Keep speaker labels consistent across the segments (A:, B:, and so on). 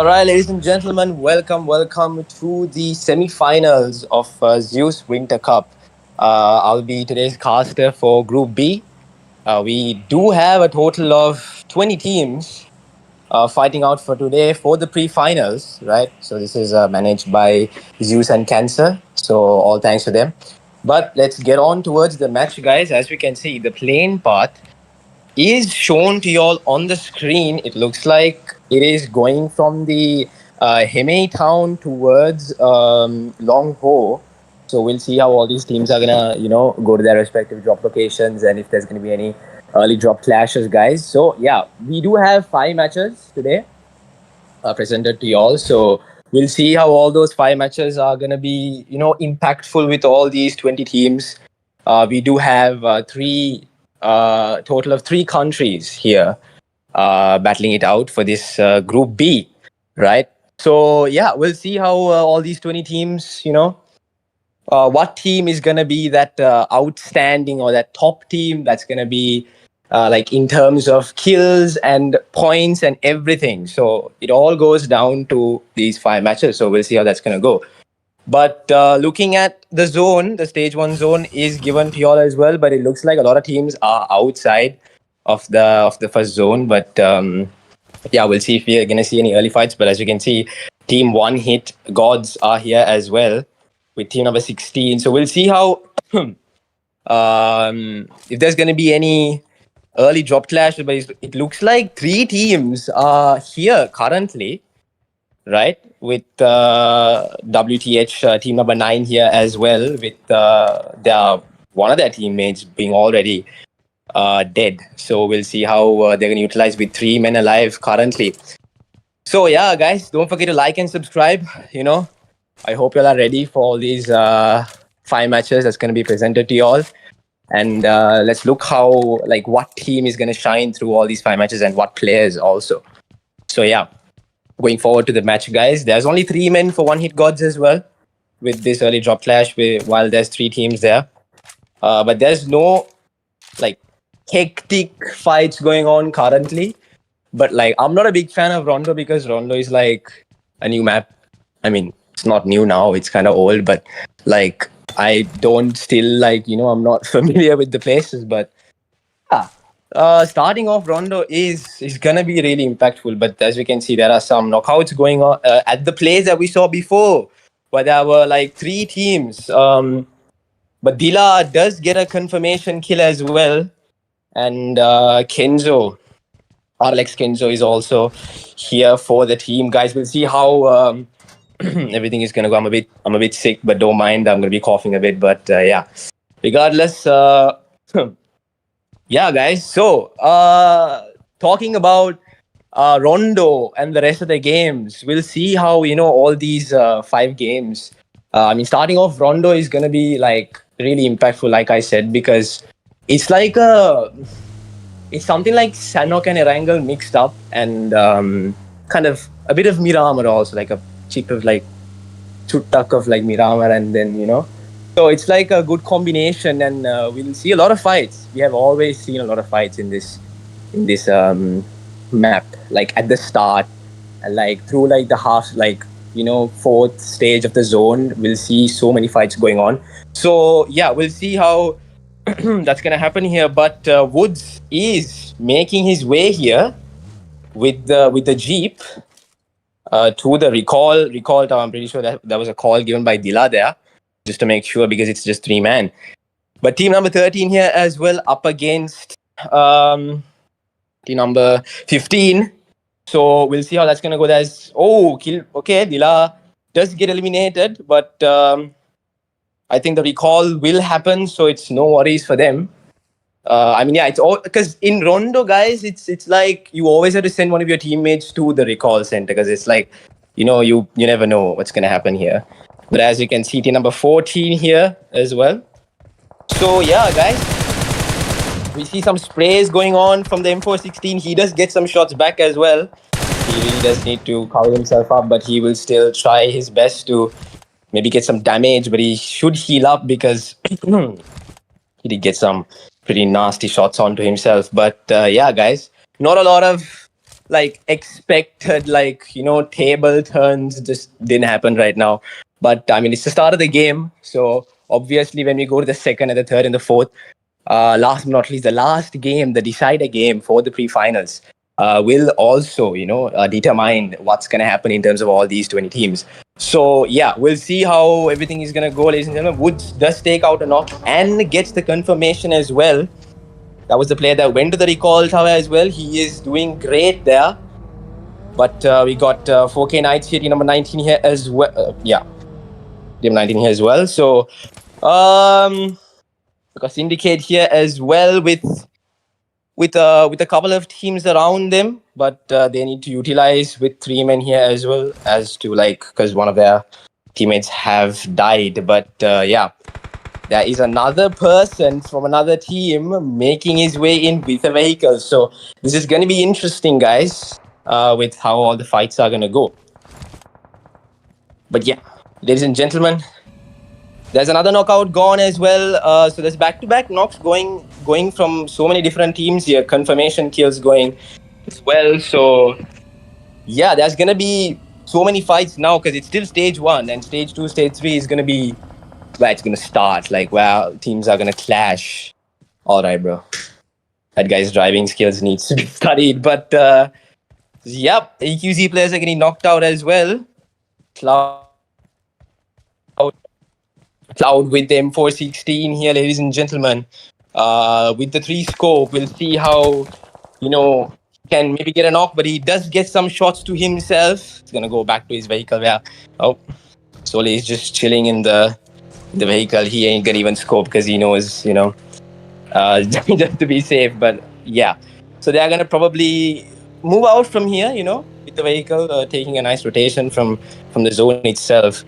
A: right, ladies and gentlemen, welcome to the semi-finals of Zeus Winter Cup. I'll be today's caster for Group B. We do have a total of 20 teams fighting out for today for the pre-finals, right? So this is managed by Zeus and Cancer. So all thanks to them. But let's get on towards the match, guys. As we can see, the playing path is shown to you all on the screen. It looks like it is going from the Heme town towards Long Ho. So we'll see how all these teams are gonna, go to their respective drop locations and if there's gonna be any early drop clashes, guys. So yeah, we do have 5 matches today presented to you all. So we'll see how all those 5 matches are gonna be, impactful with all these 20 teams. We do have total of 3 countries here battling it out for this Group B, right? So yeah, we'll see how all these 20 teams, what team is going to be that outstanding or that top team that's going to be like in terms of kills and points and everything. So it all goes down to these 5 matches. So we'll see how that's going to go. But looking at the zone, the stage 1 zone is given to you all as well. But it looks like a lot of teams are outside of the first zone. But yeah, we'll see if we're going to see any early fights. But as you can see, team 1 hit GODZ are here as well with team number 16. So we'll see how if there's going to be any early drop clash. But it looks like 3 teams are here currently, right? With WTH team number 9 here as well, with one of their teammates being already dead. So we'll see how they're going to utilize with 3 men alive currently. So yeah, guys, don't forget to like and subscribe. I hope you all are ready for all these 5 matches that's going to be presented to you all. And let's look how, what team is going to shine through all these 5 matches and what players also. So yeah, going forward to the match, guys. There's only 3 men for 1 hit GODZ as well with this early drop clash while there's 3 teams there. But there's no hectic fights going on currently. But I'm not a big fan of Rondo because Rondo is like a new map. I mean, it's not new now, it's kind of old, but I don't still I'm not familiar with the places. But yeah, starting off Rondo is gonna be really impactful. But as we can see, there are some knockouts going on at the plays that we saw before, where there were 3 teams. But Dila does get a confirmation kill as well, and Kenzo, Alex Kenzo, is also here for the team. Guys, we'll see how everything is gonna go. I'm a bit sick, but don't mind. I'm gonna be coughing a bit, but yeah. Regardless, yeah, guys. So, talking about Rondo and the rest of the games, we'll see how all these 5 games. I mean, starting off, Rondo is gonna be really impactful, like I said, because it's it's something like Sanok and Erangel mixed up, and kind of a bit of Miramar also, a chip of chutak of Miramar, and then so it's a good combination, and we'll see a lot of fights. We have always seen a lot of fights in this map, at the start, and through the half, 4th stage of the zone, we'll see so many fights going on. So yeah, we'll see how that's gonna happen here. But Woods is making his way here with the Jeep to the recall tower. I'm pretty sure that was a call given by Dila there, just to make sure, because it's just 3 man. But team number 13 here as well, up against team number 15. So we'll see how that's gonna go. There's kill. Okay, Dila does get eliminated, but I think the recall will happen, so it's no worries for them. I mean, yeah, it's all because in Rondo, guys, it's you always have to send one of your teammates to the recall center, because it's you never know what's gonna happen here. But as you can see, team number 14 here as well. So yeah, guys, we see some sprays going on from the M416. He does get some shots back as well. He really does need to cover himself up, but he will still try his best to maybe get some damage. But he should heal up, because he did get some pretty nasty shots onto himself. But yeah, guys, not a lot of like expected, like, you know, table turns just didn't happen right now. But I mean, it's the start of the game. So obviously, when we go to the second and the third and the fourth, last but not least, the last game, the decider game for the pre-finals, will also, you know, determine what's going to happen in terms of all these 20 teams. So yeah, we'll see how everything is going to go, ladies and gentlemen. Woods does take out a knock and gets the confirmation as well. That was the player that went to the recall tower as well. He is doing great there. But we got 4K Knights here, team number 19 here as well. Yeah, team 19 here as well. So we got Syndicate here as well with a couple of teams around them, but they need to utilize with 3 men here as well, as to like, because one of their teammates have died. But yeah, there is another person from another team making his way in with a vehicle. So this is going to be interesting, guys, with how all the fights are going to go. But yeah, ladies and gentlemen, there's another knockout gone as well. So there's back-to-back knocks going from so many different teams here. Confirmation kills going as well. So yeah, there's gonna be so many fights now because it's still stage 1, and stage 2, stage 3 is gonna be where it's gonna start. Like where teams are gonna clash. All right, bro. That guy's driving skills needs to be studied. But yep, EQZ players are getting knocked out as well. Cloud with the M416 here, ladies and gentlemen. With the 3 scope, we'll see how, you know, can maybe get a knock, but he does get some shots to himself. He's gonna go back to his vehicle where, oh, Sole is just chilling in the vehicle. He ain't gonna even scope because he knows, you know, just to be safe. But yeah, so they're gonna probably move out from here, you know, with the vehicle, taking a nice rotation from the zone itself.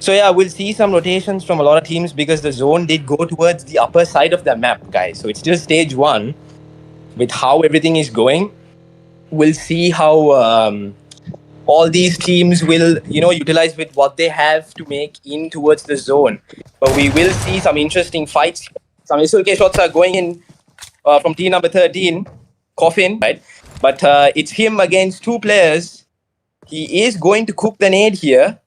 A: So yeah, we'll see some rotations from a lot of teams because the zone did go towards the upper side of the map, guys. So it's still stage 1 with how everything is going. We'll see how all these teams will, you know, utilize with what they have to make in towards the zone. But we will see some interesting fights. Some SLK shots are going in from team number 13, Coffin, right? But it's him against 2 players. He is going to cook the nade here.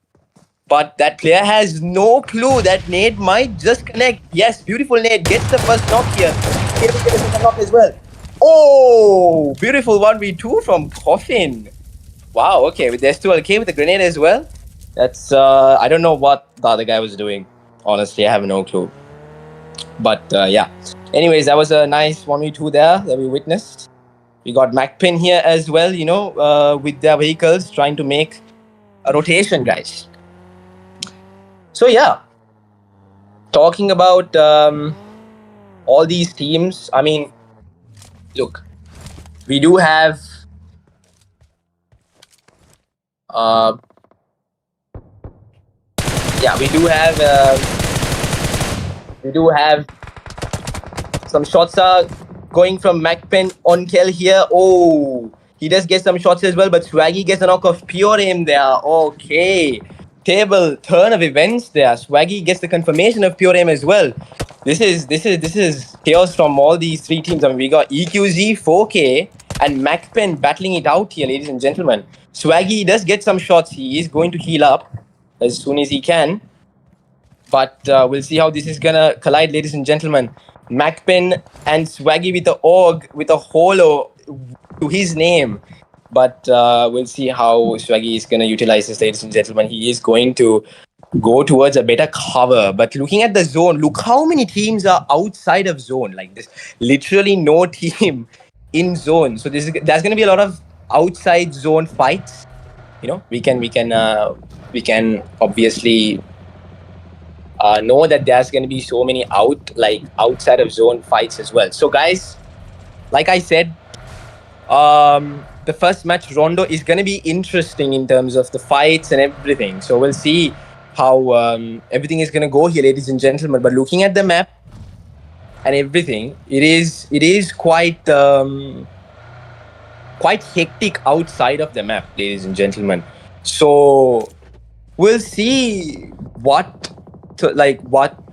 A: But that player has no clue that nade might just connect. Yes, beautiful nade. Gets the first knock here. Able to get the second knock as well. Oh, beautiful 1v2 from Coffin. Wow, okay. They're still okay with the grenade as well. That's, I don't know what the other guy was doing. Honestly, I have no clue. But yeah. Anyways, that was a nice 1v2 there that we witnessed. We got MAKPEN here as well, you know, with their vehicles trying to make a rotation, guys. So yeah, talking about all these teams, I mean, look, we do have some shots are going from MAKPEN on Kel here. Oh, he does get some shots as well, but Swaggy gets a knock of pure aim there. Okay. Table turn of events there. Swaggy gets the confirmation of pure aim as well. This is chaos from all these 3 teams. I mean, we got EQZ, 4K, and MAKPEN battling it out here, ladies and gentlemen. Swaggy does get some shots. He is going to heal up as soon as he can. But we'll see how this is gonna collide, ladies and gentlemen. MAKPEN and Swaggy with the AUG, with a holo to his name. But we'll see how Swaggy is going to utilize this, ladies and gentlemen. He is going to go towards a better cover. But looking at the zone, look how many teams are outside of zone. Like this, literally no team in zone. So there's going to be a lot of outside zone fights. You know, we can obviously know that there's going to be so many outside of zone fights as well. So guys, like I said, the first match, Rondo, is going to be interesting in terms of the fights and everything. So we'll see how everything is going to go here, ladies and gentlemen. But looking at the map and everything, it is quite hectic outside of the map, ladies and gentlemen. So we'll see what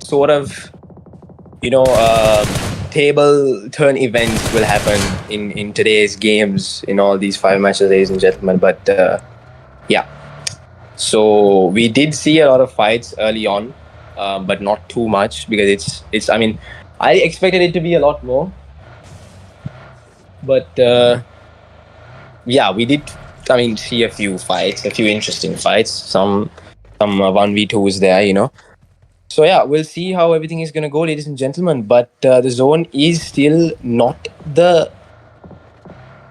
A: sort of, you know, table turn events will happen in today's games in all these 5 matches, ladies and gentlemen. But yeah, so we did see a lot of fights early on, but not too much because it's. I mean, I expected it to be a lot more, but yeah, we did. I mean, see a few fights, a few interesting fights, some 1v2s there, you know. So yeah, we'll see how everything is going to go, ladies and gentlemen. But the zone is still not the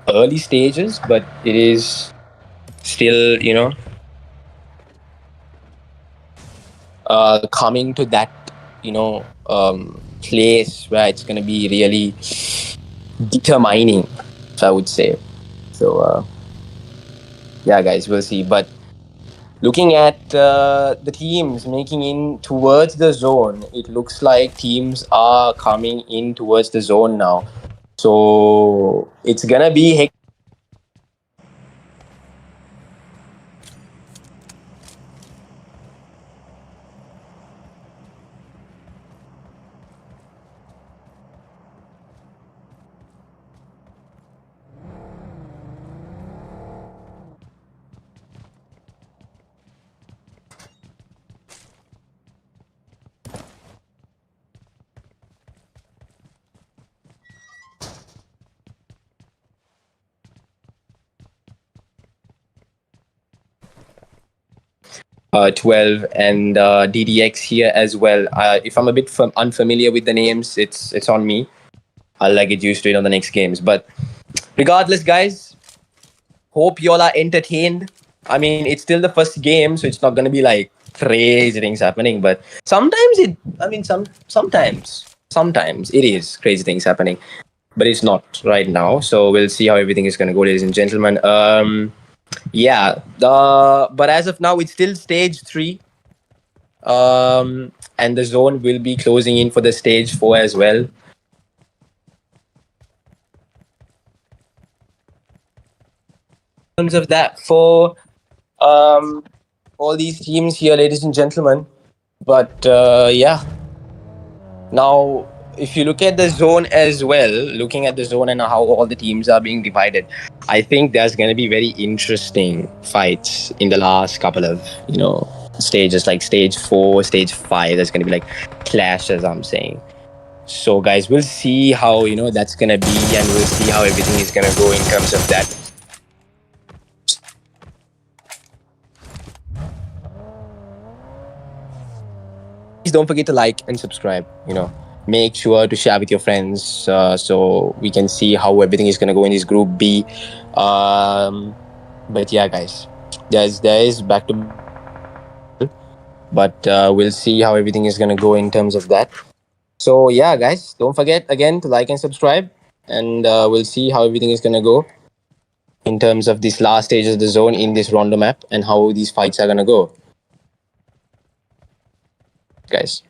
A: early stages, but it is still, you know, coming to that, you know, place where it's going to be really determining, I would say. So yeah, guys, we'll see. But looking at the teams making in towards the zone, it looks like teams are coming in towards the zone now. So it's gonna be 12 and DDX here as well. If I'm a bit unfamiliar with the names, it's on me. I'll get used to it on the next games. But regardless, guys, hope y'all are entertained. I mean, it's still the first game, so it's not gonna be like crazy things happening. But sometimes sometimes it is crazy things happening. But it's not right now. So we'll see how everything is gonna go, ladies and gentlemen. Yeah, but as of now, it's still stage 3. And the zone will be closing in for the stage 4 as well. In terms of that, for all these teams here, ladies and gentlemen. But yeah, now if you look at the zone as well, looking at the zone and how all the teams are being divided, I think there's going to be very interesting fights in the last couple of, you know, stages, like stage 4, stage 5. There's going to be like clashes, I'm saying. So guys, we'll see how, you know, that's going to be, and we'll see how everything is going to go in terms of that. Please don't forget to like and subscribe, you know. Make sure to share with your friends so we can see how everything is going to go in this group B. But yeah, guys, there is back to, but we'll see how everything is going to go in terms of that. So yeah, guys, don't forget again to like and subscribe, and we'll see how everything is going to go in terms of this last stage of the zone in this rondo map and how these fights are going to go, guys.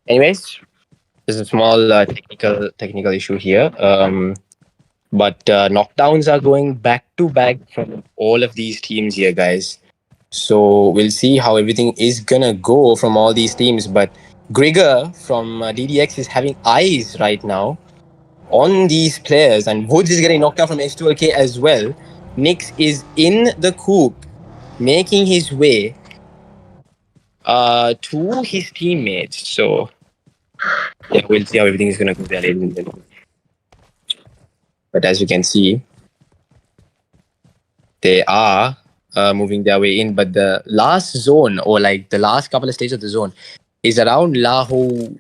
A: Anyways, there's a small technical issue here. But knockdowns are going back to back from all of these teams here, guys. So we'll see how everything is gonna go from all these teams. But Grigor from DDX is having eyes right now on these players, and Woods is getting knocked out from S2LK as well. Nix is in the coop, making his way to his teammates. So yeah, we'll see how everything is gonna go there, ladies and gentlemen. But as you can see, they are moving their way in. But the last zone, or like the last couple of stages of the zone, is around Laho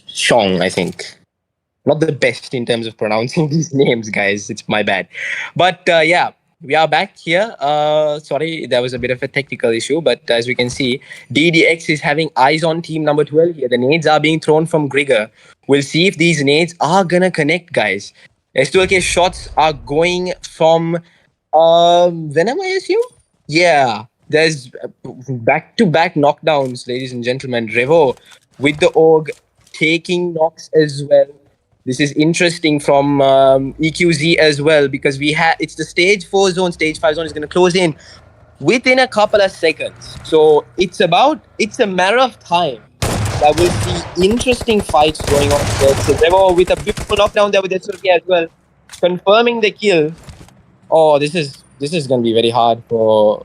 A: Shong, I think. Not the best in terms of pronouncing these names, guys. It's my bad. But yeah, we are back here. Sorry, there was a bit of a technical issue. But as we can see, DDX is having eyes on team number 12 here. The nades are being thrown from Grigor. We'll see if these nades are going to connect, guys. S2LK shots are going from Venom, I assume? Yeah. There's back-to-back knockdowns, ladies and gentlemen. Revo with the org taking knocks as well. This is interesting from EQZ as well, because it's the stage 4 zone, stage 5 zone is going to close in. within a couple of seconds. So it's a matter of time that we'll see interesting fights going on. There's Revo with a beautiful knockdown there with SLK as well, confirming the kill. Oh, this is going to be very hard for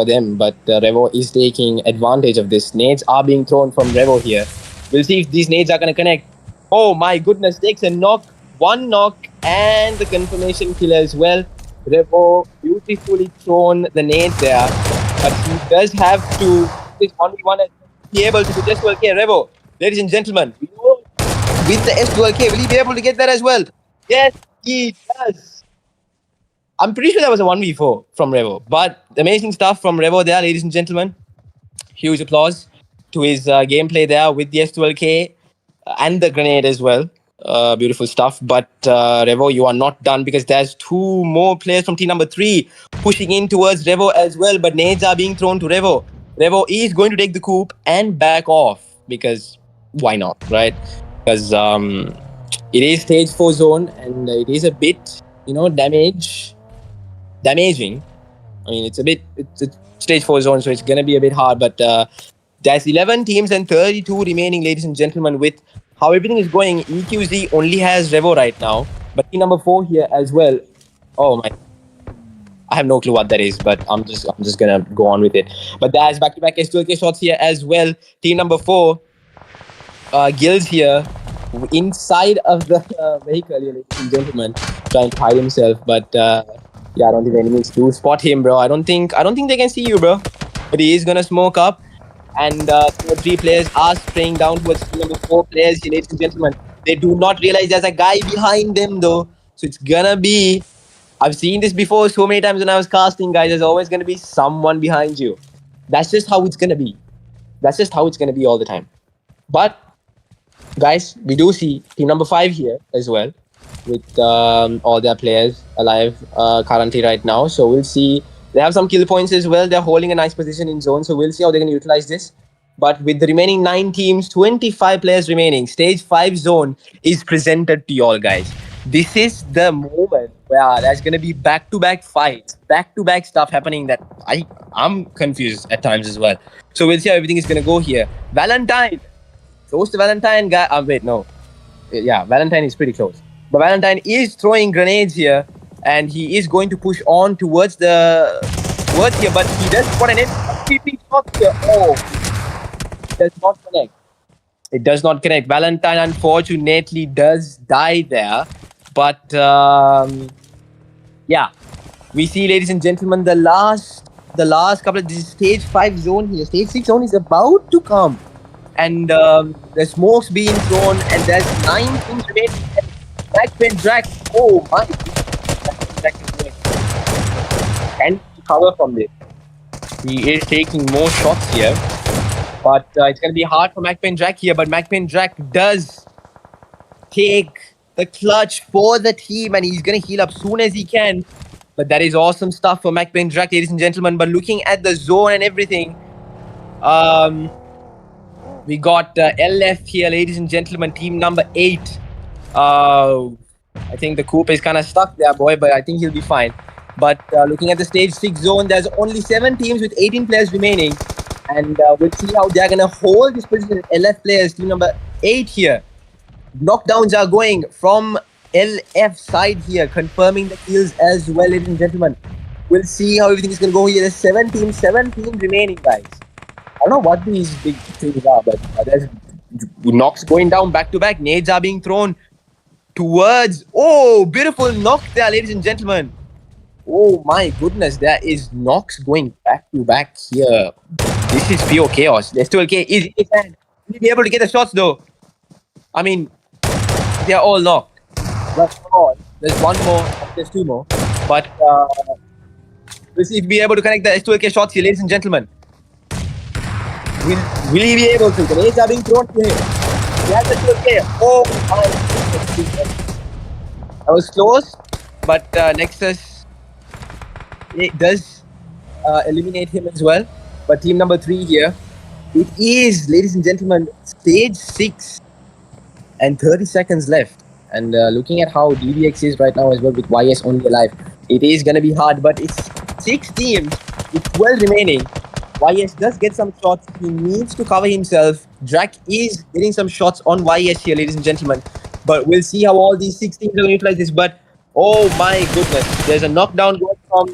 A: them, but Revo is taking advantage of this. Nades are being thrown from Revo here. We'll see if these nades are going to connect. Oh my goodness, takes a knock, one knock, and the confirmation kill as well. Revo beautifully thrown the nade there, but he does have to this 1v1 and be able to do just well. Okay, Revo, ladies and gentlemen, with the S12K, will he be able to get that as well? Yes, he does. I'm pretty sure that was a 1v4 from Revo, but amazing stuff from Revo there, ladies and gentlemen. Huge applause to his gameplay there with the S12K and the grenade as well. Beautiful stuff. But Revo, you are not done because there's two more players from team number 3 pushing in towards Revo as well, but nades are being thrown to Revo. Revo is going to take the coup and back off because why not, right? Because it is stage 4 zone and it is a bit, damaging. I mean, it's a stage 4 zone, so it's going to be a bit hard, but there's 11 teams and 32 remaining, ladies and gentlemen. With how everything is going, EQZ only has Revo right now, but team number 4 here as well. Oh my, I have no clue what that is, but I'm just going to go on with it. But there's back-to-back S2K shots here as well. Team number 4, Gills here, inside of the vehicle, ladies and gentlemen, trying to hide himself, but yeah, I don't think enemies do spot him, bro. I don't think they can see you, bro. But he is gonna smoke up, and 3 players are spraying down towards number 4 players here, ladies and gentlemen. They do not realize there's a guy behind them, though. So it's gonna be. I've seen this before so many times when I was casting, guys. There's always gonna be someone behind you. That's just how it's gonna be. That's just how it's gonna be all the time. But guys, we do see team number 5 here as well, with all their players alive currently right now. So we'll see. They have some kill points as well. They're holding a nice position in zone. So we'll see how they're going to utilize this. But with the remaining 9 teams, 25 players remaining, stage 5 zone is presented to you all, guys. This is the moment where there's going to be back-to-back fights, back-to-back stuff happening that I'm confused at times as well. So we'll see how everything is going to go here. Valentine. Close to Valentine. Wait, no. Yeah, Valentine is pretty close. But Valentine is throwing grenades here, and he is going to push on towards here, but he does spot an MVP shot here. Oh, it does not connect. It does not connect. Valentine, unfortunately, does die there. But, yeah. We see, ladies and gentlemen, the last couple of... This is stage 5 zone here. Stage 6 zone is about to come. And the smoke's being thrown, and there's 9 teams remaining. MAKPEN drag. Oh my! Can cover from this. He is taking more shots here, but it's going to be hard for MAKPEN drag here. But MAKPEN drag does take the clutch for the team, and he's going to heal up soon as he can. But that is awesome stuff for MAKPEN drag, ladies and gentlemen. But looking at the zone and everything, we got LF here, ladies and gentlemen. Team number 8. I think the Coop is kind of stuck there, boy, but I think he'll be fine. But looking at the stage 6 zone, there's only 7 teams with 18 players remaining. And we'll see how they're going to hold this position. LF players, team number 8 here. Knockdowns are going from LF side here, confirming the kills as well, ladies and gentlemen. We'll see how everything is going to go here. There's 7 teams remaining, guys. I don't know what these big things are, but there's knocks going down back to back. Nades are being thrown towards... Oh, beautiful knock there, ladies and gentlemen. Oh my goodness, there is knocks going back to back here. This is pure chaos. There's still okay. Is his hand. Will he be able to get the shots though? I mean, they're all knocked. But there's one more, there's 2 more. But we'll see if we'll be able to connect the S2AK shots here, ladies and gentlemen. Will he be able to? The nades are being thrown to him. He has the S2AK. Oh my. That was close, but Nexus, it does eliminate him as well. But team number 3 here, it is, ladies and gentlemen, stage 6 and 30 seconds left. And looking at how DBX is right now as well with YS only alive, it is going to be hard, but it's 6 teams with 12 remaining. YS does get some shots. He needs to cover himself. Drac is getting some shots on YS here, ladies and gentlemen. But we'll see how all these 6 teams are going to utilize this. But oh my goodness, there's a knockdown going from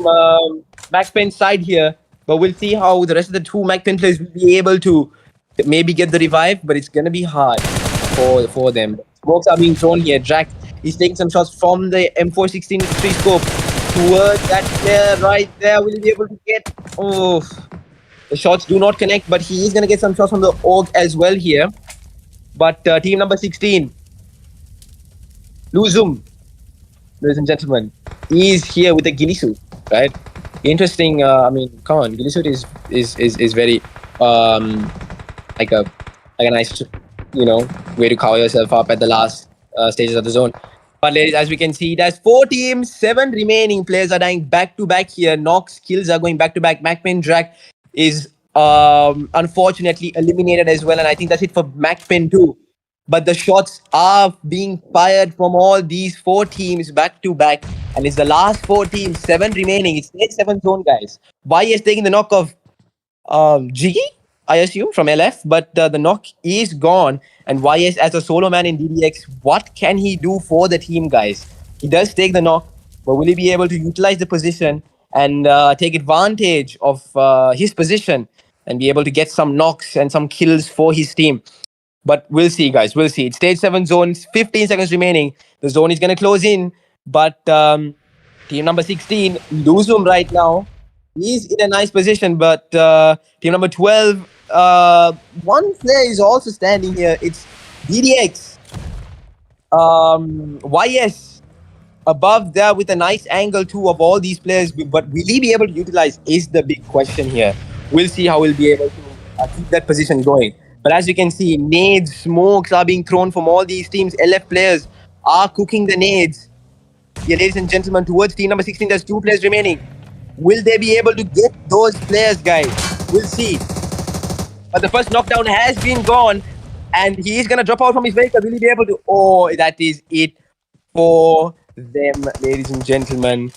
A: MAKPEN's side here. But we'll see how the rest of the 2 MAKPEN players will be able to maybe get the revive. But it's going to be hard for them. Smokes are being thrown here. Drac is taking some shots from the M416 3 scope towards that player right there. Will he be able to get... Oh, the shots do not connect, but he is going to get some shots from the AUG as well here. But team number 16, Luzum, ladies and gentlemen, is here with a ghillie suit, right? Interesting. I mean, come on, ghillie suit is very like a nice, way to cover yourself up at the last stages of the zone. But ladies, as we can see, there's 4 teams, 7 remaining players are dying back to back here. Nox kills are going back to back. MAKPEN Drac is unfortunately eliminated as well, and I think that's it for MAKPEN too. But the shots are being fired from all these 4 teams back to back, and it's the last 4 teams, 7 remaining. It's stage 7 zone, guys. YS taking the knock of Jiggy, I assume, from LF, but the knock is gone. And YS as a solo man in DDX, what can he do for the team, guys? He does take the knock, but will he be able to utilize the position and take advantage of his position and be able to get some knocks and some kills for his team? But we'll see, guys. We'll see. It's stage 7 zone, 15 seconds remaining. The zone is going to close in, but team number 16, Luzum right now, is in a nice position, but team number 12, one player is also standing here. It's DDX. YS above there with a nice angle too of all these players, but will he be able to utilize is the big question here. We'll see how we'll be able to keep that position going. But as you can see, nades, smokes are being thrown from all these teams. LF players are cooking the nades. Yeah, ladies and gentlemen, towards team number 16, there's 2 players remaining. Will they be able to get those players, guys? We'll see. But the first knockdown has been gone, and he's going to drop out from his vehicle. Will he be able to? Oh, that is it for them, ladies and gentlemen.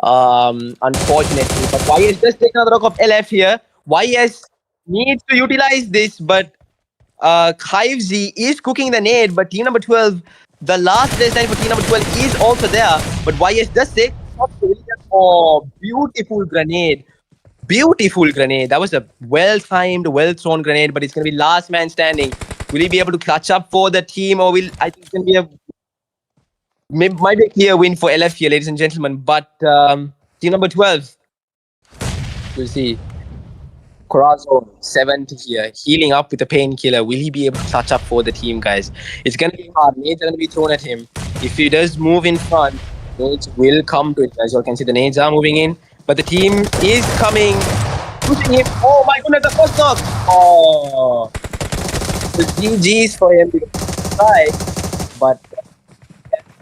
A: Unfortunately, but YS does take another knock of LF here. YS needs to utilize this, but Kivesy is cooking the nade, but team number 12, the last player standing for team number 12 is also there, but YS does take. Oh, beautiful grenade. Beautiful grenade. That was a well-timed, well-thrown grenade, but it's going to be last man standing. Will he be able to clutch up for the team, or will... I think it's going to be might be a clear win for LF here, ladies and gentlemen, but team number 12, we'll see. Corazon, 70 here, healing up with a painkiller. Will he be able to clutch up for the team, guys? It's going to be hard. Nades are going to be thrown at him. If he does move in front, nades will come to it. As you all can see, the nades are moving in, but the team is coming, pushing him. Oh my goodness, the first knock. Oh, the GG's for him. Right, but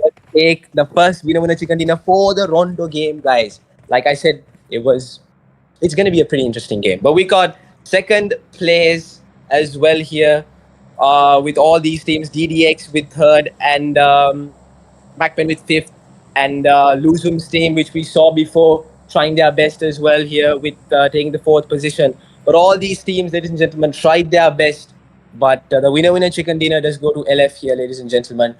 A: let's take the first winner chicken dinner for the Rondo game, guys. Like I said, it's going to be a pretty interesting game. But we got second place as well here with all these teams. DDX with third, and MAKPEN with fifth, and Luzum's team, which we saw before, trying their best as well here with taking the 4th position. But all these teams, ladies and gentlemen, tried their best. But the winner chicken dinner does go to LF here, ladies and gentlemen,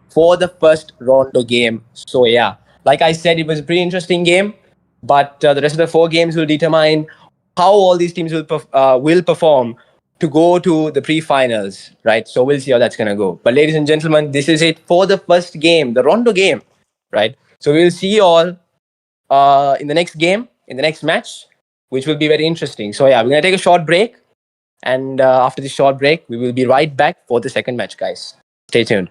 A: for the first Rondo game. So yeah, like I said, it was a pretty interesting game. But the rest of the 4 games will determine how all these teams will perform to go to the pre-finals, right? So we'll see how that's going to go. But ladies and gentlemen, this is it for the first game, the Rondo game, right? So we'll see you all in the next game, in the next match, which will be very interesting. So yeah, we're going to take a short break. And after this short break, we will be right back for the second match, guys. Stay tuned.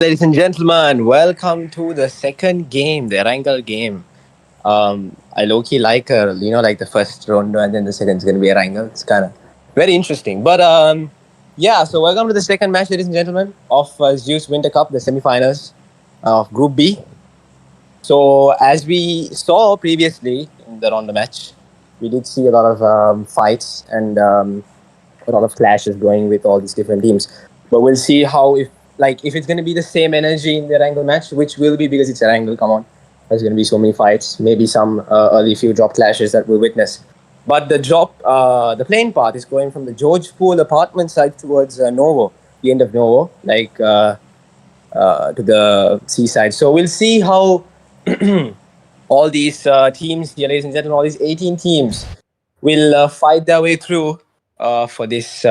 A: Ladies and gentlemen, welcome to the second game, the Erangel game. I low-key like like the first round and then the second is going to be Erangel. It's kind of very interesting. But yeah, so welcome to the second match, ladies and gentlemen, of Zeus Winter Cup, the semi-finals of Group B. So as we saw previously in the round of match, we did see a lot of fights and a lot of clashes going with all these different teams. But we'll see how if it's going to be the same energy in the Erangel match, which will be because it's Erangel. Come on, there's going to be so many fights, maybe some early few drop clashes that we'll witness. But the playing path is going from the George Pool apartment side towards Novo, the end of Novo, to the seaside. So we'll see how all these teams here, ladies and gentlemen, all these 18 teams will fight their way through for these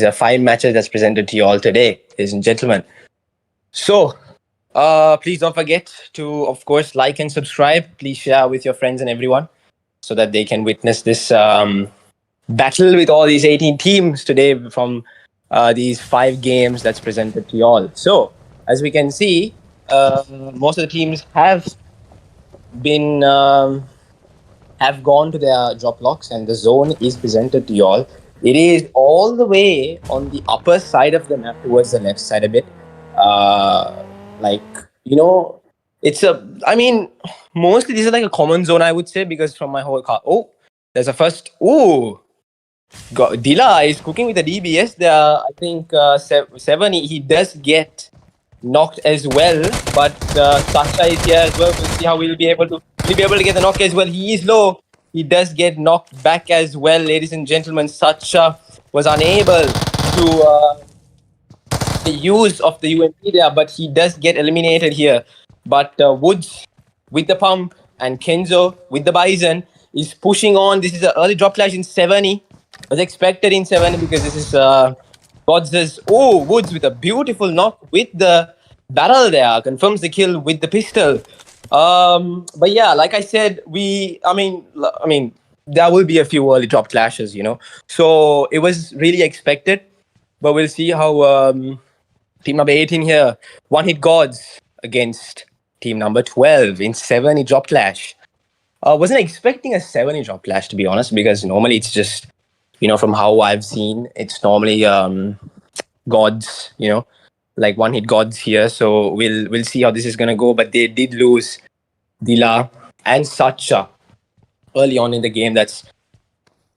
A: 5 matches that's presented to you all today, ladies and gentlemen. So please don't forget to, of course, like and subscribe. Please share with your friends and everyone so that they can witness this battle with all these 18 teams today from these 5 games that's presented to you all. So as we can see, most of the teams have gone to their drop locks, and the zone is presented to you all. It is all the way on the upper side of the map towards the left side a bit. Mostly this is like a common zone, I would say, because from my whole car. Oh, there's a first. Oh, Dila is cooking with the DBS there. I think 7. He does get knocked as well, but Sasha is here as well. We'll see how we'll be able to get the knock as well. He is low. He does get knocked back as well, ladies and gentlemen. Sasha was unable to the use of the UMP there, but he does get eliminated here. But Woods with the pump and Kenzo with the Bison is pushing on. This is an early drop clash in 70. Was expected in 70 because this is GODZ's. Oh, Woods with a beautiful knock with the barrel there. Confirms the kill with the pistol. But yeah, like I said, I mean, there will be a few early drop clashes, So it was really expected. But we'll see how team number 18 here, one hit GODZ against team number 12 in 7 drop clash. Wasn't expecting a 7 drop clash, to be honest, because normally it's just, from how I've seen, it's normally GODZ, like one hit GODZ here. So we'll see how this is gonna go. But they did lose Dila and Sacha early on in the game. That's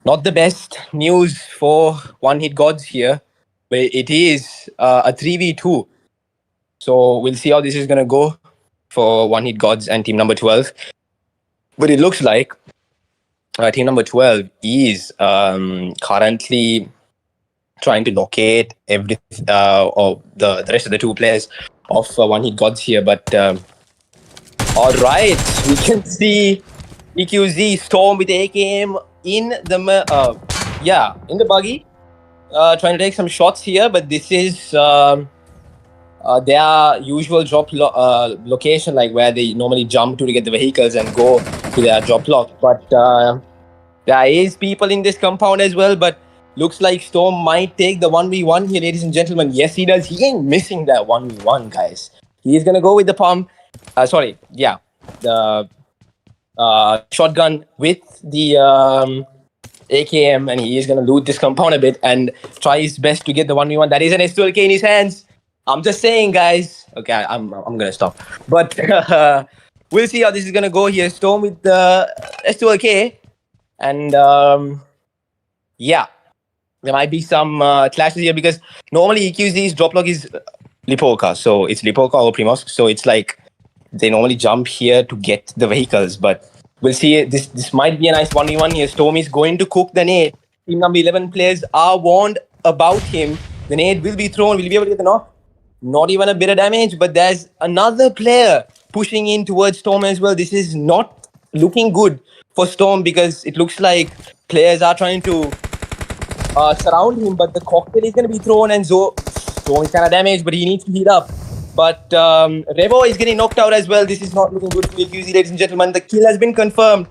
A: not the best news for one hit GODZ here, but it is a 3v2. So we'll see how this is gonna go for one hit GODZ and team number 12. But it looks like team number 12 is currently trying to locate or the rest of the 2 players of one hit GODZ here. But all right, we can see EQZ Storm with AKM in the buggy, trying to take some shots here. But this is their usual drop location, like where they normally jump to get the vehicles and go to their drop lock. But there is people in this compound as well, but looks like Storm might take the 1v1 here, ladies and gentlemen. Yes, he does. He ain't missing that 1v1, guys. He is going to go with the pump. The shotgun with the AKM, and he is going to loot this compound a bit and try his best to get the 1v1. That is an S2LK in his hands. I'm just saying, guys. Okay, I'm going to stop. But we'll see how this is going to go here. Storm with the S2LK. And there might be some clashes here because normally EQZ's drop log is Lipovka. So it's Lipovka or Primosk. So it's like they normally jump here to get the vehicles. But we'll see. This might be a nice 1v1 here. Storm is going to cook the nade. Team number 11 players are warned about him. The nade will be thrown. Will he be able to get the knock? Not even a bit of damage. But there's another player pushing in towards Storm as well. This is not looking good for Storm because it looks like players are trying to surround him, but the cocktail is going to be thrown and Storm is kind of damaged, but he needs to heat up. But Revo is getting knocked out as well. This is not looking good for EQZ, ladies and gentlemen. The kill has been confirmed.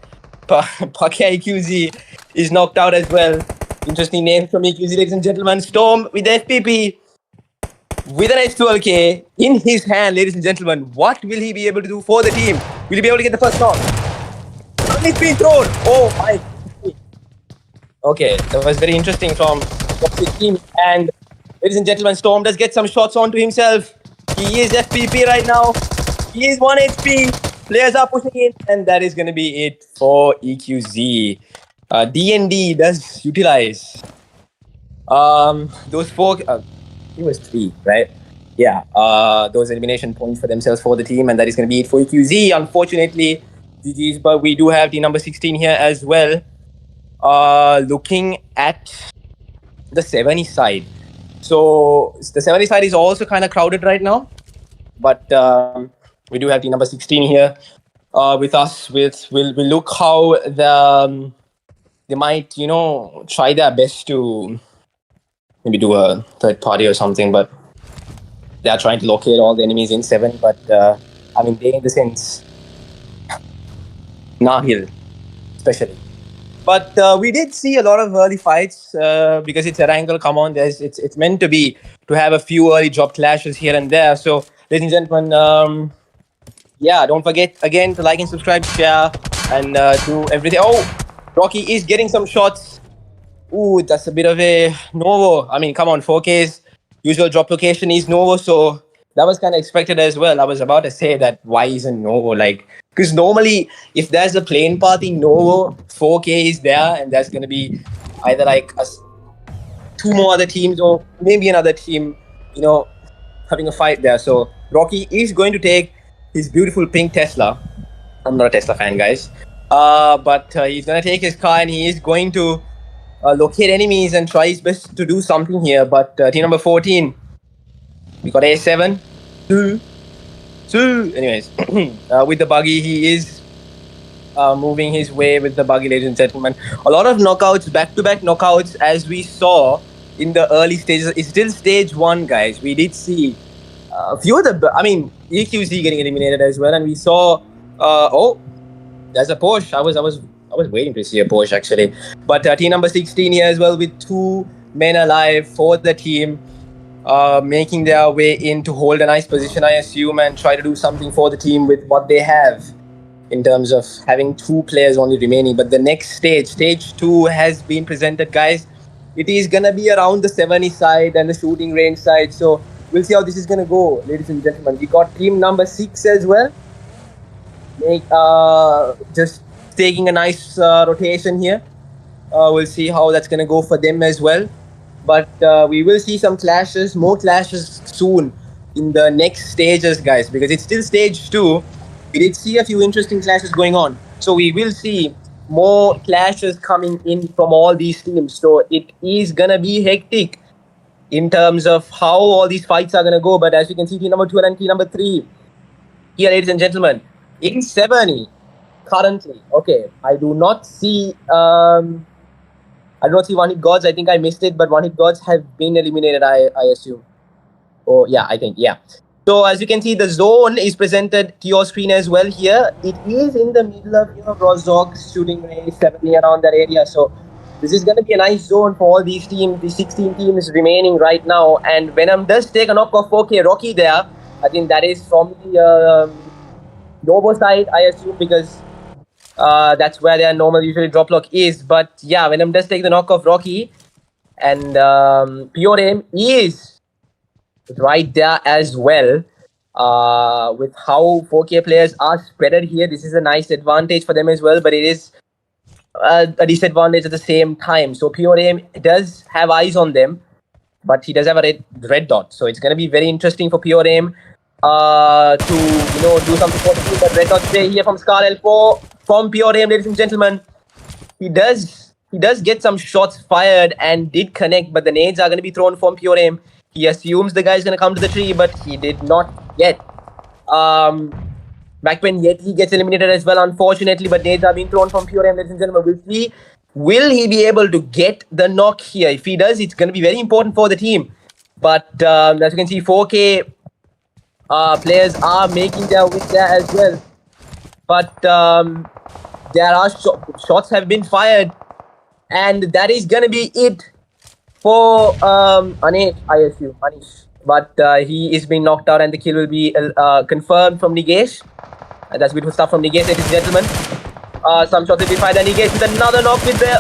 A: Pakia EQZ is knocked out as well. Interesting name from EQZ, ladies and gentlemen. Storm with the FPP. with an H12K in his hand, ladies and gentlemen. What will he be able to do for the team? Will he be able to get the first knock? And it's been thrown. Oh my. Okay, that was very interesting from the team. And ladies and gentlemen, Storm does get some shots onto himself. He is FPP right now. He is 1 HP. Players are pushing in, and that is going to be it for EQZ. D&D does utilize those four. It was 3, right? Yeah. Those elimination points for themselves for the team, and that is going to be it for EQZ. Unfortunately, GG's, but we do have the number 16 here as well. Looking at the 70 side. So the 70 side is also kind of crowded right now, but we do have the number 16 here with us. We'll look how they might, try their best to maybe do a third party or something, but they are trying to locate all the enemies in 7. But I mean, they in the sense, Nahil especially. But we did see a lot of early fights because it's Erangel. Come on, it's meant to have a few early drop clashes here and there. So, ladies and gentlemen, yeah, don't forget again to like and subscribe, share, and do everything. Oh, Rocky is getting some shots. Ooh, that's a bit of a Novo. I mean, come on, 4K's usual drop location is Novo, so that was kind of expected as well. I was about to say that why isn't Novo like? Because normally, if there's a plane path in Novo, 4K is there, and there's going to be either like 2 more other teams or maybe another team, having a fight there. So Rocky is going to take his beautiful pink Tesla. I'm not a Tesla fan, guys. But he's going to take his car and he is going to locate enemies and try his best to do something here. But team number 14, we got A7. Anyways, with the buggy, he is moving his way with the buggy, ladies and gentlemen. A lot of knockouts, back-to-back knockouts, as we saw in the early stages. It's still stage 1, guys. We did see a few of EQZ getting eliminated as well, and we saw. Oh, there's a Porsche. I was waiting to see a Porsche actually, but team number 16 here as well with 2 men alive for the team. Making their way in to hold a nice position, I assume, and try to do something for the team with what they have in terms of having 2 players only remaining. But the next stage 2, has been presented, guys. It is going to be around the 70 side and the shooting range side. So we'll see how this is going to go, ladies and gentlemen. We got team number 6 as well. Just taking a nice rotation here. We'll see how that's going to go for them as well. But we will see some clashes, more clashes soon in the next stages, guys, because it's still stage 2. We did see a few interesting clashes going on. So we will see more clashes coming in from all these teams. So it is going to be hectic in terms of how all these fights are going to go. But as you can see, team number 2 and team number 3 here, ladies and gentlemen, in 70 currently. Okay, I do not see... I don't see one-hit GODZ. I think I missed it, but one-hit GODZ have been eliminated, I assume. Oh, yeah, I think, yeah. So, as you can see, the zone is presented to your screen as well here. It is in the middle of, Rozok's shooting range, 70 around that area. So, this is going to be a nice zone for all these teams, the 16 teams remaining right now. And Venom does take a knock off 4K Rocky there. I think that is from the Novo side, I assume, because... that's where their normal usually drop lock is. But yeah, Venom does take the knock of Rocky. And Pure Aim is right there as well. With how 4K players are spreaded here, this is a nice advantage for them as well. But it is a disadvantage at the same time. So Pure Aim does have eyes on them. But he does have a red dot. So it's going to be very interesting for Pure Aim to do something for the team. But red dot stay here from Scar L4. From Pure Aim, ladies and gentlemen, he does get some shots fired and did connect, but the nades are going to be thrown from Pure Aim. He assumes the guy is going to come to the tree, but he did not yet. MAKPEN yet he gets eliminated as well, unfortunately, but nades are being thrown from Pure Aim, ladies and gentlemen. We'll see, will he be able to get the knock here? If he does, it's going to be very important for the team. But as you can see, 4K players are making their way there as well. But there are shots have been fired, and that is gonna be it for Anish, I assume. Anish, but he is being knocked out, and the kill will be confirmed from Nigesh. That's beautiful stuff from Nigesh, ladies and gentlemen. Some shots will be fired, and Nigesh with another knock with the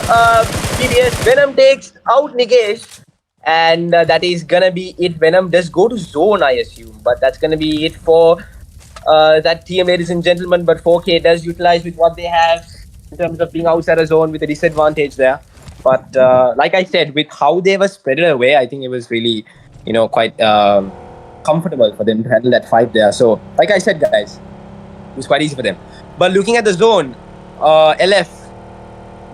A: PDS. Venom takes out Nigesh, and that is gonna be it. Venom does go to zone, I assume, but that's gonna be it for that team, ladies and gentlemen. But 4K does utilize with what they have in terms of being outside a zone with a disadvantage there. But like I said, with how they were spread away, I think it was really, quite comfortable for them to handle that fight there. So, like I said, guys, it was quite easy for them. But looking at the zone, LF,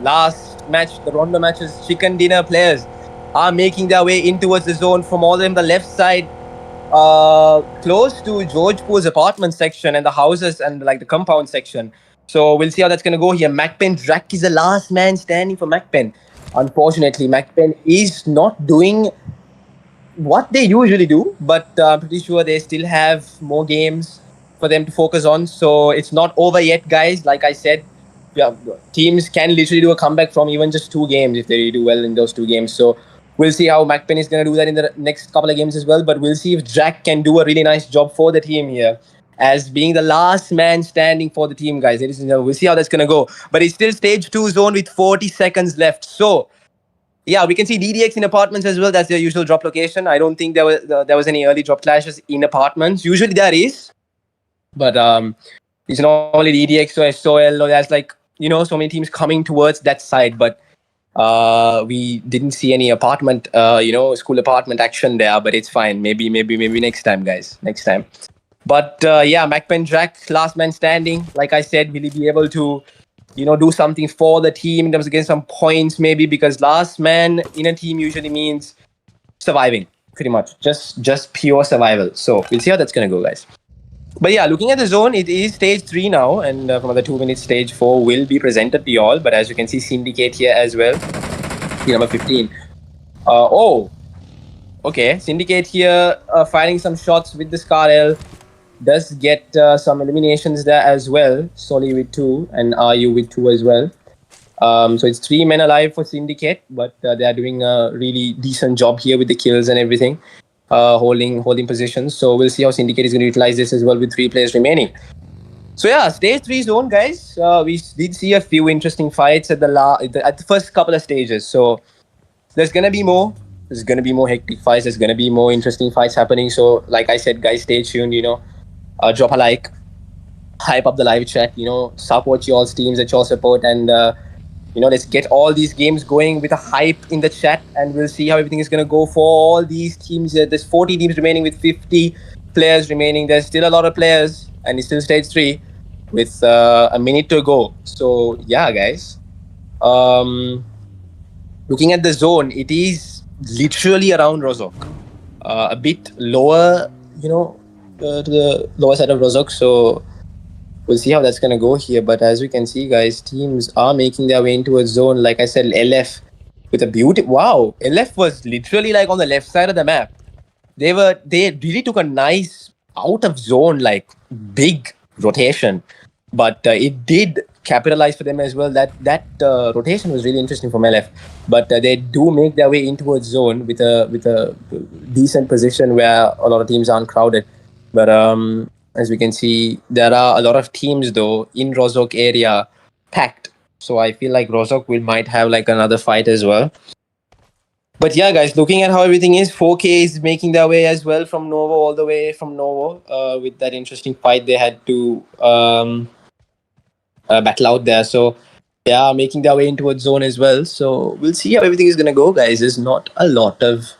A: last match, the Rondo matches, chicken dinner players are making their way in towards the zone from all of them the left side, close to Georgepur's apartment section and the houses and like the compound section. So we'll see how that's going to go here. MAKPEN Drak is the last man standing for MAKPEN. Unfortunately, MAKPEN is not doing what they usually do, but I'm pretty sure they still have more games for them to focus on. So it's not over yet, guys. Like I said, yeah, teams can literally do a comeback from even just 2 games if they do well in those 2 games. So we'll see how MAKPEN is going to do that in the next couple of games as well. But we'll see if Jack can do a really nice job for the team here as being the last man standing for the team, guys. Ladies and gentlemen, we'll see how that's going to go. But it's still stage 2 zone with 40 seconds left. So yeah, we can see DDX in apartments as well. That's their usual drop location. I don't think there was any early drop clashes in apartments. Usually there is, but it's not only DDX or SOL or there's like so many teams coming towards that side. But we didn't see any apartment, school apartment action there. But it's fine. Maybe next time, guys. Next time. But yeah, MAKPEN Drak, last man standing. Like I said, will he be able to do something for the team in terms of getting some points, maybe, because last man in a team usually means surviving, pretty much. Just pure survival. So we'll see how that's going to go, guys. But yeah, looking at the zone, it is stage 3 now, and from another 2 minutes, stage 4 will be presented to you all. But as you can see, Syndicate here as well. Team number 15. Okay. Syndicate here firing some shots with the Scar-L. Does get some eliminations there as well. Soli with 2 and RU with 2 as well. So it's 3 men alive for Syndicate, but they are doing a really decent job here with the kills and everything, holding positions. So we'll see how Syndicate is going to utilize this as well with 3 players remaining. So yeah, stage 3 zone, guys. We did see a few interesting fights at the first couple of stages. So there's going to be more. There's going to be more hectic fights. There's going to be more interesting fights happening. So like I said, guys, stay tuned, drop a like, hype up the live chat, support y'all's teams that y'all support, and let's get all these games going with a hype in the chat, and we'll see how everything is going to go for all these teams. There's 40 teams remaining with 50 players remaining. There's still a lot of players, and it's still stage 3 with a minute to go. So yeah, guys, looking at the zone, it is literally around Rozok, a bit lower, to the lower side of Rozok. So we'll see how that's going to go here. But as we can see, guys, teams are making their way into a zone. Like I said, LF with a beauty. Wow, LF was literally like on the left side of the map. They really took a nice out of zone, like big rotation. But it did capitalize for them as well. That rotation was really interesting from LF. But they do make their way into a zone with a decent position where a lot of teams aren't crowded. But as we can see, there are a lot of teams though in Rozok area packed. So I feel like Rozok might have like another fight as well. But yeah, guys, looking at how everything is, 4K is making their way as well from Novo, all the way from Novo, with that interesting fight they had to battle out there. So yeah, making their way into a zone as well. So we'll see how everything is going to go, guys. There's not a lot of,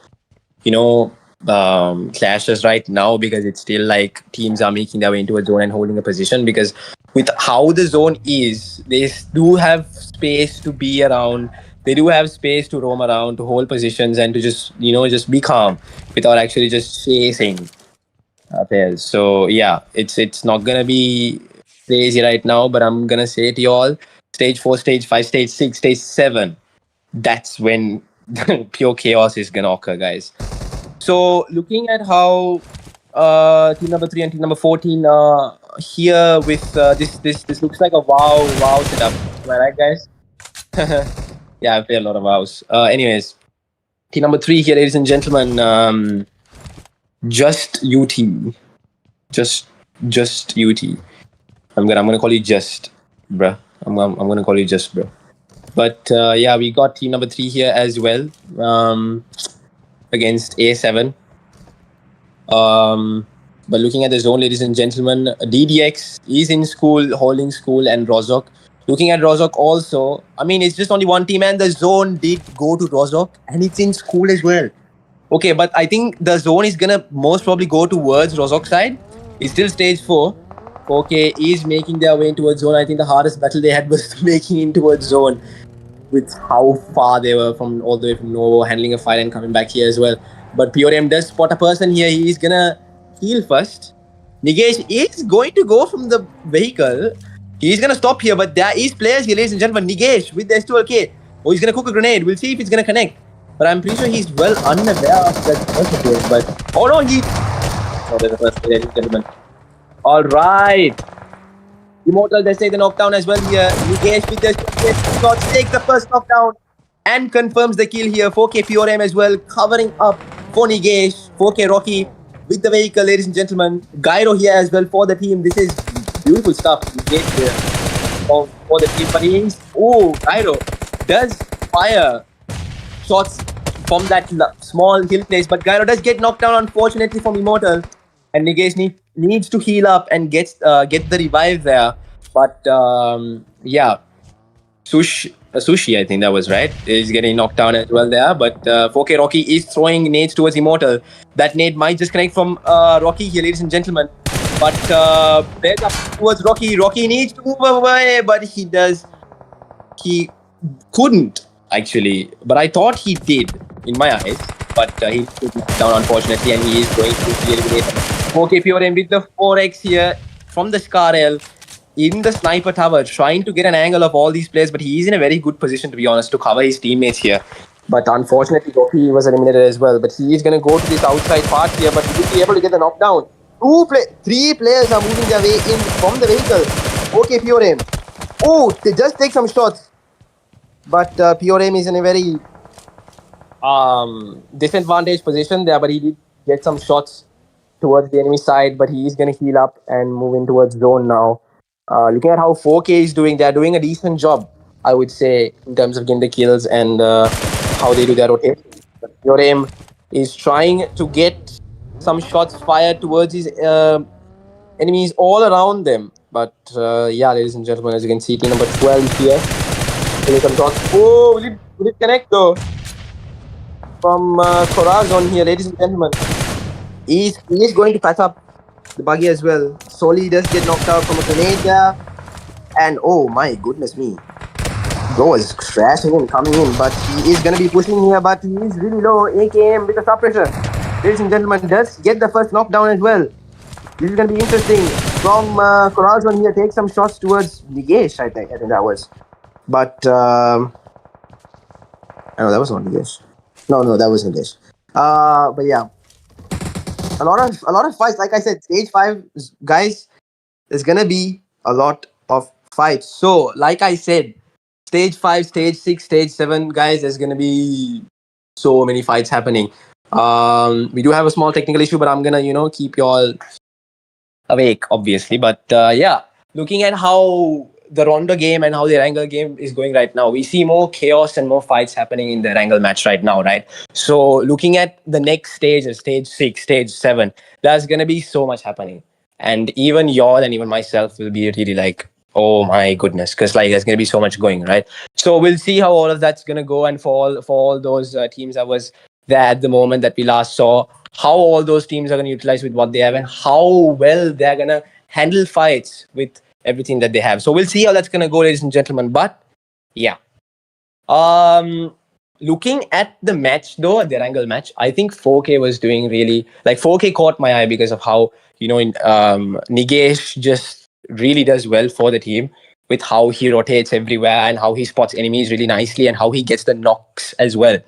A: clashes right now because it's still like teams are making their way into a zone and holding a position, because with how the zone is, they do have space to be around. They do have space to roam around, to hold positions, and to just be calm without actually just chasing players. So yeah, it's not gonna be crazy right now, but I'm gonna say to you all, stage 4, stage 5, stage 6, stage 7, that's when pure chaos is gonna occur, guys. So looking at how team number 3 and team number 14 are here with this looks like a wow setup. Am I right, guys? Yeah, I play a lot of WoWs. Anyways, team number 3 here, ladies and gentlemen. Just UT. Just UT. I'm gonna call you just, bruh. I'm gonna call you just, bro. But yeah, we got team number 3 here as well, against A7. But looking at the zone, ladies and gentlemen, DDX is in school, holding school, and Rozok. Looking at Rozok also, I mean, it's just only one team, and the zone did go to Rozok, and it's in school as well. Okay, but I think the zone is gonna most probably go towards Rozok side. It's still stage 4. Okay, is making their way towards zone. I think the hardest battle they had was making in towards zone, with how far they were from all the way from Novo, handling a fight and coming back here as well. But PRM does spot a person here. He's gonna heal first. Nigesh is going to go from the vehicle. He's gonna stop here, but there is players here, ladies and gentlemen. Nigesh with the S2LK. Oh, he's gonna cook a grenade. We'll see if it's gonna connect. But I'm pretty sure he's well unaware of that first game. But oh no, oh, there's the first, ladies and gentlemen. All right. Immortal does take the knockdown as well here. Nigesh with the shots takes the first knockdown and confirms the kill here. 4K PRM as well, covering up for Nigesh. 4K Rocky with the vehicle, ladies and gentlemen. Gyro here as well for the team. This is beautiful stuff. Nigesh here for the team. But he's, Gyro does fire shots from that small hill place. But Gyro does get knocked down, unfortunately, from Immortal. And Nigesh needs to heal up and get the revive there. But yeah, Sushi, I think that was right, is getting knocked down as well there. But 4K Rocky is throwing nades towards Immortal. That nade might just connect from Rocky here, ladies and gentlemen. But there's up towards Rocky. Rocky needs to move away, but he couldn't actually. But I thought he did in my eyes. But he took down, unfortunately, and he is going to be eliminated. 4K PRM with the 4x here from the Scarel in the sniper tower, trying to get an angle of all these players, but he is in a very good position, to be honest, to cover his teammates here. But unfortunately, Rocky was eliminated as well. But he is going to go to this outside part here, but he will be able to get the knockdown. 3 players are moving their way in from the vehicle. 4K PRM. Oh, they just take some shots. But PRM is in a very disadvantaged position there, but he did get some shots towards the enemy side, but he is going to heal up and move in towards zone now. Looking at how 4K is doing, they're doing a decent job, I would say, in terms of getting the kills and how they do their rotation. But your aim is trying to get some shots fired towards his enemies all around them. But yeah, ladies and gentlemen, as you can see, team number 12 here. Some shots. Oh, will it connect though? From Corazon here, ladies and gentlemen. He is going to patch up the buggy as well. Soli does get knocked out from a grenade there. And oh my goodness me. Bro is crashing in, coming in. But he is going to be pushing here. But he is really low. AKM with the suppressor. Ladies and gentlemen, does get the first knockdown as well. This is going to be interesting. From Corazon here, take some shots towards Nigesh, I think that was. But no, that was not Nigesh. No, that was Nigesh. But yeah. A lot of fights. Like I said, stage 5, guys, there's gonna be a lot of fights. So, like I said, stage 5, stage 6, stage 7, guys, there's gonna be so many fights happening. We do have a small technical issue, but I'm gonna, keep you all awake, obviously. But yeah, looking at how the Rondo game and how the Wrangle game is going right now, we see more chaos and more fights happening in the Wrangle match right now, right? So looking at the next stage, stage 6, stage 7, there's going to be so much happening. And even y'all and even myself will be really like, oh my goodness, because like there's going to be so much going, right? So we'll see how all of that's going to go. And for all those teams that was there at the moment that we last saw, how all those teams are going to utilize with what they have and how well they're going to handle fights with everything that they have. So we'll see how that's gonna go, ladies and gentlemen. But yeah, looking at the match though, the Wrangle match, I think 4K was doing really, like 4K caught my eye because of how Nigesh just really does well for the team with how he rotates everywhere and how he spots enemies really nicely and how he gets the knocks as well,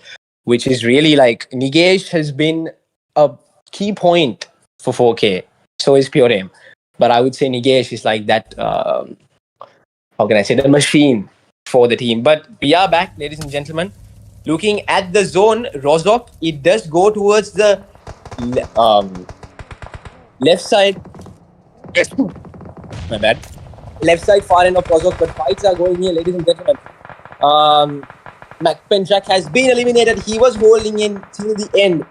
A: which is really like Nigesh has been a key point for 4K. So is Pure Aim. But I would say Nigesh is like that, how can I say, the machine for the team. But we are back, ladies and gentlemen. Looking at the zone, Rozok, it does go towards the left side. My bad. Left side far end of Rozok, but fights are going here, ladies and gentlemen. MAKPEN has been eliminated. He was holding in till the end.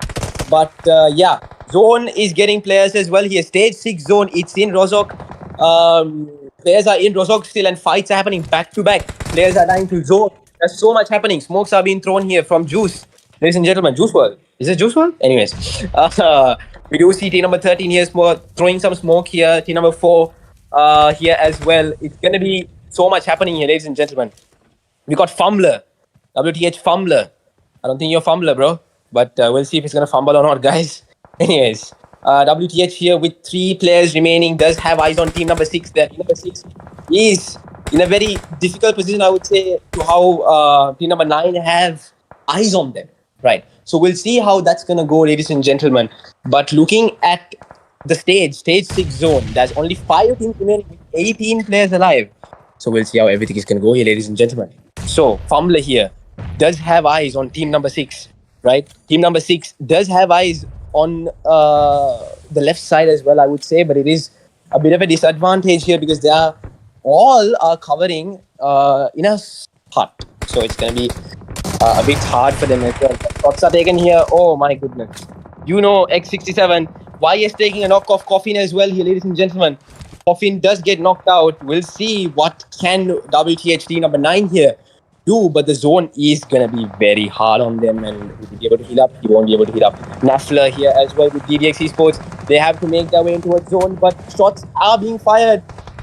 A: But yeah, zone is getting players as well here. Stage 6 zone, it's in Rozok. Players are in Rozok still and fights are happening back to back. Players are dying to zone. There's so much happening. Smokes are being thrown here from Juice. Ladies and gentlemen, Juice World. Is it Juice World? Anyways, we do see team number 13 here throwing some smoke here. Team number 4 here as well. It's going to be so much happening here, ladies and gentlemen. We got Fumbler. WTH Fumbler. I don't think you're Fumbler, bro. But we'll see if he's going to fumble or not, guys. Anyways, WTH here with 3 players remaining does have eyes on team number 6 there. Team number 6 is in a very difficult position, I would say, to how team number 9 have eyes on them. Right. So we'll see how that's going to go, ladies and gentlemen. But looking at the stage 6 zone, there's only 5 teams remaining with 18 players alive. So we'll see how everything is going to go here, ladies and gentlemen. So Fumbler here does have eyes on team number 6, right? Team number 6 does have eyes on the left side as well, I would say, but it is a bit of a disadvantage here because they are all covering in a hut. So it's going to be a bit hard for them as well. Shots are taken here. Oh my goodness. You know, X67, why is taking a knock off Coffin as well here, ladies and gentlemen. Coffin does get knocked out. We'll see what can WTHT number 9 here do, but the zone is going to be very hard on them, and if he'll be able to heal up, he won't be able to heal up. Nafla here as well with DDX Esports. They have to make their way into a zone, but shots are being fired,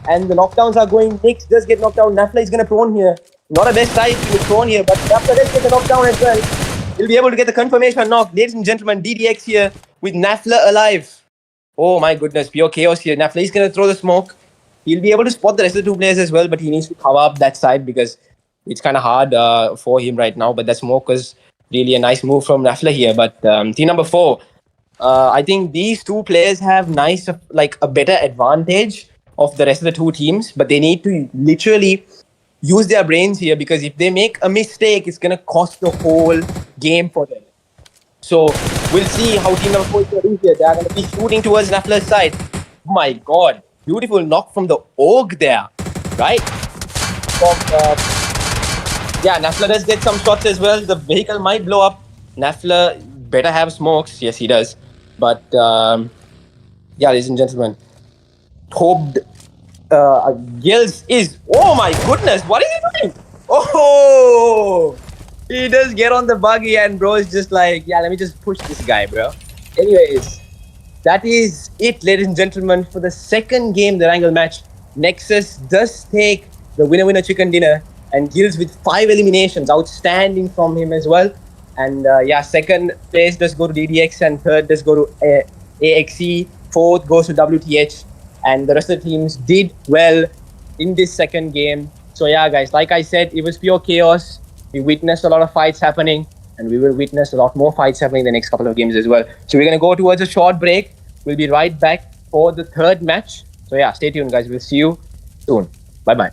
A: and the knockdowns are going. Nix does get knocked out. Nafla is going to prone here. Not a best side to be prone here, but Nafla does get the knockdown as well. He'll be able to get the confirmation knock. Ladies and gentlemen, DDX here with Nafla alive. Oh my goodness, pure chaos here. Nafla is going to throw the smoke. He'll be able to spot the rest of the 2 players as well, but he needs to cover up that side because it's kind of hard for him right now. But that smoke was really a nice move from Nafla here. But team number 4, I think these 2 players have a better advantage of the rest of the 2 teams, but they need to literally use their brains here because if they make a mistake, it's going to cost the whole game for them. So we'll see how team number 4 is going to do here. They are going to be shooting towards Nafla's side. Oh my God. Beautiful knock from the Org there, right? Yeah, Nafla does get some shots as well. The vehicle might blow up. Nafla better have smokes. Yes, he does. But yeah, ladies and gentlemen, hoped Gills is... Oh my goodness, what is he doing? Oh! He does get on the buggy and bro is just like, yeah, let me just push this guy, bro. Anyways, that is it, ladies and gentlemen, for the second game, the Wrangle match. Nexus does take the winner chicken dinner and Gills with 5 eliminations. Outstanding from him as well. And yeah, second place does go to DDX and third does go to AXE. Fourth goes to WTH. And the rest of the teams did well in this second game. So yeah, guys, like I said, it was pure chaos. We witnessed a lot of fights happening, and we will witness a lot more fights happening in the next couple of games as well. So we're going to go towards a short break. We'll be right back for the third match. So yeah, stay tuned, guys. We'll see you soon. Bye-bye.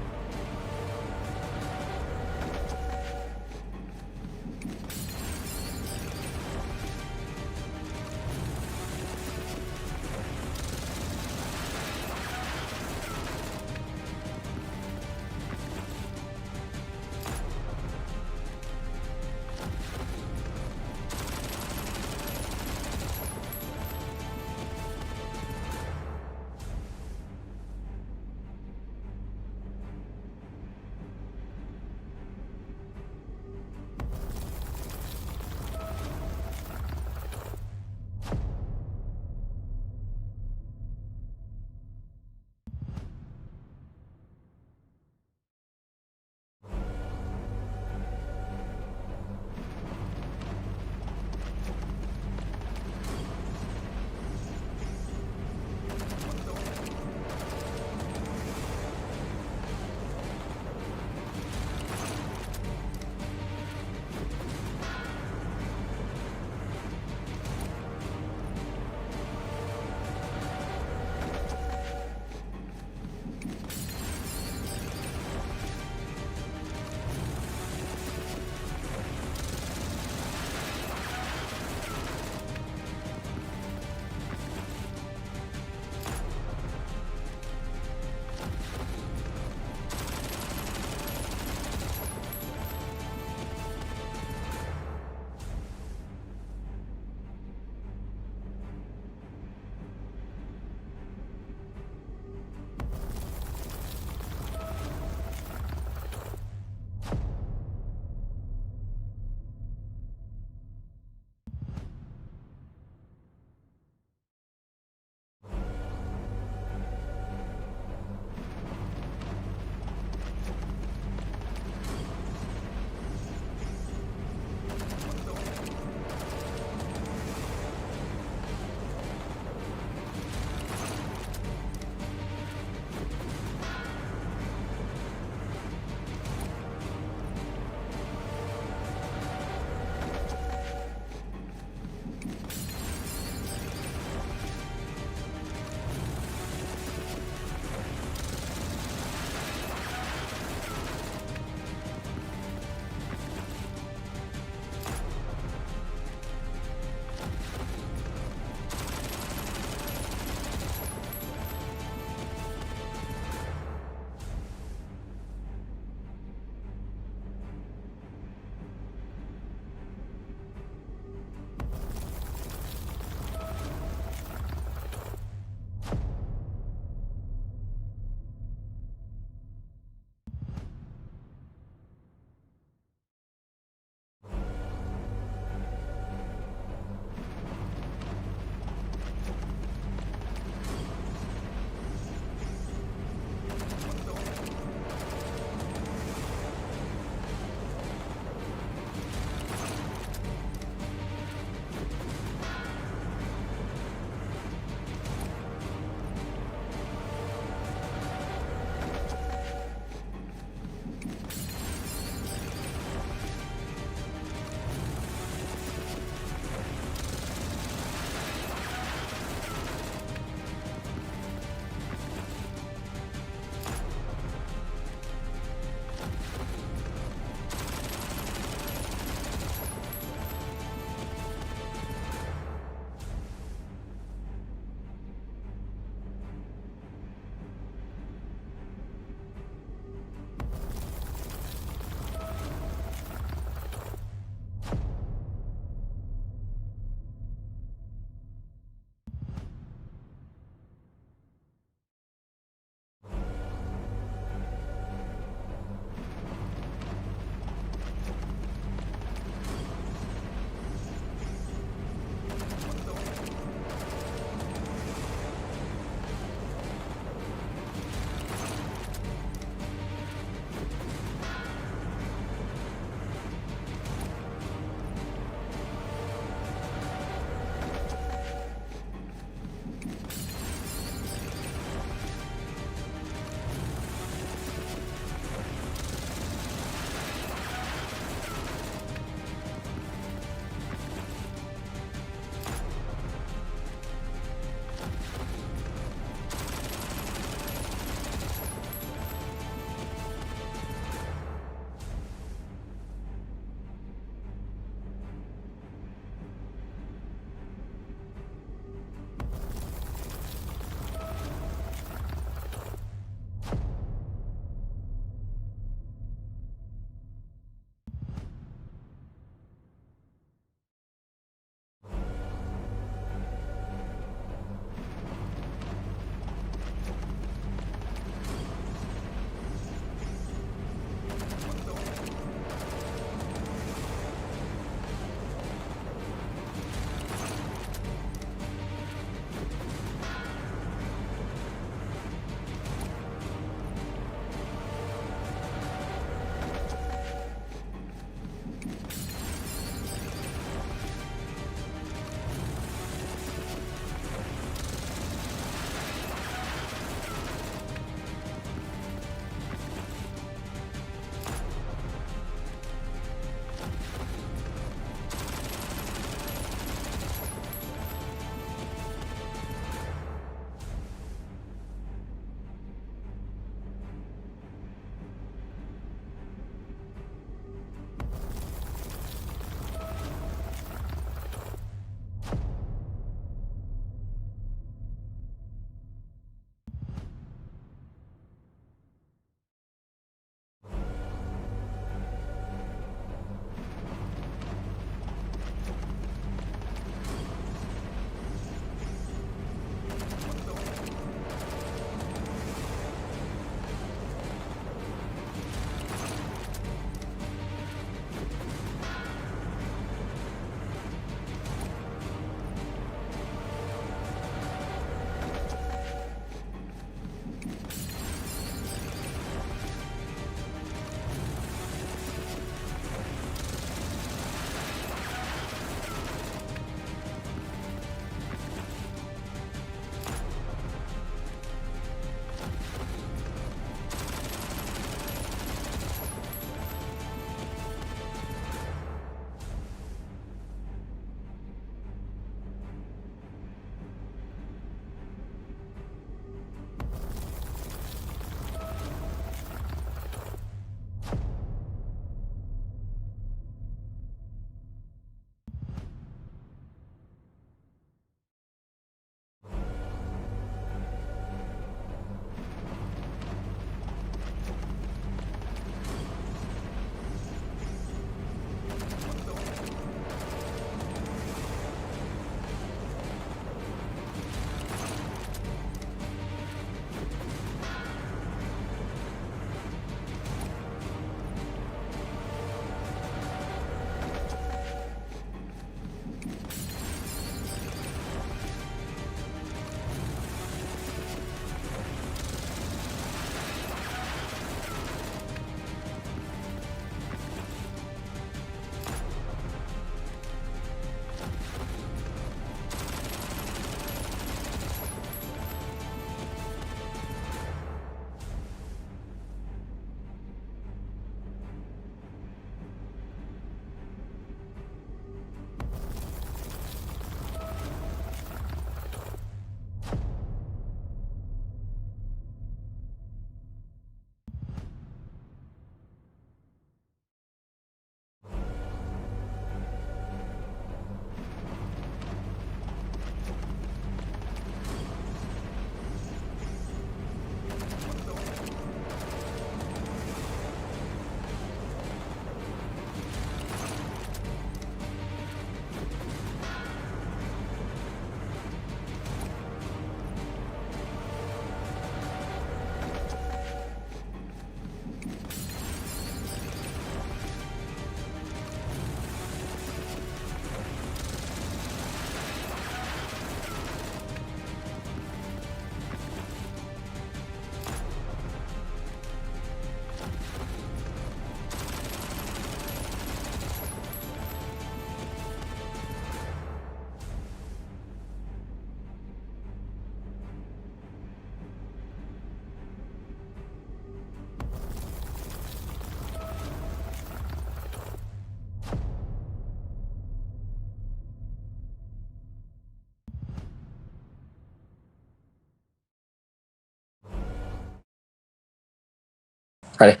A: Alright.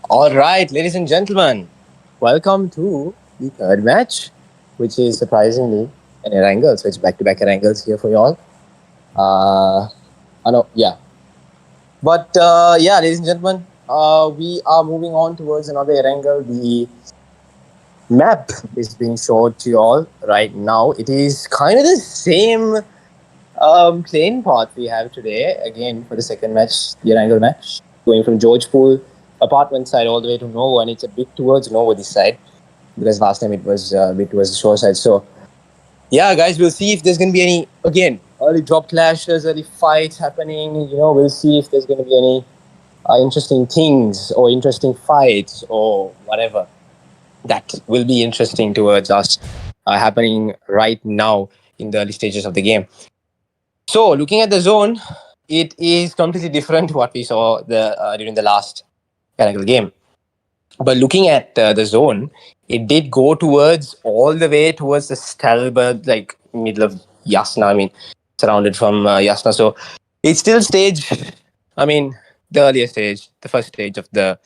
A: All right, ladies and gentlemen, welcome to the third match, which is surprisingly an Erangel. So it's back-to-back Erangels here for y'all. I know, yeah. But yeah, ladies and gentlemen, we are moving on towards another Erangel. The map is being showed to you all right now. It is kind of the same playing path we have today, again for the second match, the Erangel match, going from George Pool apartment side all the way to Novo, and it's a bit towards Novo this side because last time it was a bit towards the shore side. So yeah, guys, we'll see if there's going to be any, again, early drop clashes, early fights happening. We'll see if there's going to be any interesting things or interesting fights or whatever that will be interesting towards us happening right now in the early stages of the game. So, looking at the zone, it is completely different to what we saw during the last Canonical game. But looking at the zone, it did go towards all the way towards the Stalbert, like middle of Yasna. I mean, surrounded from Yasna. So it's still stage. I mean, the earlier stage, the first stage of the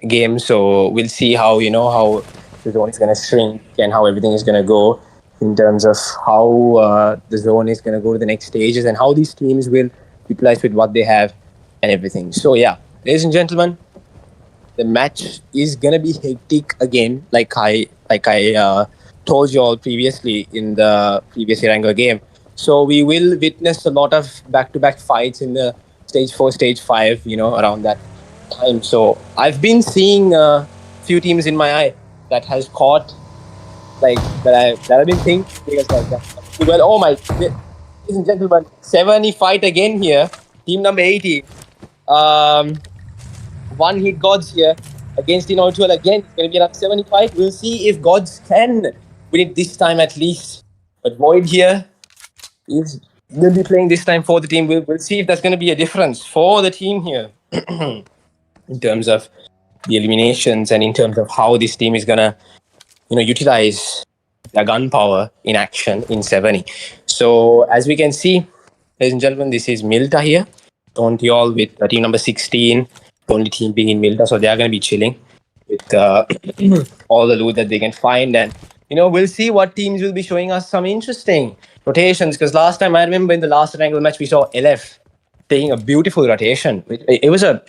A: game. So we'll see how how the zone is going to shrink and how everything is going to go in terms of how the zone is going to go to the next stages and how these teams will utilize with what they have and everything. So yeah, ladies and gentlemen, the match is gonna be hectic again, like I told you all previously in the previous Erangel game. So we will witness a lot of back-to-back fights in the stage 4, stage 5, around that time. So I've been seeing a few teams in my eye that has caught like that I've been thinking because like that. Well, oh my, ladies and gentlemen, 70 fight again here. Team number 80. One hit GODZ here against Team number 12 again. It's going to be another 75. We'll see if GODZ can win it this time at least. But Void here is going to be playing this time for the team. We'll see if there's going to be a difference for the team here in terms of the eliminations and in terms of how this team is going to utilize their gunpowder in action in 70. So as we can see, ladies and gentlemen, this is Milta here. Don't you all with team number 16, the only team being in Milta, so they are going to be chilling with all the loot that they can find. And we'll see what teams will be showing us some interesting rotations, because last time I remember in the last Erangel match we saw LF taking a beautiful rotation. It was a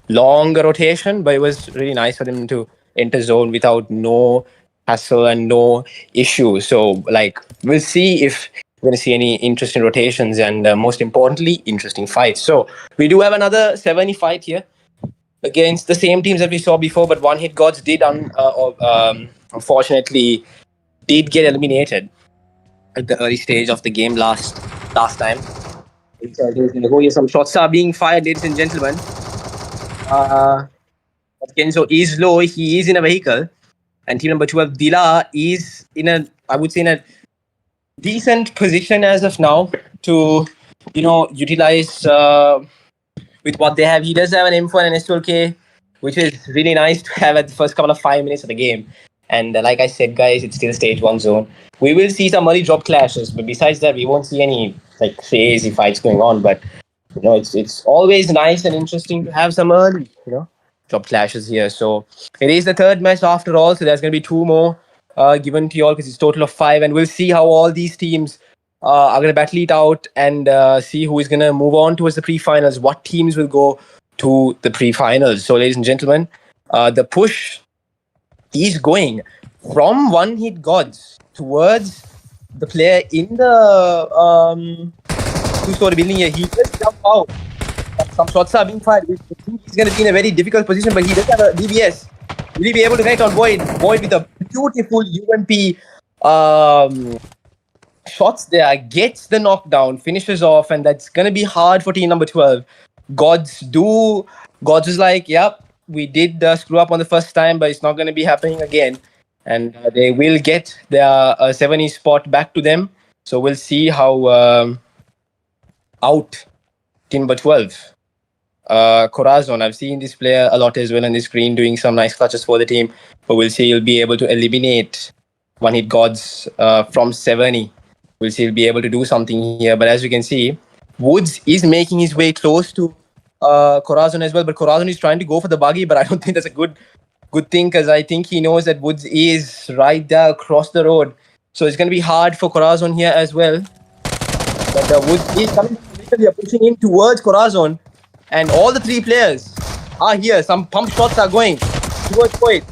A: longer rotation, but it was really nice for them to enter zone without no hassle and no issue. So like we'll see if we're going to see any interesting rotations and most importantly interesting fights. So we do have another 70 fight here against the same teams that we saw before, but one hit GODZ did unfortunately did get eliminated at the early stage of the game last time. Some shots are being fired, ladies and gentlemen. Kenzo is low, he is in a vehicle, and team number 12 Dila is in a decent position as of now to utilize with what they have. He does have an M4 and an S12K, which is really nice to have at the first couple of 5 minutes of the game. And like I said, guys, it's still stage 1 zone. We will see some early drop clashes, but besides that, we won't see any like crazy fights going on. But it's always nice and interesting to have some early drop clashes here. So it is the third match after all, so there's going to be 2 more given to you all because it's a total of 5, and we'll see how all these teams are going to battle it out and see who is going to move on towards the pre-finals, what teams will go to the pre-finals. So ladies and gentlemen, the push is going from one hit GODZ towards the player in the two-story building here. He just jumped out. Some shots are being fired. I think he's going to be in a very difficult position, but he does have a DBS. Will he be able to connect on Void? Void with a beautiful UMP shots there, gets the knockdown, finishes off, and that's going to be hard for team number 12. GODZ is like, yep, we did screw up on the first time, but it's not going to be happening again. And they will get their 70 spot back to them. So we'll see how out team number 12. Corazon, I've seen this player a lot as well on the screen doing some nice clutches for the team, but we'll see he'll be able to eliminate one hit GODZ from 70. We'll see he'll be able to do something here, but as you can see, Woods is making his way close to Corazon as well, but Corazon is trying to go for the buggy, but I don't think that's a good thing because I think he knows that Woods is right there across the road. So it's going to be hard for Corazon here as well. But Woods is coming. They are pushing in towards Corazon, and all the three players are here. Some pump shots are going towards Void.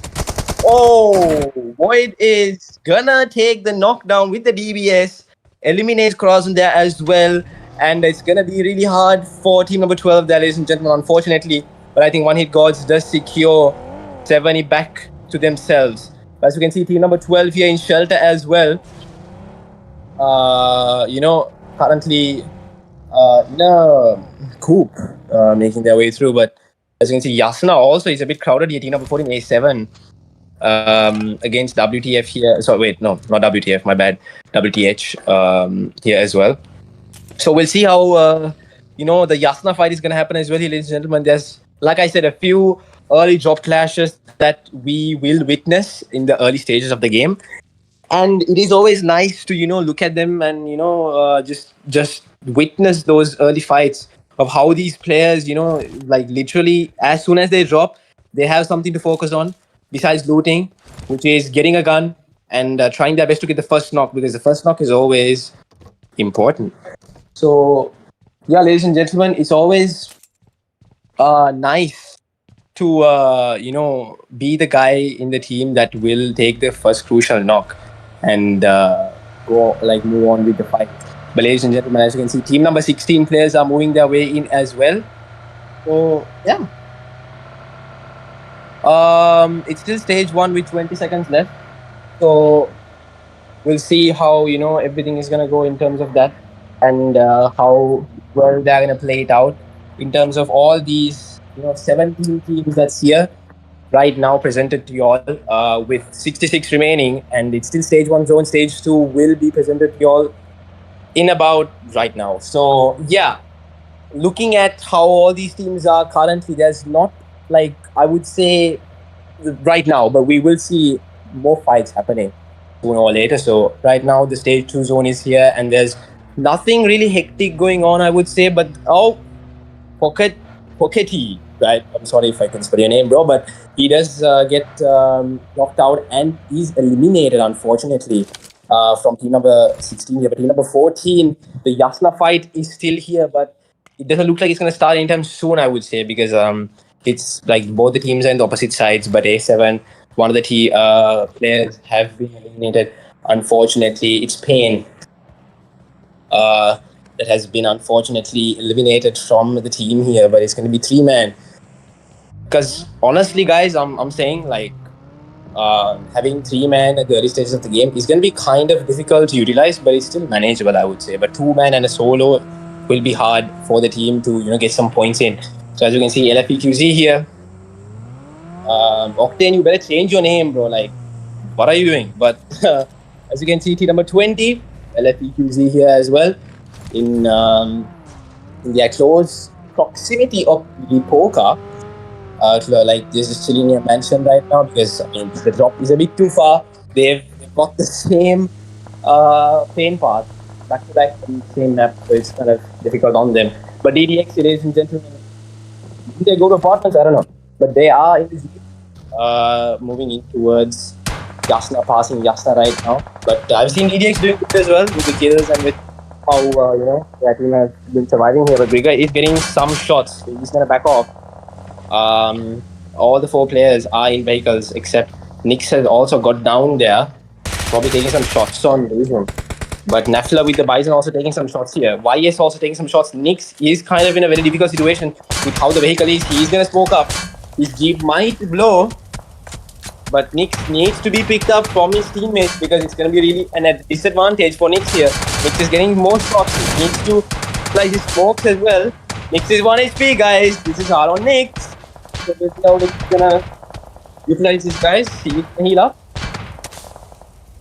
A: Oh, Void is gonna take the knockdown with the DBS, eliminates Corazon there as well, and it's gonna be really hard for team number 12 there, ladies and gentlemen, unfortunately. But I think one hit GODZ does secure 70 back to themselves. As you can see, team number 12 here in shelter as well. Currently in a coop, making their way through. But as you can see, Yasna also is a bit crowded here. Team number 14, A7, against WTF here. So wait, no, not WTF, my bad. WTH here as well. So we'll see how the Yasna fight is going to happen as well here, ladies and gentlemen. There's, like I said, a few early drop clashes that we will witness in the early stages of the game. And it is always nice to, look at them and, just witness those early fights of how these players, like literally as soon as they drop, they have something to focus on besides looting, which is getting a gun and trying their best to get the first knock, because the first knock is always important. So, yeah, ladies and gentlemen, it's always nice to, be the guy in the team that will take the first crucial knock and move on with the fight. But ladies and gentlemen, as you can see, team number 16 players are moving their way in as well. So, yeah. It's still stage 1 with 20 seconds left. So, we'll see how, everything is going to go in terms of that and how well they're going to play it out in terms of all these, 17 teams that's here right now presented to you all with 66 remaining, and it's still stage 1 zone. Stage 2 will be presented to you all in about right now. So yeah, looking at how all these teams are currently, there's not, like, I would say right now, but we will see more fights happening sooner or later. So right now the stage 2 zone is here and there's nothing really hectic going on, I would say. But Pockety, right? I'm sorry if I can spell your name, bro, but he does get knocked out and he's eliminated, unfortunately, from team number 16 here. But team number 14, the Yasna fight is still here, but it doesn't look like it's going to start anytime soon, I would say, because it's like both the teams are on the opposite sides. But A7, one of the players have been eliminated. Unfortunately, it's Pain that has been unfortunately eliminated from the team here, but it's going to be 3-man. Because honestly, guys, I'm saying, like, having 3-man at the early stages of the game is going to be kind of difficult to utilize, but it's still manageable, I would say. But 2-man and a solo will be hard for the team to, get some points in. So as you can see, LFPQZ here. Octane, you better change your name, bro. Like, what are you doing? But as you can see, team number 20, LFPQZ here as well. In their close proximity of the poker. This is Selenia Mansion right now, because the drop is a bit too far. They've got the same pain path back to back on the same map, so it's kind of difficult on them. But DDX, ladies and gentlemen, do they go to apartments? I don't know, but they are in this moving in towards Yasna, passing Yasna right now. But I've seen DDX doing good as well with the kills and with how their team has been surviving here. But Brigga is getting some shots. He's gonna back off. All the 4 players are in vehicles except NEXUS has also got down there, probably taking some shots on Vision. But Nafla with the Bison also taking some shots here. YS also taking some shots. NEXUS is kind of in a very difficult situation with how the vehicle is. He's gonna smoke up. His Jeep might blow, but NEXUS needs to be picked up from his teammates because it's gonna be really a disadvantage for NEXUS here. NEXUS is getting more shots. He needs to apply his smokes as well. NEXUS is 1 HP, guys. This is hard on NEXUS. So this is how NEXUS is gonna utilize this, guys. He can heal up.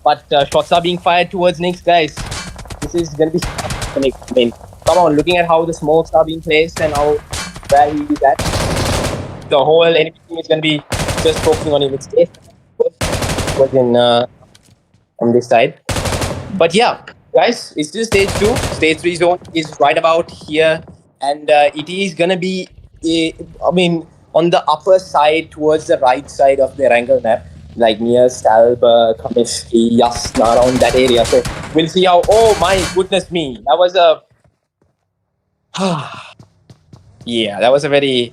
A: But shots are being fired towards NEXUS, guys. This is gonna be for NEXUS. I mean, come on, looking at how the smokes are being placed and how where he is at, the whole enemy team is gonna be just focusing on him. It's safe was in on this side. But yeah, guys, it's still stage 2. Stage 3 zone is right about here, and it is gonna be I mean, on the upper side towards the right side of the angle map, like near Stalber, Kaminsky, Yasna, around that area. So we'll see how. Oh my goodness me, that was a. Yeah, that was a very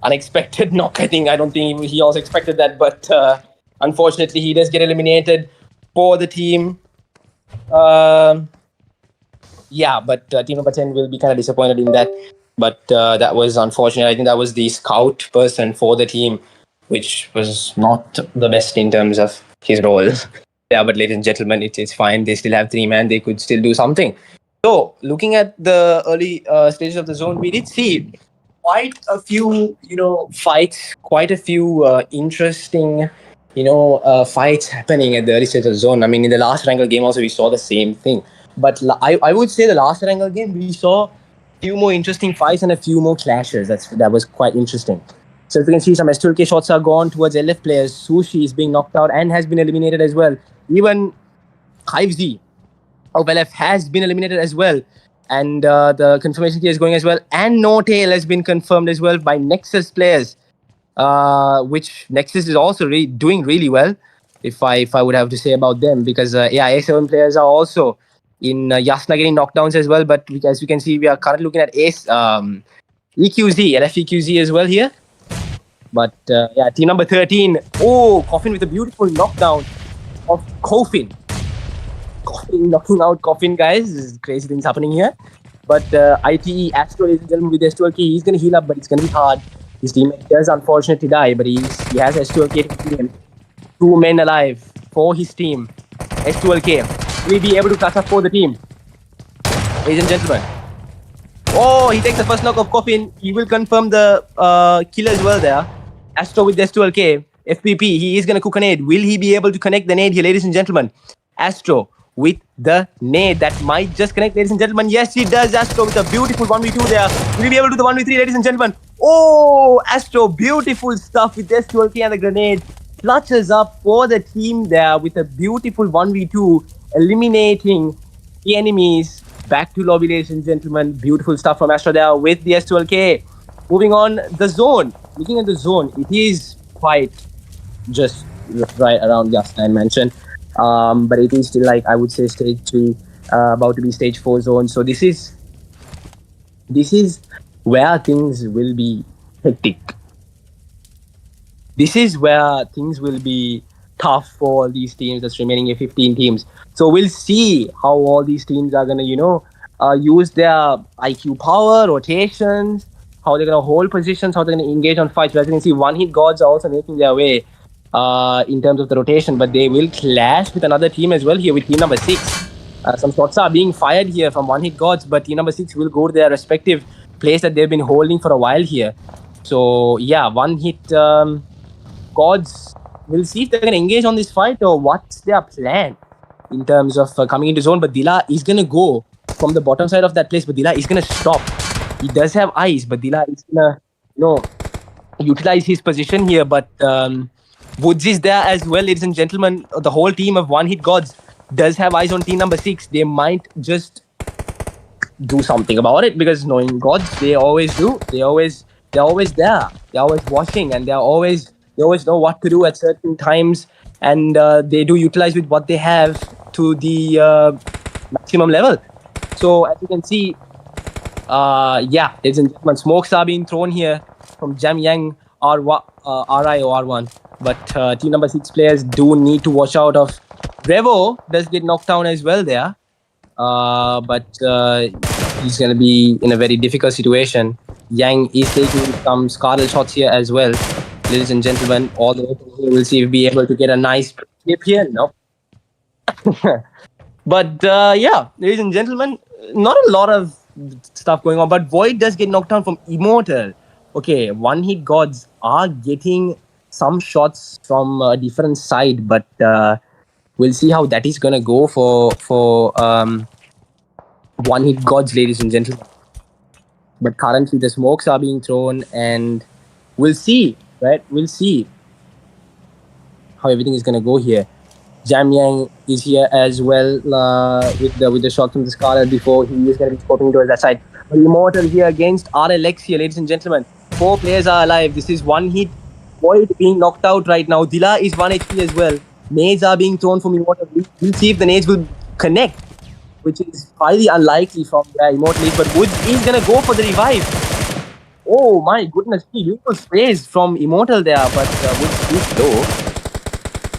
A: unexpected knock. I don't think he also expected that, but unfortunately, he does get eliminated for the team. Yeah, but team number 10 will be kind of disappointed in that. But that was unfortunate. I think that was the scout person for the team, which was not the best in terms of his role. Yeah, but ladies and gentlemen, it's fine. They still have 3 man. They could still do something. So, looking at the early stages of the zone, we did see quite a few, fights, quite a few interesting, fights happening at the early stage of the zone. I mean, in the last Wrangle game also, we saw the same thing. But I would say the last Wrangle game, we saw a few more interesting fights and a few more clashes. That was quite interesting. So if you can see, some S2K shots are gone towards LF players. Sushi is being knocked out and has been eliminated as well. Even Hive of LF has been eliminated as well. And the confirmation here is going as well. And No Tail has been confirmed as well by Nexus players, which Nexus is also doing really well, if I would have to say about them. Because, A7 players are also in Yasna getting knockdowns as well. But as you can see, we are currently looking at EQZ, LF EQZ as well here. But, team number 13. Oh, Coffin with a beautiful knockdown of Coffin. Coffin knocking out Coffin, guys. This is crazy things happening here. But ITE, Astro, ladies and gentlemen, with S2LK, he's going to heal up, but it's going to be hard. His teammate does unfortunately die, but he has S2LK to kill him. 2 men alive for his team. S2LK will be able to catch up for the team. Ladies and gentlemen. Oh, he takes the first knock of Coffin. He will confirm the kill as well there. Astro with S2LK. FPP, he is going to cook a nade. Will he be able to connect the nade here, ladies and gentlemen? Astro with the nade that might just connect, ladies and gentlemen. Yes, he does. Astro with a beautiful 1v2 there. Will he be able to do the 1v3, ladies and gentlemen? Oh, Astro, beautiful stuff with S2LK and the grenade. Clutches up for the team there with a beautiful 1v2, eliminating the enemies. Back to lobby, ladies and gentlemen. Beautiful stuff from Astro there with the S2LK. Moving on, the zone. Looking at the zone, it is quite just right around Yasna Mansion. But it is still, like, I would say, stage 2, about to be stage 4 zone. So this is where things will be hectic. This is where things will be tough for all these teams that's remaining here, 15 teams. So we'll see how all these teams are going to, use their IQ power, rotations, how they're going to hold positions, how they're going to engage on fights. As you can see, one-hit gods are also making their way in terms of the rotation, but they will clash with another team as well here with team number 6. Some shots are being fired here from one-hit gods, but team number 6 will go to their respective place that they've been holding for a while here. So yeah, one-hit gods. We'll see if they're going to engage on this fight or what's their plan in terms of coming into zone. But Dila is going to go from the bottom side of that place, but Dila is going to stop. He does have eyes, but Dila is going to, utilize his position here. But Woods is there as well, ladies and gentlemen. The whole team of one-hit gods does have eyes on team number 6. They might just do something about it, because knowing gods, they always do. They're always there. They're always watching, and they always know what to do at certain times, and they do utilize with what they have to the maximum level. So as you can see, ladies and gentlemen, smokes are being thrown here from Jam Yang RI or R1. But team number 6 players do need to watch out of. Revo does get knocked down as well there. But he's going to be in a very difficult situation. Yang is taking some Scarlet shots here as well. Ladies and gentlemen, all the way from here, we'll see if we'll be able to get a nice clip here. No. But ladies and gentlemen, not a lot of stuff going on. But Void does get knocked down from Immortal. Okay, one-hit gods are getting some shots from a different side, but we'll see how that is going to go for one-hit gods, ladies and gentlemen. But currently the smokes are being thrown, and we'll see, right? We'll see how everything is going to go here. Jam Yang is here as well with the shot from the Scarlet before. He is going to be scoping towards that side. Immortal here against RLX here, ladies and gentlemen. 4 players are alive. This is one hit. Void being knocked out right now. Dila is 1 HP as well. Nades are being thrown from Immortal. We'll see if the nades will connect, which is highly unlikely from their Immortal. But Woods is going to go for the revive. Oh my goodness, beautiful sprays from Immortal there, but Woods is low.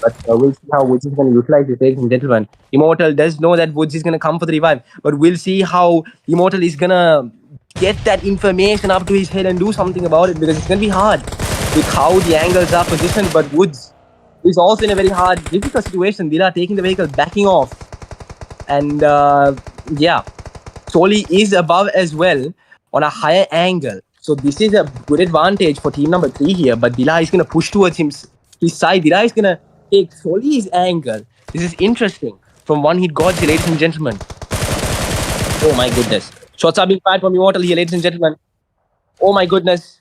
A: But we'll see how Woods is going to utilize this, ladies and gentlemen. Immortal does know that Woods is going to come for the revive, but we'll see how Immortal is going to get that information up to his head and do something about it, because it's going to be hard with how the angles are positioned. But Woods is also in a very hard, difficult situation. Dila taking the vehicle, backing off. And yeah, Soli is above as well on a higher angle. So this is a good advantage for team number 3 here. But Dila is going to push towards his side. Dila is going to take Soli's angle. This is interesting. From one hit GODZ, ladies and gentlemen. Oh my goodness. Shots are being fired from Immortal here, ladies and gentlemen. Oh my goodness.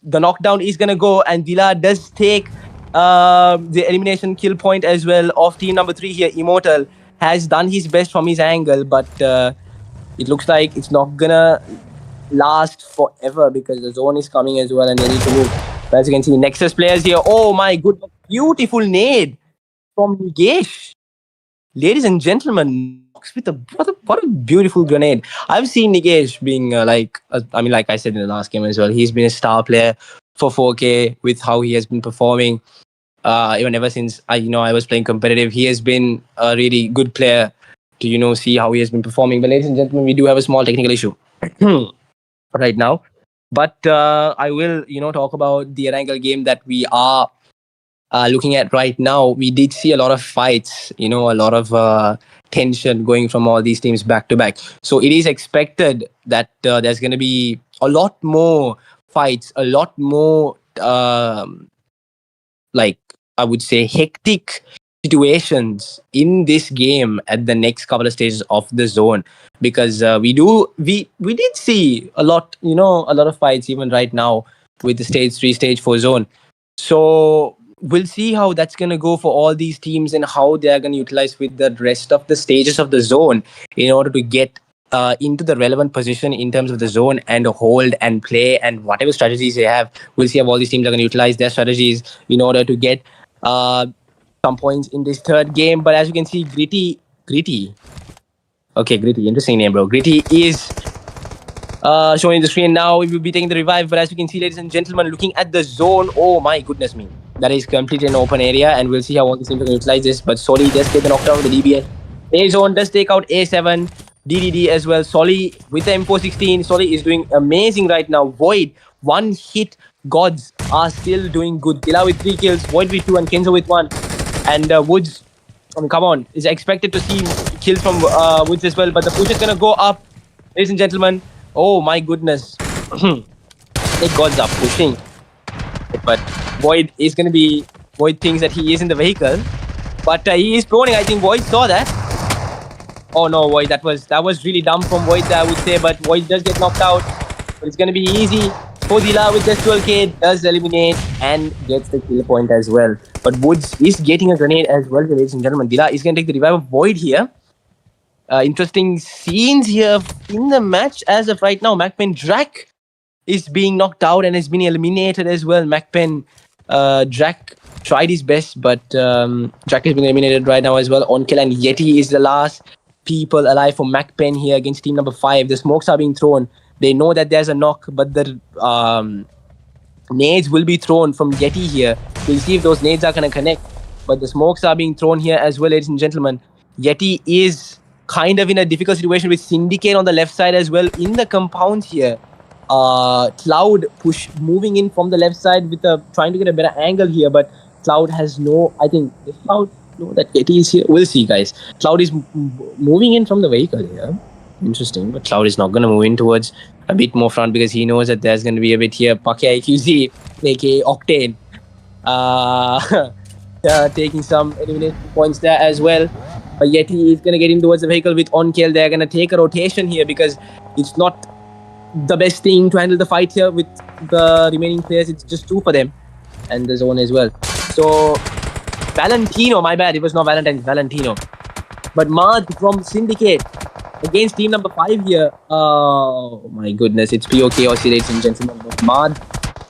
A: The knockdown is going to go, and Dila does take the elimination kill point as well of team number 3 here. Immortal has done his best from his angle, but it looks like it's not going to last forever because the zone is coming as well and they need to move. But as you can see, Nexus players here. Oh my goodness. Beautiful nade from Nigesh. Ladies and gentlemen, with what a beautiful grenade. I've seen Nigesh being like I said in the last game as well, he's been a star player for 4K with how he has been performing. Even ever since I was playing competitive, he has been a really good player to see how he has been performing. But ladies and gentlemen, we do have a small technical issue right now. But I will talk about the Erangel game that we are looking at right now. We did see a lot of fights, a lot of tension going from all these teams back to back. So it is expected that there's going to be a lot more fights, a lot more I would say hectic situations in this game at the next couple of stages of the zone, because we did see a lot of fights even right now with the stage 3, stage 4 zone. So we'll see how that's going to go for all these teams and how they're going to utilize with the rest of the stages of the zone in order to get into the relevant position in terms of the zone and hold and play and whatever strategies they have. We'll see how all these teams are going to utilize their strategies in order to get some points in this third game. But as you can see, Gritty. Okay, Gritty, interesting name, bro. Gritty is showing the screen now. We will be taking the revive. But as you can see, ladies and gentlemen, looking at the zone, oh my goodness me. That is completely an open area, and we'll see how all these teams are going to utilize this. But Soli does take the knockdown with the DBS. A-Zone does take out A7, DDD as well. Soli with the M416. Soli is doing amazing right now. Void, 1 hit. GODZ are still doing good. Dila with 3 kills, Void with 2, and Kenzo with 1. And Woods, come on, is expected to see kills from Woods as well. But the push is going to go up, ladies and gentlemen. Oh my goodness. GODZ are pushing. But Void is going to be... Void thinks that he is in the vehicle. But he is proning. I think Void saw that. Oh no, Void. That was really dumb from Void, I would say. But Void does get knocked out. But it's going to be easy. Dila with just 12k does eliminate and gets the kill point as well. But Woods is getting a grenade as well, ladies and gentlemen. Dila is going to take the revive of Void here. Interesting scenes here in the match as of right now. MAKPEN Drak is being knocked out and has been eliminated as well. MAKPEN Drak tried his best, but Drak has been eliminated right now as well. On kill, and Yeti is the last people alive for MAKPEN here against team number 5. The smokes are being thrown. They know that there's a knock, but the nades will be thrown from Yeti here. We'll see if those nades are going to connect. But the smokes are being thrown here as well, ladies and gentlemen. Yeti is kind of in a difficult situation with Syndicate on the left side as well in the compound here. Cloud push moving in from the left side with trying to get a better angle here, but Cloud has no... I think if Cloud know that Yeti is here, we'll see, guys. Cloud is moving in from the vehicle here. Interesting, but Cloud is not going to move in towards a bit more front because he knows that there's going to be a bit here. Pake IQZ, aka Octane, taking some elimination points there as well. But Yeti is going to get in towards the vehicle with on kill. They're going to take a rotation here because it's not the best thing to handle the fight here with the remaining players. It's just 2 for them and the zone as well. So Valentino, my bad, it was not Valentine, it's Valentino. But Mad from Syndicate against team number 5 here. Oh my goodness, it's POK, ladies and gentlemen. But Mad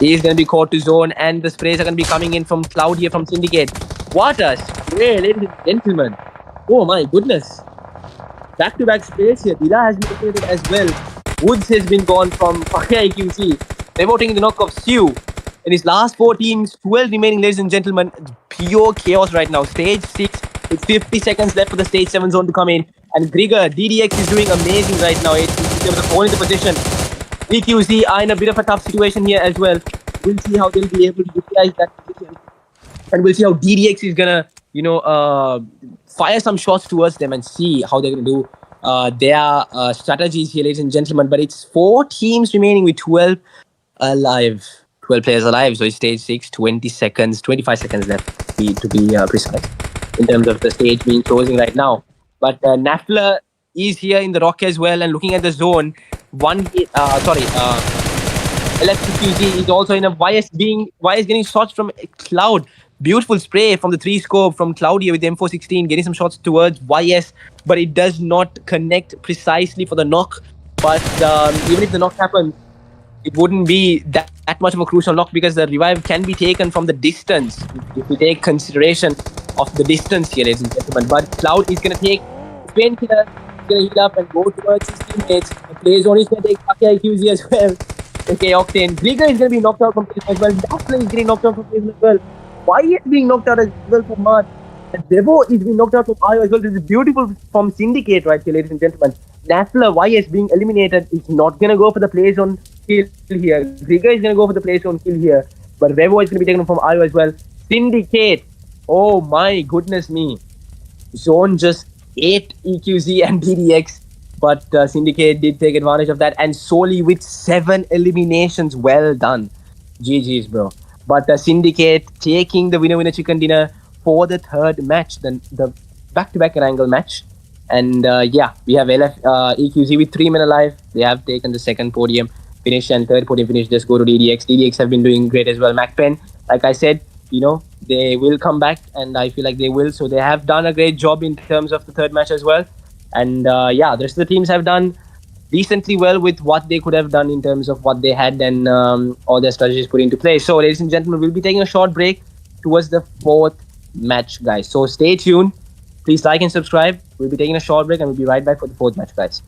A: He's going to be caught to zone, and the sprays are going to be coming in from Cloud here from Syndicate. What a spray, ladies and gentlemen. Oh my goodness. Back-to-back sprays here. Dila has been eliminated as well. Woods has been gone from IQC. They're voting in the knock of Sue. In his last 4 teams, 12 remaining, ladies and gentlemen. Pure chaos right now. Stage 6 with 50 seconds left for the Stage 7 zone to come in. And Grigor, DDX is doing amazing right now. It's able to hold in the position. EQC are in a bit of a tough situation here as well. We'll see how they'll be able to utilize that position. And we'll see how DDX is going to, fire some shots towards them and see how they're going to do their strategies here, ladies and gentlemen. But it's 4 teams remaining with 12 alive. 12 players alive. So it's stage 6, 20 seconds, 25 seconds left to be precise in terms of the stage being closing right now. But Nafla is here in the rock as well, and looking at the zone, LFQZ is also in a YS getting shots from Cloud. Beautiful spray from the 3 scope from Cloud here with the M416, getting some shots towards YS, but it does not connect precisely for the knock. But even if the knock happens, it wouldn't be that much of a crucial knock because the revive can be taken from the distance if we take consideration of the distance here, ladies and gentlemen. But Cloud is going to take painkiller, he's going to heat up and go towards his teammates. The play zone is going to take IQZ as well. Okay, Octane. Grigor is going to be knocked out from place as well. Daphne is getting knocked out from place as well. Why is being knocked out as well from Mars? And Devo is being knocked out from IO as well. This is beautiful from Syndicate right here, ladies and gentlemen. Nafla YS being eliminated is not going to go for the play zone kill here. Grigor is going to go for the play zone kill here. But Revo is going to be taken from IO as well. Syndicate. Oh my goodness me. Zone just ate EQZ and DDX. But Syndicate did take advantage of that. And solely with 7 eliminations. Well done. GG's, bro. But Syndicate taking the winner chicken dinner for the 3rd match. The back-to-back Erangel match. And yeah, we have EQZ with 3 men alive. They have taken the 2nd podium finish and 3rd podium finish. Just go to DDX. DDX have been doing great as well. MAKPEN, like I said, they will come back, and I feel like they will. So they have done a great job in terms of the 3rd match as well. And yeah, the rest of the teams have done decently well with what they could have done in terms of what they had and all their strategies put into place. So, ladies and gentlemen, we'll be taking a short break towards the 4th match, guys. So stay tuned. Please like and subscribe. We'll be taking a short break and we'll be right back for the 4th match, guys.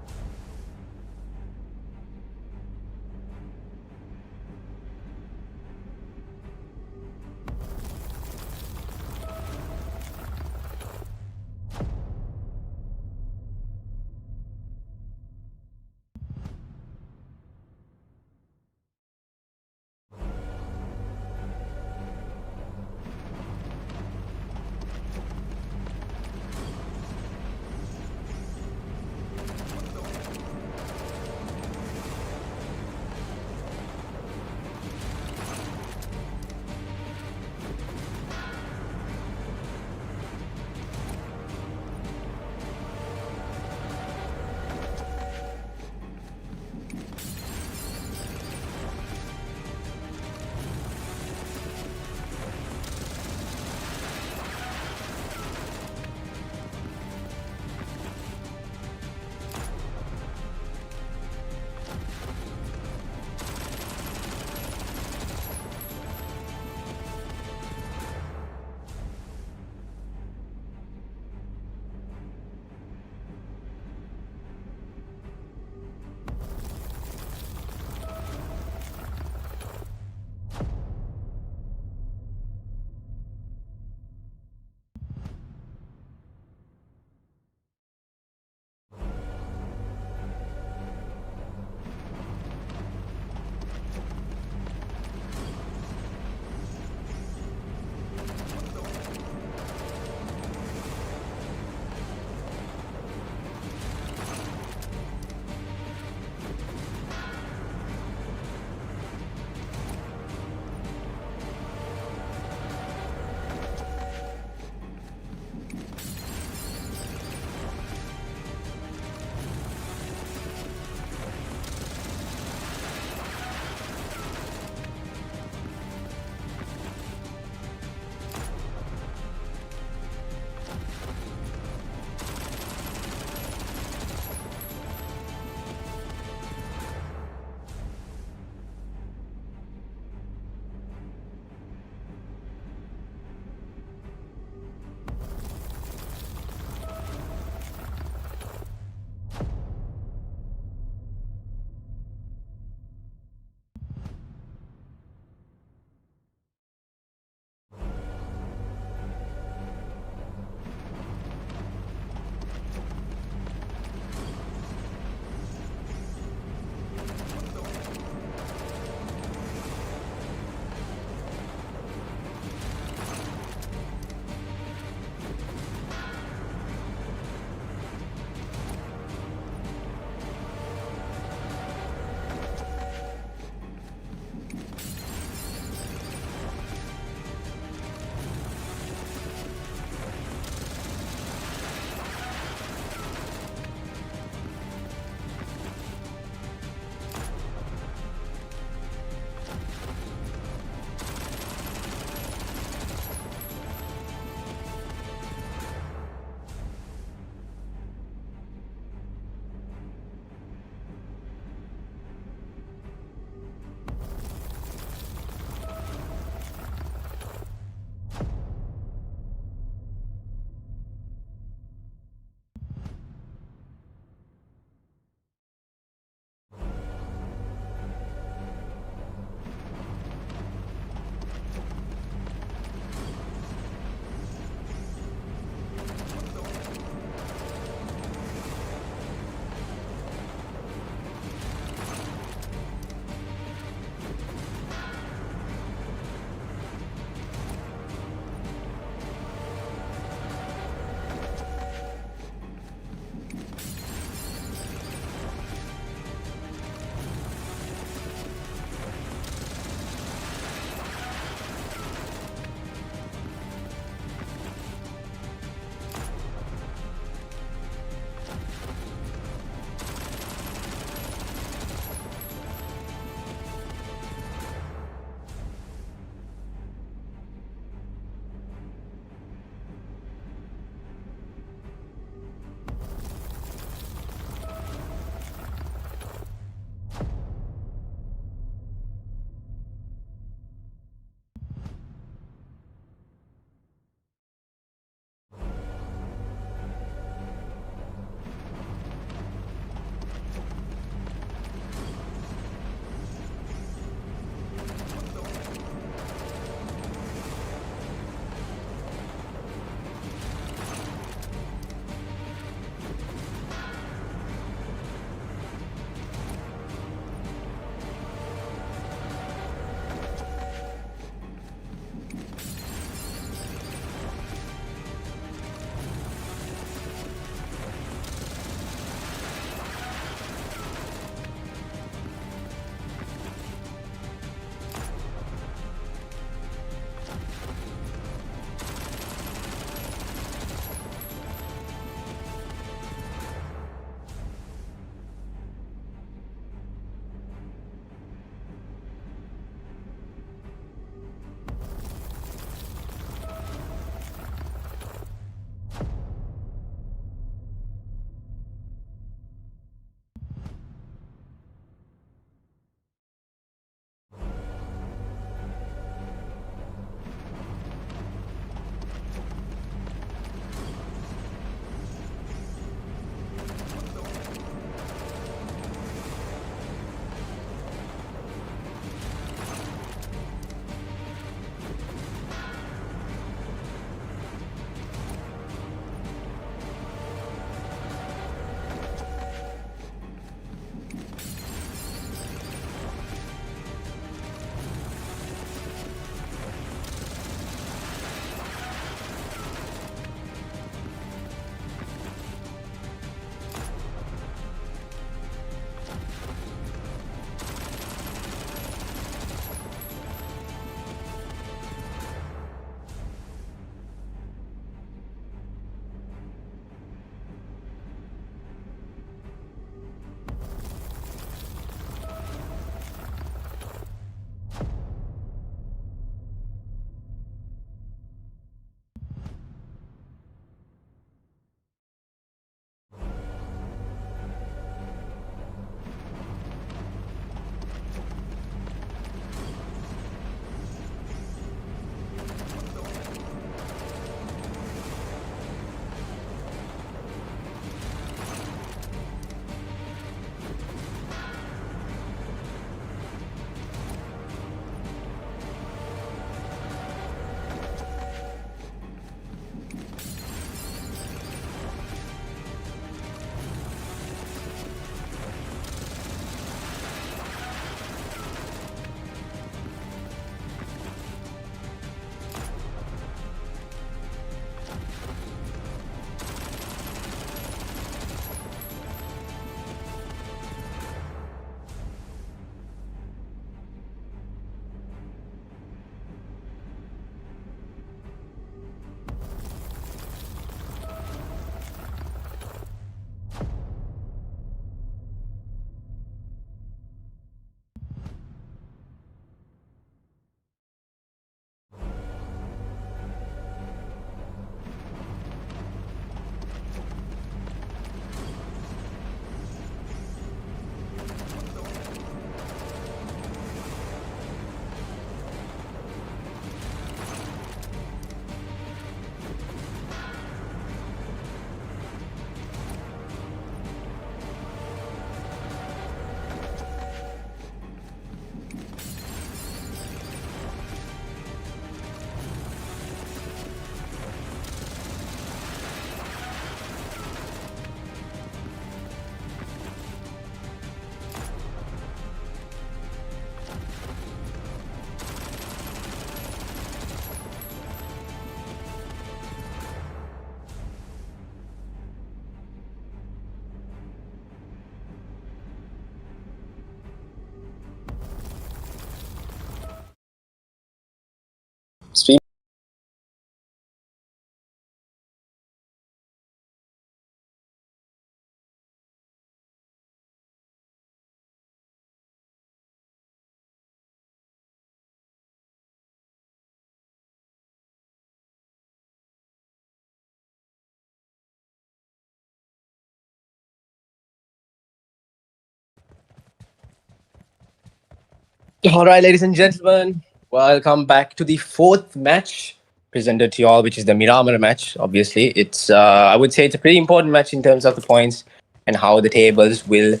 A: All right, ladies and gentlemen, welcome back to the fourth match presented to you all, which is the Miramar match. Obviously, I would say it's a pretty important match in terms of the points and how the tables will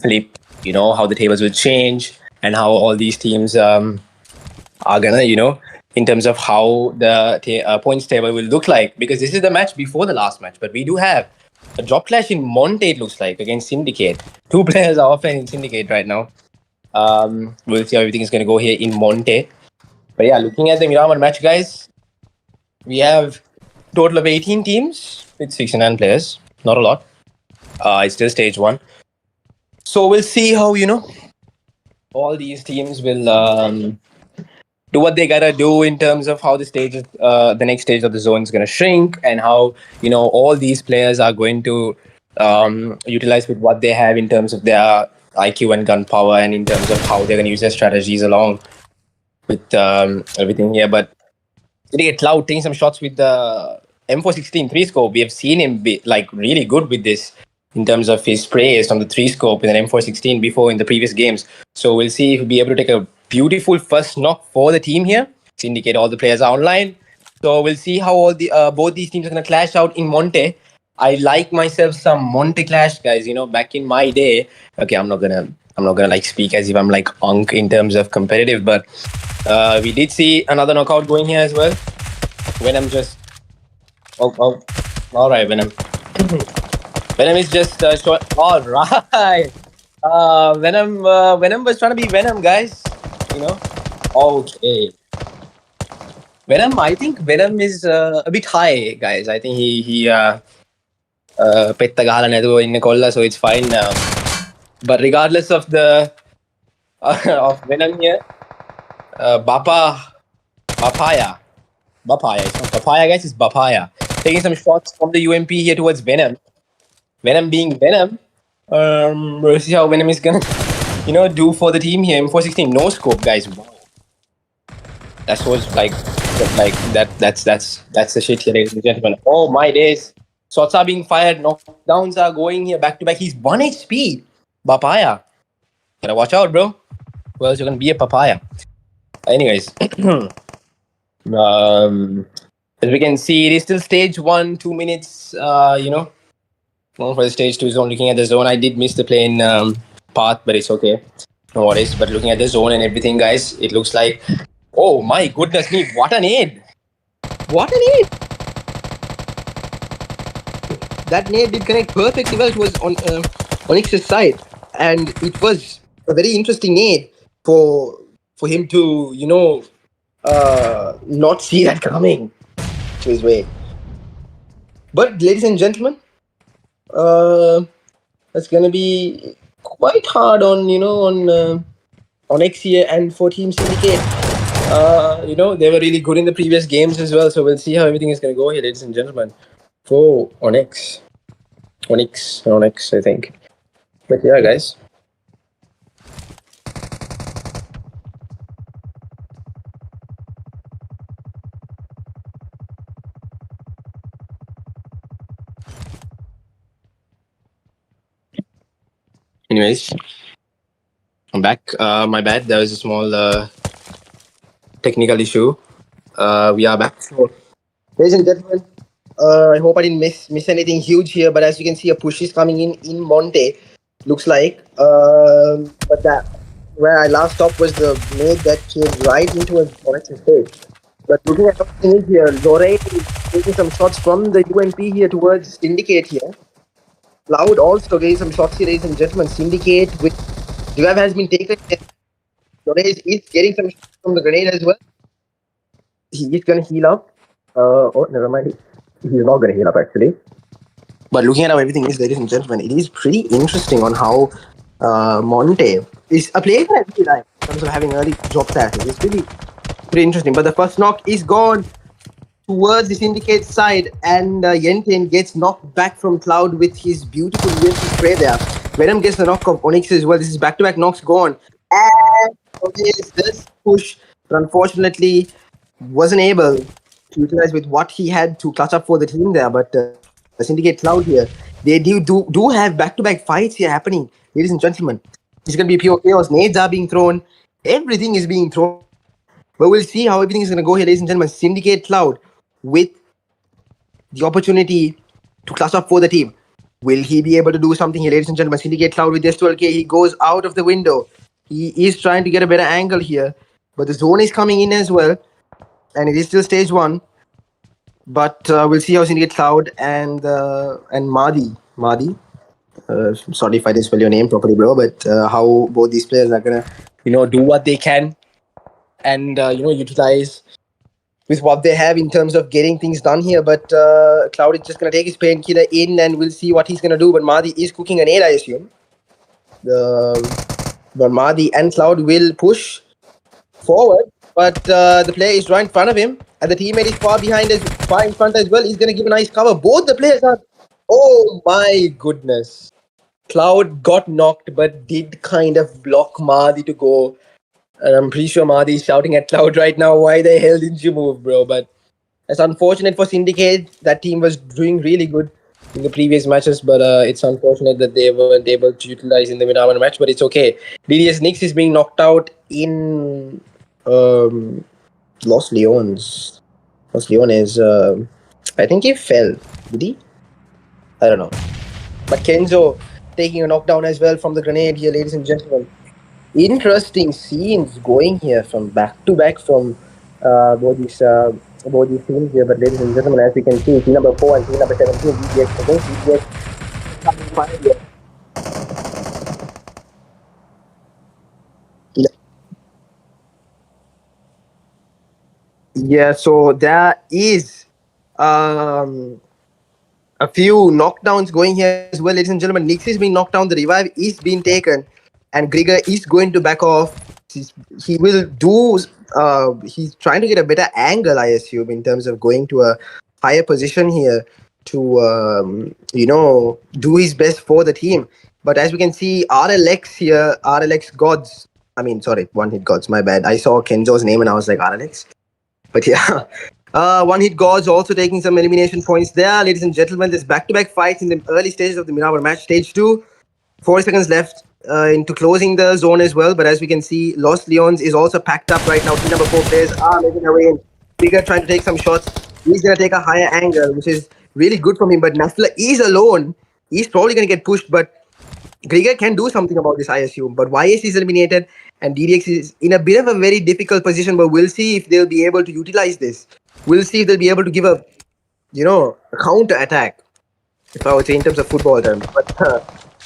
A: flip, how the tables will change and how all these teams are gonna, in terms of how the points table will look like. Because this is the match before the last match, but we do have a drop clash in Monte, it looks like, against Syndicate. Two players are offline in Syndicate right now. We'll see how everything is going to go here in Monte. But yeah, looking at the Miramar match, guys, we have a total of 18 teams with 69 players. Not a lot. It's still stage one. So we'll see how, all these teams will do what they gotta do in terms of how the next stage of the zone is gonna shrink, and how all these players are going to utilize with what they have in terms of their IQ and gun power, and in terms of how they're gonna use their strategies along with everything here. But Syndicate Cloud taking some shots with the M416 3 scope. We have seen him be like really good with this in terms of his sprays on the 3 scope with an M416 before in the previous games. So we'll see if he'll be able to take a beautiful first knock for the team here. Syndicate, all the players are online. So we'll see how all the both these teams are going to clash out in Monte. I like myself some Monte clash, guys. Back in my day. Okay, I'm not gonna like speak as if I'm like Unk in terms of competitive, but we did see another knockout going here as well. Venom just all right, Venom. Venom is just short. All right. Venom was trying to be Venom, guys. Okay. Venom, I think Venom is a bit high, guys. I think he petta gahala naduwa inne kolla, so it's fine now. But regardless of the of Venom here, Papaya. It's not Papaya, guys. It's Papaya. Taking some shots from the UMP here towards Venom. Venom being Venom. We'll see how Venom is gonna, do for the team here. M416, no scope, guys. Wow. That was like that's the shit here, ladies and gentlemen. Oh my days. Shots are being fired. Knockdowns are going here back to back. He's 1 HP. Papaya. Gotta watch out, bro. Well, you're gonna be a papaya. Anyways. As we can see, it is still stage 1, 2 minutes, going for the stage 2 zone. Looking at the zone, I did miss the plane path, but it's okay. No worries. But looking at the zone and everything, guys, it looks like, oh my goodness me, what an aid! What an aid! That nade did connect perfectly well. It was on NEXUS side, and it was a very interesting nade for him to, not see that coming to his way. But ladies and gentlemen, that's gonna be quite hard on X here and for Team Syndicate. They were really good in the previous games as well, so we'll see how everything is gonna go here, ladies and gentlemen, for Onyx, I think. But yeah, guys. Anyways, I'm back. My bad. There was a small technical issue. We are back. So, ladies and gentlemen, I hope I didn't miss anything huge here. But as you can see, a push is coming in Monte. Looks like. But that where I last stopped was the nade that came right into a Onyx's face. But looking at something here, Lorraine is taking some shots from the UMP here towards Syndicate here. Cloud also getting some shots here, ladies and gentlemen. Syndicate with Revive has been taken. Lorraine is getting some shots from the grenade as well. He is gonna heal up. Oh, never mind. He's not gonna heal up actually. But looking at how everything is, ladies and gentlemen, it is pretty interesting on how Monte is a player that I really like in terms of having early drop stashes. It's really pretty interesting. But the first knock is gone towards the Syndicate side, and Yenten gets knocked back from Cloud with his beautiful UMP spray there. Venom gets the knock of Onyx as well. This is back-to-back knocks gone. And Onyx does push, but unfortunately wasn't able to utilize with what he had to clutch up for the team there. But the Syndicate Cloud here, they do have back-to-back fights here happening, ladies and gentlemen. It's going to be pure chaos. Nades are being thrown,
B: Everything is being thrown at him. But we'll see how everything is going to go here, ladies and gentlemen. Syndicate Cloud with the opportunity to class up for the team. Will he be able to do something here, ladies and gentlemen? Syndicate Cloud with this 12K. He goes out of the window. He is trying to get a better angle here. But the zone is coming in as well. And it is still stage 1. But we'll see how Syndicate Cloud and Madi. Sorry if I didn't spell your name properly, bro. But how both these players are gonna, do what they can and utilize with what they have in terms of getting things done here. But Cloud is just gonna take his painkiller in, and we'll see what he's gonna do. But Madi is cooking an 8, I assume. But Madi and Cloud will push forward, but the player is right in front of him, and the teammate is far in front as well. He's going to give a nice cover. Both the players are. Oh my goodness! Cloud got knocked, but did kind of block Madi to go. And I'm pretty sure Madi is shouting at Cloud right now, "Why the hell didn't you move, bro?" But it's unfortunate for Syndicate. That team was doing really good in the previous matches, but it's unfortunate that they weren't able to utilize in the mid-hour match. But it's okay. DDS Nix is being knocked out in Los Leones. Los Leones. I think he fell. Did he? I don't know. But Kenzo taking a knockdown as well from the grenade here, ladies and gentlemen. Interesting scenes going here from back to back from both these teams here. But ladies and gentlemen, as we can see, team number 4 and team number 17, DDX against DDX coming final here. Yeah, so there is a few knockdowns going here as well, ladies and gentlemen. Nix is being knocked down, the revive is being taken, and Grigor is going to back off. He will do, he's trying to get a better angle, I assume, in terms of going to a higher position here to, do his best for the team. But as we can see, RLX here, RLX GODZ, One Hit GODZ, my bad. I saw Kenzo's name and I was like, RLX? But yeah, One Hit GODZ also taking some elimination points there. Ladies and gentlemen, there's back-to-back fights in the early stages of the mid-hour match. Stage 2, 4 seconds left into closing the zone as well. But as we can see, Los Leones is also packed up right now. Team number 4 players are making a rain. Bigger trying to take some shots. He's going to take a higher angle, which is really good for him. But Nafla is alone. He's probably going to get pushed, but Grigor can do something about this, I assume. But YS is eliminated, and DDX is in a bit of a very difficult position, but we'll see if they'll be able to utilize this. We'll see if they'll be able to give a counter attack, if I would say in terms of football terms. But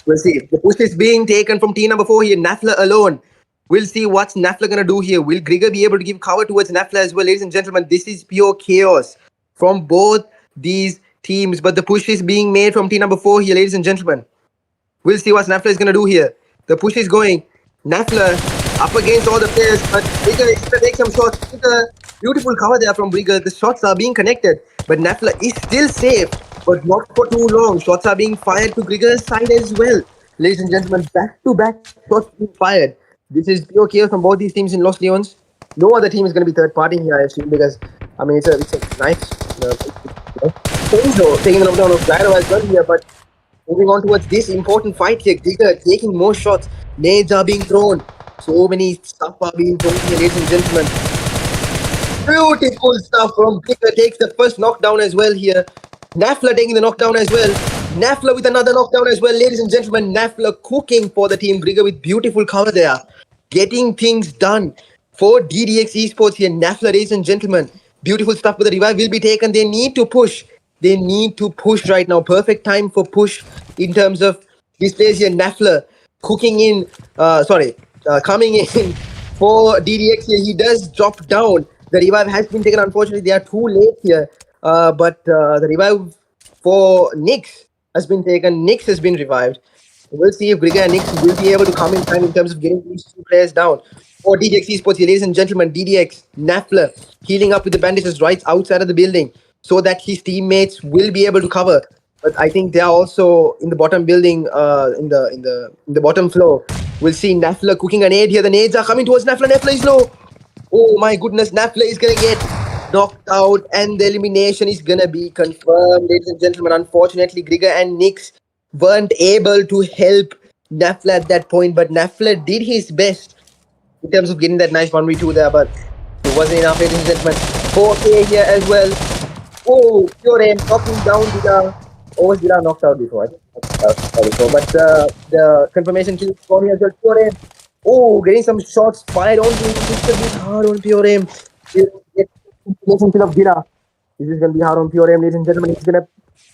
B: we'll see. The push is being taken from team number 4 here, Nafla alone. We'll see what's Nafla going to do here. Will Grigor be able to give cover towards Nafla as well? Ladies and gentlemen, this is pure chaos from both these teams, but the push is being made from team number 4 here, ladies and gentlemen. We'll see what Nafla is going to do here. The push is going. Nafla up against all the players, but Grigor is going to take some shots. Beautiful cover there from Grigor. The shots are being connected, but Nafla is still safe, but not for too long. Shots are being fired to Grigor's side as well. Ladies and gentlemen, back-to-back shots being fired. This is pure chaos from both these teams in Los Leones. No other team is going to be third party here, I assume, because it's a nice taking the knockdown of Gyro as well here, but moving on towards this important fight here, Grigor taking more shots. Nades are being thrown. So many stuff are being thrown here, ladies and gentlemen. Beautiful stuff from Grigor. Takes the first knockdown as well here. Nafla taking the knockdown as well. Nafla with another knockdown as well, ladies and gentlemen. Nafla cooking for the team. Grigor with beautiful cover there. Getting things done for DDX Esports here. Nafla, ladies and gentlemen. Beautiful stuff, but the revive will be taken. They need to push. They need to push right now. Perfect time for push in terms of these players here. Nafla cooking in, coming in for DDX here. He does drop down. The revive has been taken. Unfortunately, they are too late here. But the revive for Nyx has been taken. Nyx has been revived. We'll see if Grigor and Nyx will be able to come in time in terms of getting these two players down. For DDX Esports here, ladies and gentlemen, DDX, Nafla healing up with the bandages right outside of the building, so that his teammates will be able to cover. But I think they are also in the bottom building, in the bottom floor. We'll see Nafla cooking a nade here. The nades are coming towards Nafla. Nafla is low. Oh my goodness, Nafla is gonna get knocked out, and the elimination is gonna be confirmed, ladies and gentlemen. Unfortunately, Grigor and Nyx weren't able to help Nafla at that point, but Nafla did his best in terms of getting that nice 1v2 there, but it wasn't enough, ladies and gentlemen. 4K here as well. Oh, pure aim, knocking down Dila. Or was Dila knocked out before? I think knocked out before. But the confirmation kill for me as well. Pure aim. Oh, getting some shots fired on him. This is a bit hard on pure aim. Confirmation kill of Dila. This is going to be hard on pure aim, ladies and gentlemen. He's going to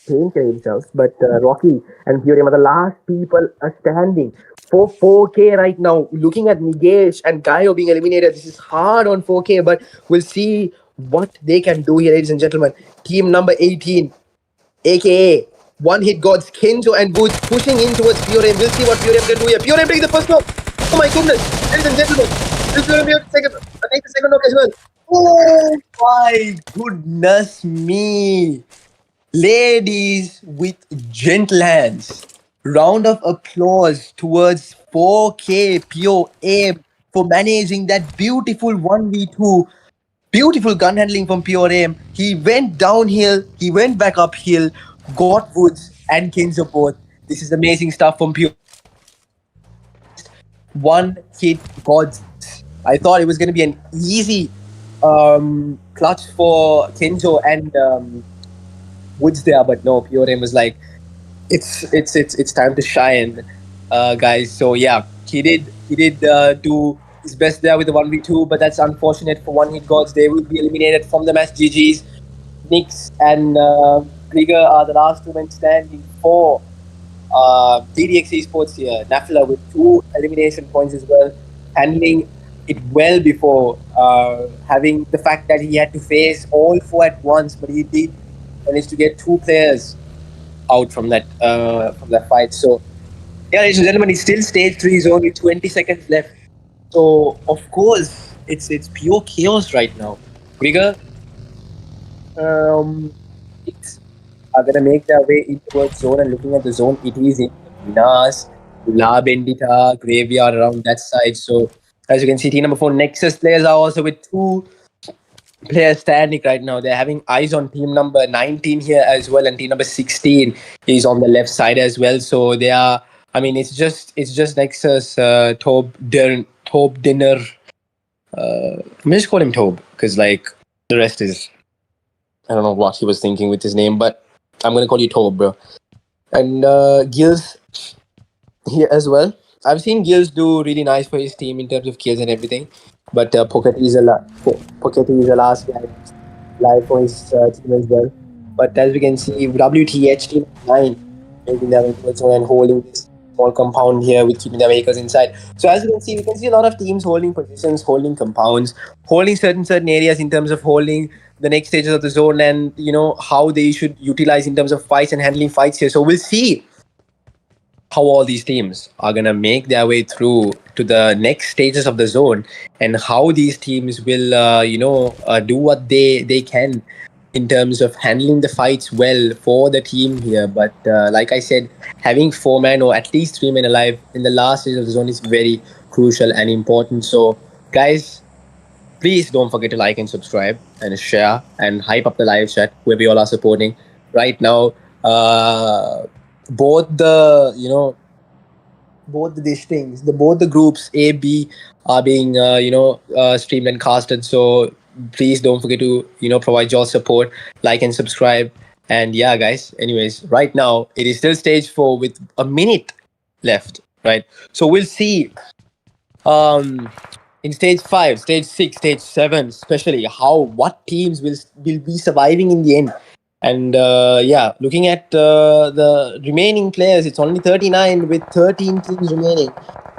B: paint himself. But Rocky and pure aim are the last people standing for 4K right now. Looking at Nigesh and Gaio being eliminated, this is hard on 4K, but we'll see what they can do here, ladies and gentlemen. Team number 18, aka One Hit Gods, Kenzo and Woods pushing in towards Purem. We'll see what Purem can do here. Purem taking the first knock. Oh my goodness, ladies and gentlemen. This Purem here take the second knock as well. Oh my goodness me. Ladies with gentle hands, round of applause towards 4K Pure Aim for managing that beautiful 1v2. Beautiful gun handling from Pure Aim. He went downhill, he went back uphill, got Woods and Kenzo both. This is amazing stuff from Pure Aim. Against One Hit Gods. I thought it was going to be an easy clutch for Kenzo and Woods there, but no, Pure Aim was like, it's time to shine, guys. So yeah, he did do his best there with the 1v2, but that's unfortunate for One Hit Gods. They will be eliminated from the match. GG's. Nix and Krieger are the last two men standing for DDX Esports here. Nafla with 2 elimination points as well, handling it well before having the fact that he had to face all 4 at once, but he did manage to get 2 players out from that fight. So yeah, ladies and gentlemen, it's still stage 3 zone with 20 seconds left. So of course it's pure chaos right now. Krieger are gonna make their way into towards zone, and looking at the zone, it is in Minas, La Bendita, Graveyard around that side. So as you can see, team number 4 Nexus players are also with 2 players standing right now. They're having eyes on team number 19 here as well, and team number 16 is on the left side as well. So they are, I mean, it's just Nexus, Tob Dinner. I'm just call him Tob because like the rest is, I don't know what he was thinking with his name, but I'm gonna call you Tob, bro. And Gills here as well. I've seen Gills do really nice for his team in terms of kills and everything, but Pocket is a last guy live for his team as well. But as we can see, WTH team 9 making their way towards zone and holding this small compound here with keeping their vehicles inside. So as you can see, we can see a lot of teams holding positions, holding compounds, holding certain areas in terms of holding the next stages of the zone, and you know how they should utilize in terms of fights and handling fights here. So we'll see how all these teams are going to make their way through to the next stages of the zone, and how these teams will do what they can in terms of handling the fights well for the team here. But like I said, having 4 men or at least 3 men alive in the last stage of the zone is very crucial and important. So guys, please don't forget to like and subscribe and share and hype up the live chat, whoever you all are supporting right now. Both the groups A, B are being streamed and casted. So please don't forget to provide your support, like and subscribe. And yeah, guys, anyways, right now it is still stage 4 with a minute left, right? So we'll see in stage 5, stage 6, stage 7 especially, what teams will be surviving in the end. And looking at the remaining players, it's only 39 with 13 teams remaining.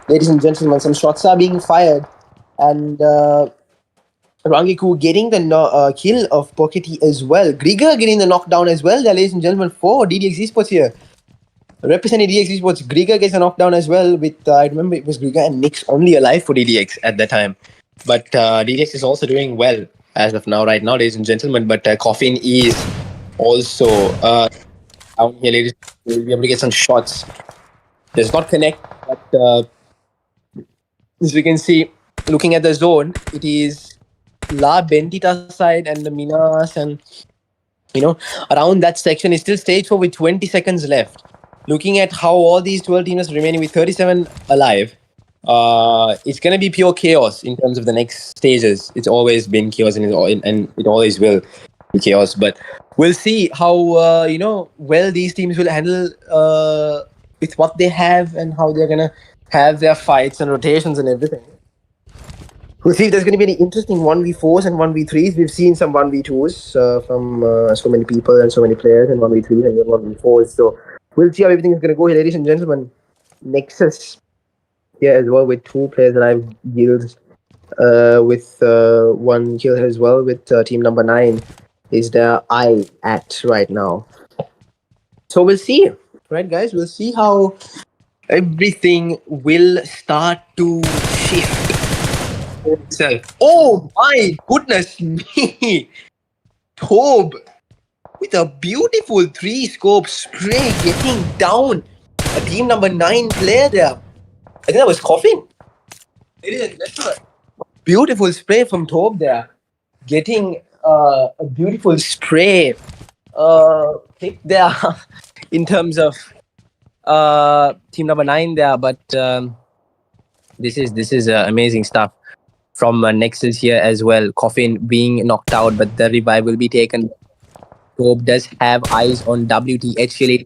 B: Ladies and gentlemen, some shots are being fired, and Rangiku getting the kill of Pockety as well. Grieger getting the knockdown as well. There, ladies and gentlemen, for DDX Esports here. Representing DDX Esports, Grieger gets a knockdown as well with, I remember it was Grieger and Nix only alive for DDX at that time. But DDX is also doing well as of now, right now, ladies and gentlemen. But Coffin is also down here, ladies. We'll be able to get some shots. Does not connect, but as we can see, looking at the zone, it is La Bendita side and the Minas, and around that section is still stage 4 with 20 seconds left. Looking at how all these 12 teams are remaining with 37 alive,
A: It's going to be pure chaos in terms of the next stages. It's always been chaos, and it always will be chaos. But we'll see how well these teams will handle with what they have and how they're going to have their fights and rotations and everything.
B: We'll see if there's going to be any interesting 1v4s and 1v3s. We've seen some 1v2s from so many people and so many players, and 1v3s and 1v4s. So we'll see how everything is going to go here, ladies and gentlemen. Nexus here as well with 2 players that I've killed, with 1 kill as well with team number 9 is their eye at right now. So we'll see, right, guys? We'll see how everything will start to shift. Oh my goodness me! Tobe with a beautiful 3-scope spray getting down a team number 9 player there. I think that was coughing. Beautiful spray from Tobe there. Getting a beautiful spray pick there in terms of team number 9 there. But this is amazing stuff from Nexus here as well. Coffin being knocked out, but the revive will be taken. Tobe does have eyes on WTH here.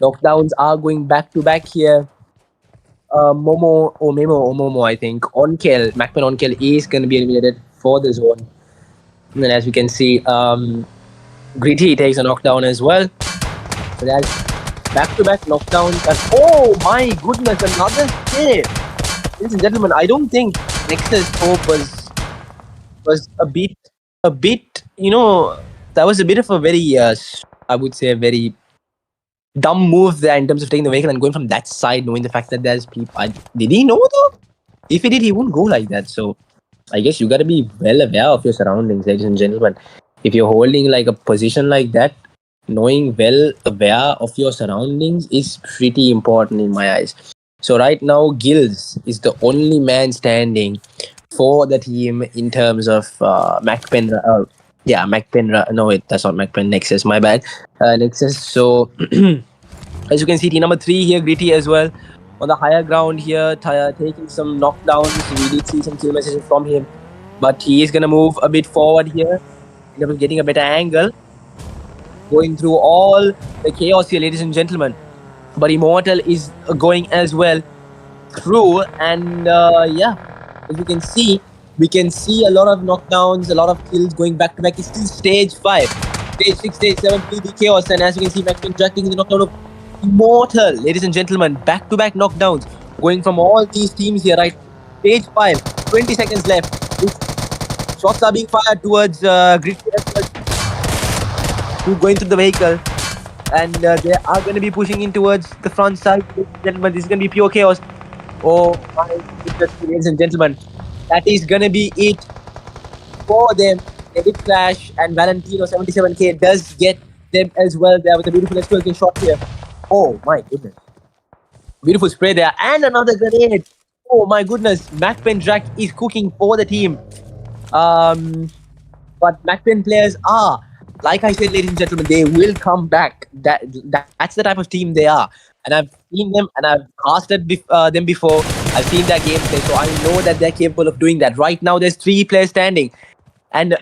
B: Knockdowns are going back to back here. Momo, I think. Onkel, MAKPEN Onkel is going to be eliminated for the zone. And then as we can see, Gritty takes a knockdown as well. So that's back-to-back knockdowns. And oh my goodness, another save! Ladies and gentlemen, I don't think Nexus Hope was a bit, that was a bit of a very, I would say, a very dumb move there in terms of taking the vehicle and going from that side, knowing the fact that there's people. Did he know though? If he did, he wouldn't go like that. So I guess you got to be well aware of your surroundings, ladies and gentlemen. If you're holding like a position like that, knowing well aware of your surroundings is pretty important in my eyes. So right now, Gills is the only man standing for the team in terms of MAKPEN. MAKPEN. No, wait, that's not MAKPEN. Nexus, my bad. Nexus. So as you can see, team number 3 here, Gritty as well on the higher ground here, taking some knockdowns. We did see some kill messages from him, but he is gonna move a bit forward here, getting a better angle, going through all the chaos here, ladies and gentlemen. But Immortal is going as well through, and as we can see, a lot of knockdowns, a lot of kills going back to back. It's still stage 5, stage 6, stage 7 will be chaos, and as you can see, MAKPEN taking the knockdown of Immortal, ladies and gentlemen. Back to back knockdowns going from all these teams here, right? Stage 5, 20 seconds left. Shots are being fired towards Gritty, who going through the vehicle. And they are going to be pushing in towards the front side. Gentlemen, this is going to be pure chaos. Oh my goodness, ladies and gentlemen. That is going to be it for them. Edit Clash and Valentino 77k does get them as well. There was a beautiful explosion shot here. Oh my goodness. Beautiful spray there. And another grenade. Oh my goodness. MAKPEN Drac is cooking for the team. But MAKPEN players are, like I said, ladies and gentlemen, they will come back. That's the type of team they are. And I've seen them and I've casted them before. I've seen their gameplay, so I know that they're capable of doing that. Right now, there's 3 players standing. And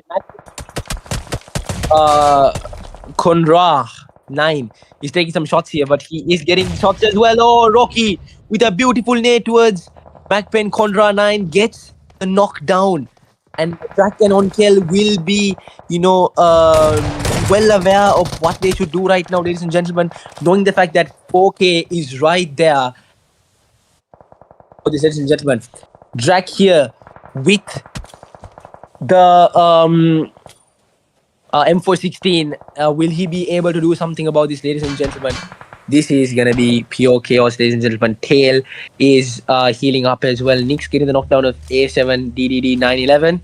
B: Kondra 9 is taking some shots here, but he is getting shots as well. Oh, Rocky with a beautiful nade towards MAKPEN. Kondra 9 gets the knockdown. And Drac and Onkel will be, well aware of what they should do right now, ladies and gentlemen, knowing the fact that 4K is right there. For this, ladies and gentlemen, Drac here with the M416. Will he be able to do something about this, ladies and gentlemen? This is going to be pure chaos, ladies and gentlemen. Tail is healing up as well. Nick's getting the knockdown of A7 DDD 911.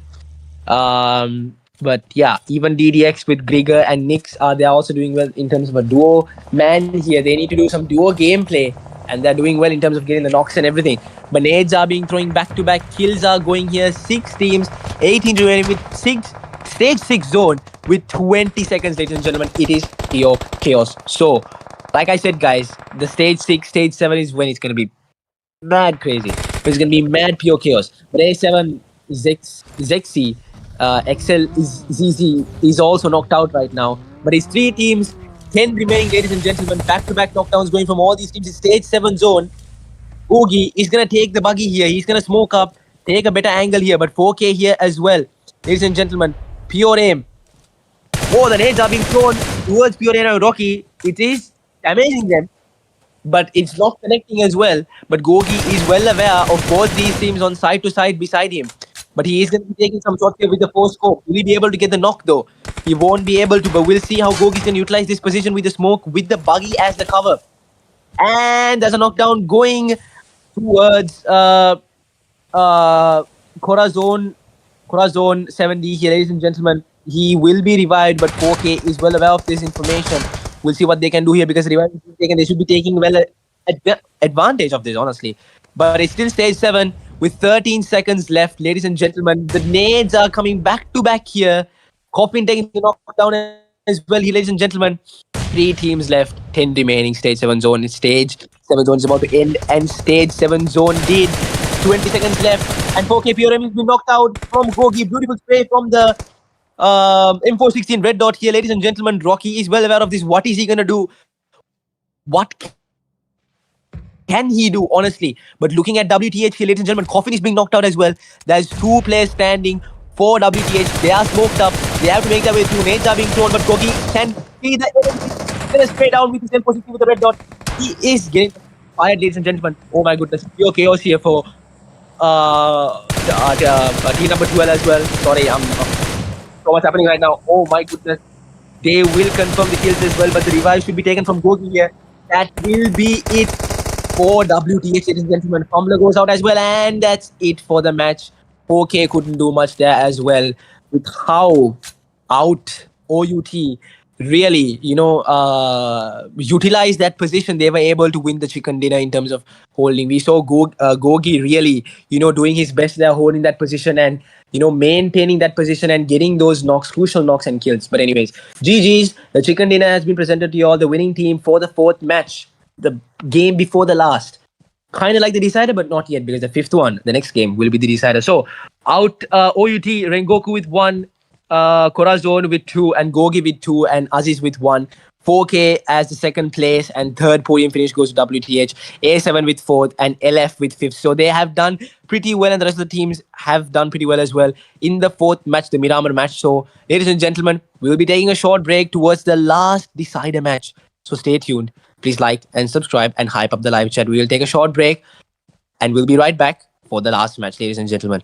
B: But yeah, even DDX with Grigor and Nix, they're also doing well in terms of a duo man here. They need to do some duo gameplay, and they're doing well in terms of getting the knocks and everything. But nades are being thrown back to back. Kills are going here. 6 teams, 18 to 20 with stage 6 zone with 20 seconds, ladies and gentlemen. It is pure chaos. So, like I said, guys, the stage 6, stage 7 is when it's going to be mad crazy.
C: It's going to be mad pure chaos. But A7 Zexi, XL is ZZ is also knocked out right now. But it's three teams, 10 remaining, ladies and gentlemen. Back-to-back knockdowns going from all these teams. It's stage 7 zone. Oogie is going to take the buggy here. He's going to smoke up, take a better angle here. But 4K here as well. Ladies and gentlemen, pure aim. Oh, the nades are being thrown towards pure aim and Rocky. It is damaging them, but it's not connecting as well. But Gogi is well aware of both these teams on side to side beside him. But he is going to be taking some shots here with the 4 scope. Will he be able to get the knock though? He won't be able to, but we'll see how Gogi is going to utilize this position with the smoke, with the buggy as the cover. And there's a knockdown going towards Corazon 70 here, ladies and gentlemen. He will be revived, but 4K is well aware of this information. We'll see what they can do here because revive is taken. They should be taking advantage of this, honestly. But it's still stage 7 with 13 seconds left, ladies and gentlemen. The nades are coming back to back here. Coffin taking the knockdown as well here, ladies and gentlemen. 3 teams left, 10 remaining. Stage 7 zone. Stage 7 zone is about to end, and stage 7 zone did. 20 seconds left, and 4K PRM has been knocked out from Gogi. Beautiful spray from the M416 red dot here, ladies and gentlemen. Rocky is well aware of this. What is he gonna do? What can he do, honestly? But looking at WTH here, ladies and gentlemen, Coffin is being knocked out as well. There's 2 players standing for WTH. They are smoked up. They have to make their way through. Nades are being thrown, but Gogi can see the enemy. He's gonna spray down with his M416 with the red dot. He is getting fired, ladies and gentlemen. Oh my goodness, pure chaos here for team number 12 as well. Sorry, I'm so what's happening right now. Oh my goodness. They will confirm the kills as well, but the revive should be taken from Gogi here. That will be it for WTH, ladies and gentlemen. Fumbler goes out as well, and that's it for the match. 4K couldn't do much there as well with how out OUT really, utilized that position. They were able to win the chicken dinner in terms of holding. We saw Gogi really, doing his best there, holding that position and, maintaining that position and getting those knocks, crucial knocks and kills. But anyways, GG's. The chicken dinner has been presented to you all, the winning team for the 4th match, the game before the last. Kind of like the decider, but not yet, because the 5th one, the next game, will be the decider. So, out OUT, Rengoku with 1, Corazon with 2, and Gogi with 2, and Aziz with 1. 4K as the 2nd place, and 3rd podium finish goes to WTH. A7 with 4th, and LF with 5th. So they have done pretty well, and the rest of the teams have done pretty well as well in the 4th match, the Miramar match. So, ladies and gentlemen, we'll be taking a short break towards the last decider match. So stay tuned. Please like and subscribe and hype up the live chat. We will take a short break and we'll be right back for the last match, ladies and gentlemen.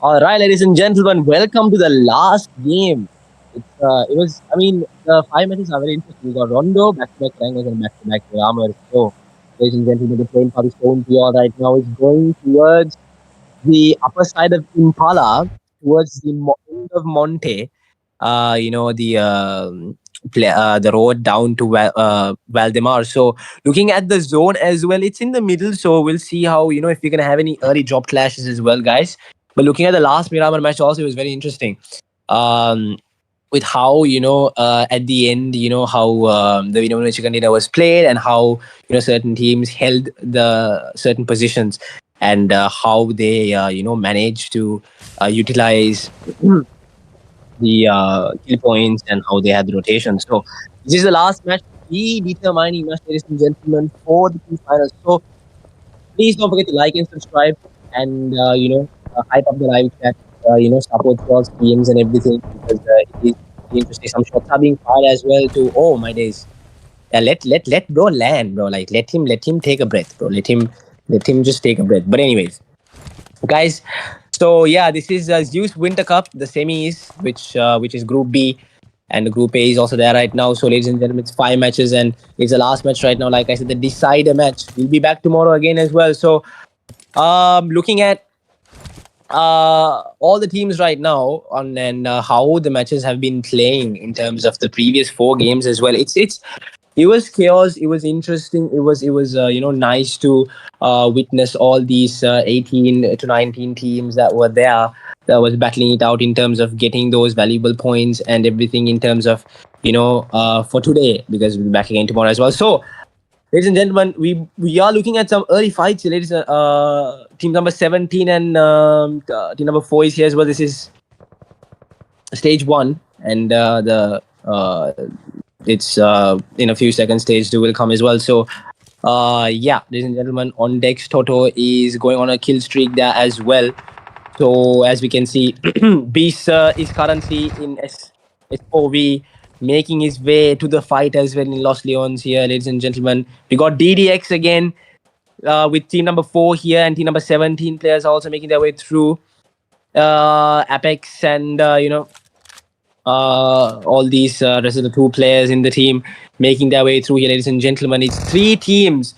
C: All right, ladies and gentlemen, welcome to the last game. It was, I mean, the 5 matches are very interesting. We got Rondo, back-to-back bangers, and back-to-back Ramers. So, ladies and gentlemen, the playing part is shown to you all right now. It's going towards the upper side of Impala, towards the end of Monte. The road down to Valdemar. So, looking at the zone as well, it's in the middle. So, we'll see how, if we're going to have any early drop clashes as well, guys. But looking at the last Miramar match also, it was very interesting. With how, at the end, how the Vinod Chikandina was played and how, certain teams held the certain positions and how they, managed to utilize the kill points and how they had the rotation. So this is the last match, the determining match, ladies and gentlemen, for the two finals. So please don't forget to like and subscribe and hype up the live chat. Support your streams and everything because it is really interesting. Some shots are being fired as well too. Oh my days! Yeah, let bro land, bro. Like let him take a breath, bro. Let him just take a breath. But anyways, guys. So yeah, this is Zeus Winter Cup, the semis, which is Group B, and the Group A is also there right now. So ladies and gentlemen, it's 5 matches, and it's the last match right now. Like I said, the decider match. We'll be back tomorrow again as well. So looking at all the teams right now on and how the matches have been playing in terms of the previous 4 games as well. It was chaos. It was interesting. It was nice to witness all these 18 to 19 teams that were there that was battling it out in terms of getting those valuable points and everything in terms of for today because we'll be back again tomorrow as well. So ladies and gentlemen, we are looking at some early fights. Ladies, team number 17 and team number 4 is here as well. This is stage 1, and the it's in a few seconds. Stage 2 will come as well. So, yeah, ladies and gentlemen, on decks, Toto is going on a kill streak there as well. So as we can see, Beast is currently in S4V, making his way to the fight as well in Los Leones here, ladies and gentlemen. We got DDX again with team number 4 here, and team number 17 players also making their way through. Apex and all these rest of the 2 players in the team making their way through here, ladies and gentlemen. It's 3 teams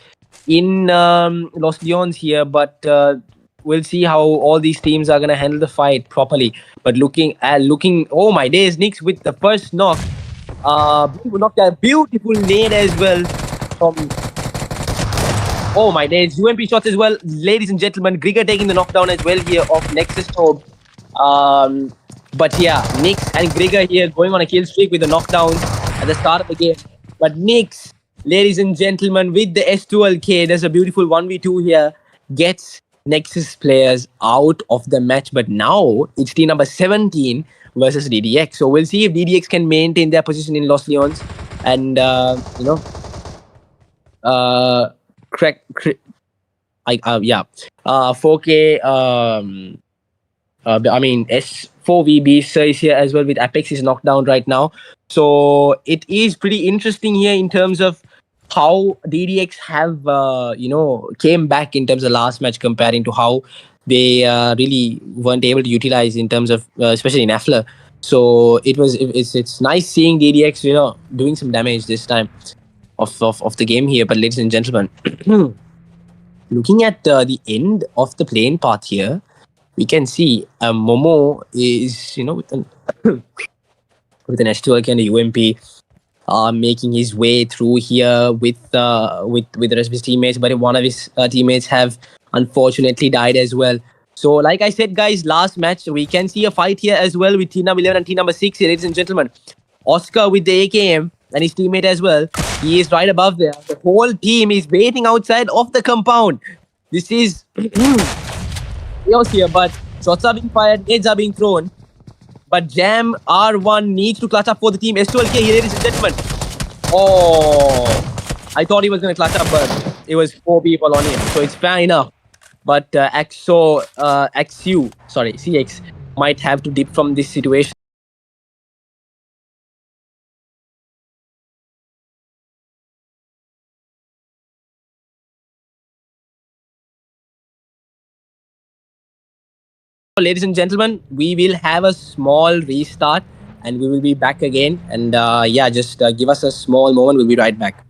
C: in Los Leones here, but we'll see how all these teams are going to handle the fight properly. But looking, oh my days, Nix with the first knock. Beautiful knock there, beautiful nade as well from. Oh my days, UMP shots as well, ladies and gentlemen. Grigor taking the knockdown as well here of Nexus Probe. But yeah, Nix and Grigor here going on a kill streak with the knockdown at the start of the game. But Nix, ladies and gentlemen, with the S12K, there's a beautiful 1v2 here, gets Nexus players out of the match. But now it's team number 17 versus DDX. So we'll see if DDX can maintain their position in Los Leones and, crack, 4K. I mean, S4VB Sir is here as well with Apex is knocked down right now. So it is pretty interesting here in terms of how DDX have came back in terms of last match comparing to how they really weren't able to utilize in terms of especially in Afla. So it's nice seeing DDX doing some damage this time of the game here. But ladies and gentlemen, looking at the end of the playing path here, we can see Momo is with an with an S2 and a UMP making his way through here with the rest of his teammates, but one of his teammates have unfortunately died as well. So like I said, guys, last match we can see a fight here as well with team number 11 and team number 6 here, ladies and gentlemen. Oscar with the AKM and his teammate as well. He is right above there. The whole team is waiting outside of the compound. This is chaos here, but shots are being fired, nades are being thrown. But Jam R1 needs to clutch up for the team. S12K here, ladies and gentlemen. Oh, I thought he was going to clutch up, but it was 4 people on him. So it's fair enough. But CX might have to dip from this situation. ladies and gentlemen, we will have a small restart and we will be back again. And yeah, just give us a small moment. We'll be right back.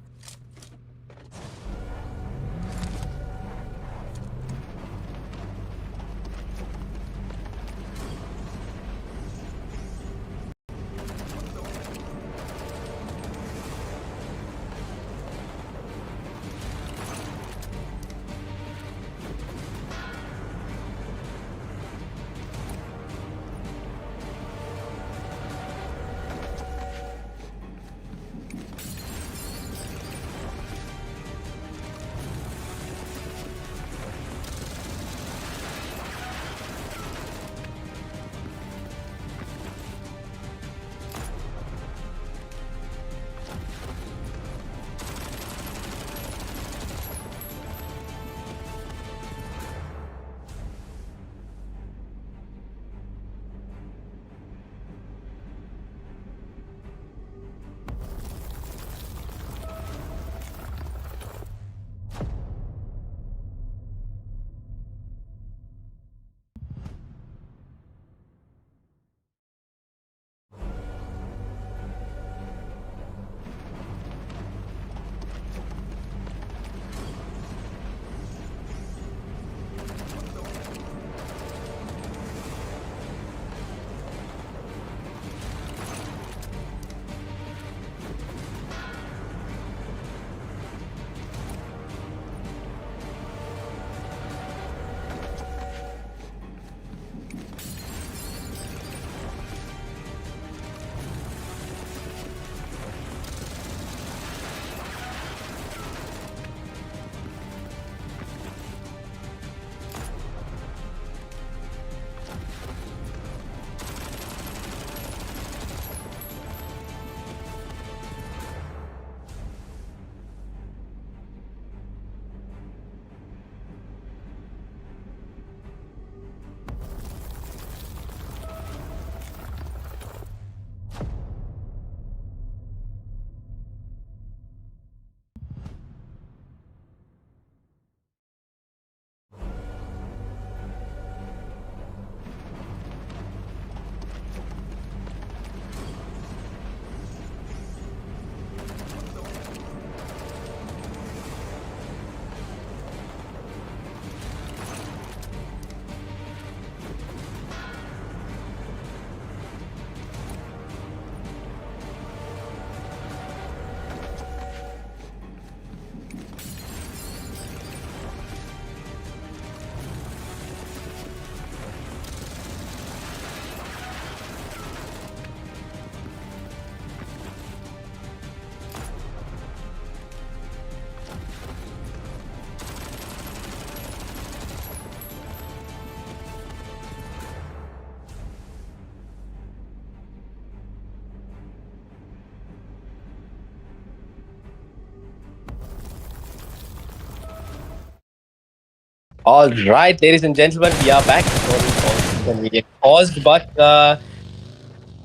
A: All right, ladies and gentlemen, we are back. Sorry for the paused, but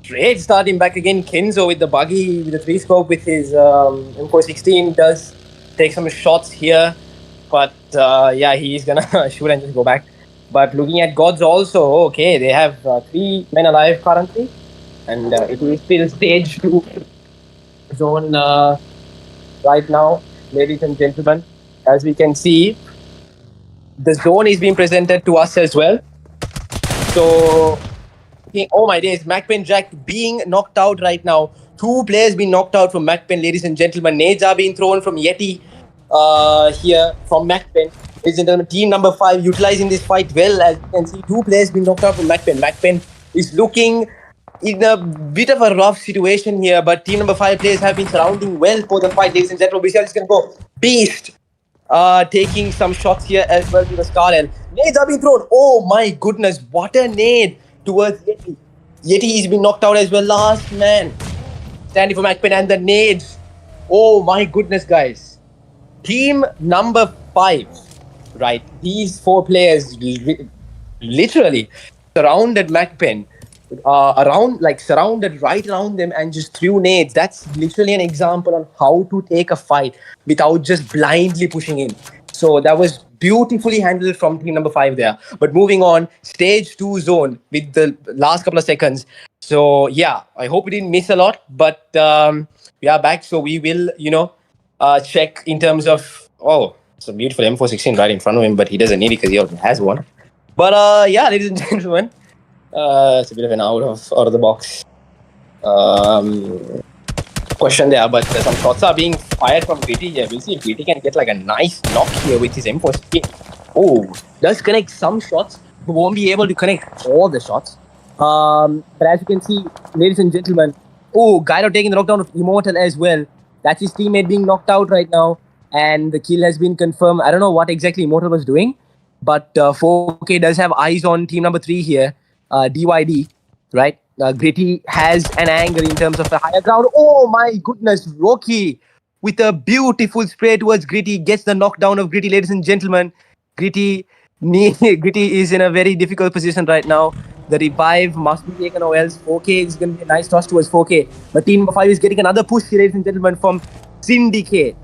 A: great starting back again. Kenzo with the buggy, with the 3-scope with his M416 does take some shots here, but yeah, he's gonna shoot and just go back. But looking at GODZ also, okay, they have 3 men alive currently, and it is still stage 2 zone right now, ladies and gentlemen. As we can see, the zone is being presented to us as well. So, oh my days, MAKPEN Jack being knocked out right now. 2 players being knocked out from MAKPEN, ladies and gentlemen. Nades are being thrown from Yeti here from MAKPEN. Ladies and gentlemen, team number 5 utilizing this fight well. As you can see, 2 players being knocked out from MAKPEN. MAKPEN is looking in a bit of a rough situation here, but team number 5 players have been surrounding well for the fight, ladies and gentlemen. We see how this can go. Beast taking some shots here as well to the Scarlet. Nades are being thrown. Oh my goodness, what a nade towards Yeti. Yeti is being knocked out as well. Last man standing for MAKPEN and the nades. Oh my goodness, guys. Team number 5, right? These 4 players literally surrounded MAKPEN. Surrounded right around them and just threw nades. That's literally an example on how to take a fight without just blindly pushing in. So that was beautifully handled from team number 5 there. But moving on, stage 2 zone with the last couple of seconds. So yeah, I hope we didn't miss a lot, but we are back. So we will, check in terms of, oh, it's a beautiful M416 right in front of him, but he doesn't need it because he already has one. But yeah, ladies and gentlemen, it's a bit of an out of the box question there, but some shots are being fired from Gritty here. We'll see if Gritty can get like a nice knock here with his M416. Oh, does connect some shots, but won't be able to connect all the shots. But as you can see, ladies and gentlemen, oh, Gyro taking the knockdown of Immortal as well. That's his teammate being knocked out right now, and the kill has been confirmed. I don't know what exactly Immortal was doing, but 4K does have eyes on team number 3 here, DYD, right? Gritty has an angle in terms of the higher ground. Oh my goodness, Rocky with a beautiful spray towards Gritty gets the knockdown of Gritty, ladies and gentlemen. Gritty is in a very difficult position right now. The revive must be taken or else 4K is going to be a nice toss towards 4K. But team number 5 is getting another push here, ladies and gentlemen, from Syndicate.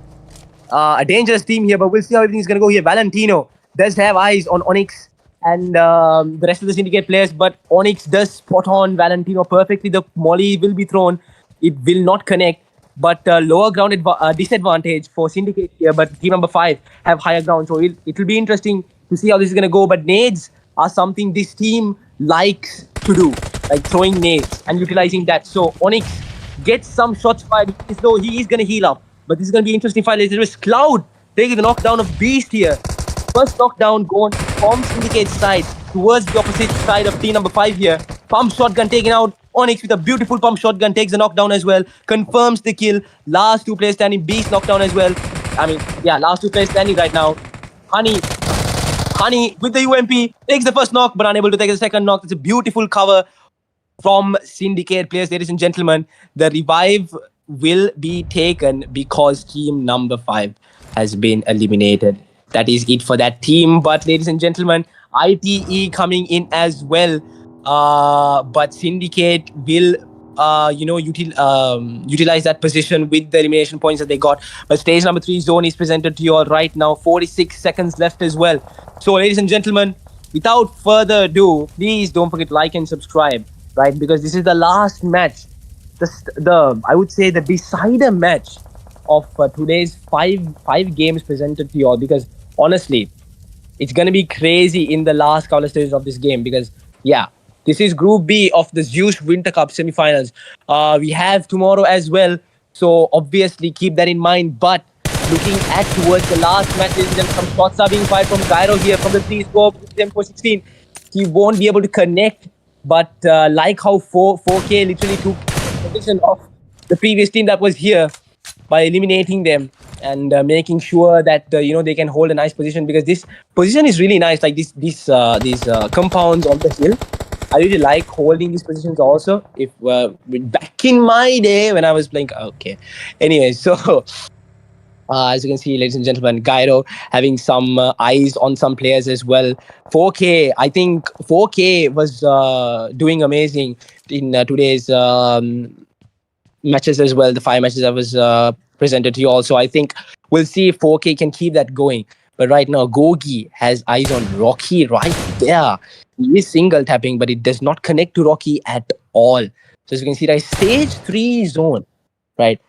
A: A dangerous team here, but we'll see how everything's going to go here. Valentino does have eyes on Onyx and the rest of the Syndicate players, but Onyx does spot on Valentino perfectly. The molly will be thrown. It will not connect, but lower ground disadvantage for Syndicate here, but team number 5 have higher ground, so it will be interesting to see how this is going to go. But nades are something this team likes to do, like throwing nades and utilizing that. So Onyx gets some shots fired as though he is going to heal up, but this is going to be interesting fight. There is Cloud taking the knockdown of Beast here. First knockdown going from Syndicate's side towards the opposite side of team number 5 here. Pump shotgun taken out. Onyx with a beautiful pump shotgun takes the knockdown as well. Confirms the kill. Last 2 players standing. Beast knockdown as well. I mean, yeah, last 2 players standing right now. Honey with the UMP takes the first knock, but unable to take the second knock. It's a beautiful cover from Syndicate players, ladies and gentlemen. The revive will be taken because team number 5 has been eliminated. That is it for that team. But ladies and gentlemen, ITE coming in as well. But Syndicate will, utilize that position with the elimination points that they got. But stage number 3 zone is presented to you all right now. 46 seconds left as well. So, ladies and gentlemen, without further ado, please don't forget to like and subscribe, right? Because this is the last match, I would say the decider match of today's five games presented to you all. Because honestly, it's going to be crazy in the last couple of stages of this game. Because, yeah, this is Group B of the Zeus Winter Cup semifinals. We have tomorrow as well. So, obviously, keep that in mind. But looking at towards the last match, some shots are being fired from Gyro here from the 3 scope with M416. He won't be able to connect. But like how 4K literally took position of the previous team that was here by eliminating them and making sure that they can hold a nice position, because this position is really nice. Like these compounds on the hill, I really like holding these positions also. If back in my day when I was playing, okay. Anyway, so as you can see, ladies and gentlemen, Gyro having some eyes on some players as well. 4K, I think 4K was doing amazing in today's matches as well. The 5 matches that was presented to you all. So I think we'll see if 4K can keep that going. But right now, Gogi has eyes on Rocky right there. He is single tapping, but it does not connect to Rocky at all. So as you can see, right, stage 3 zone, right?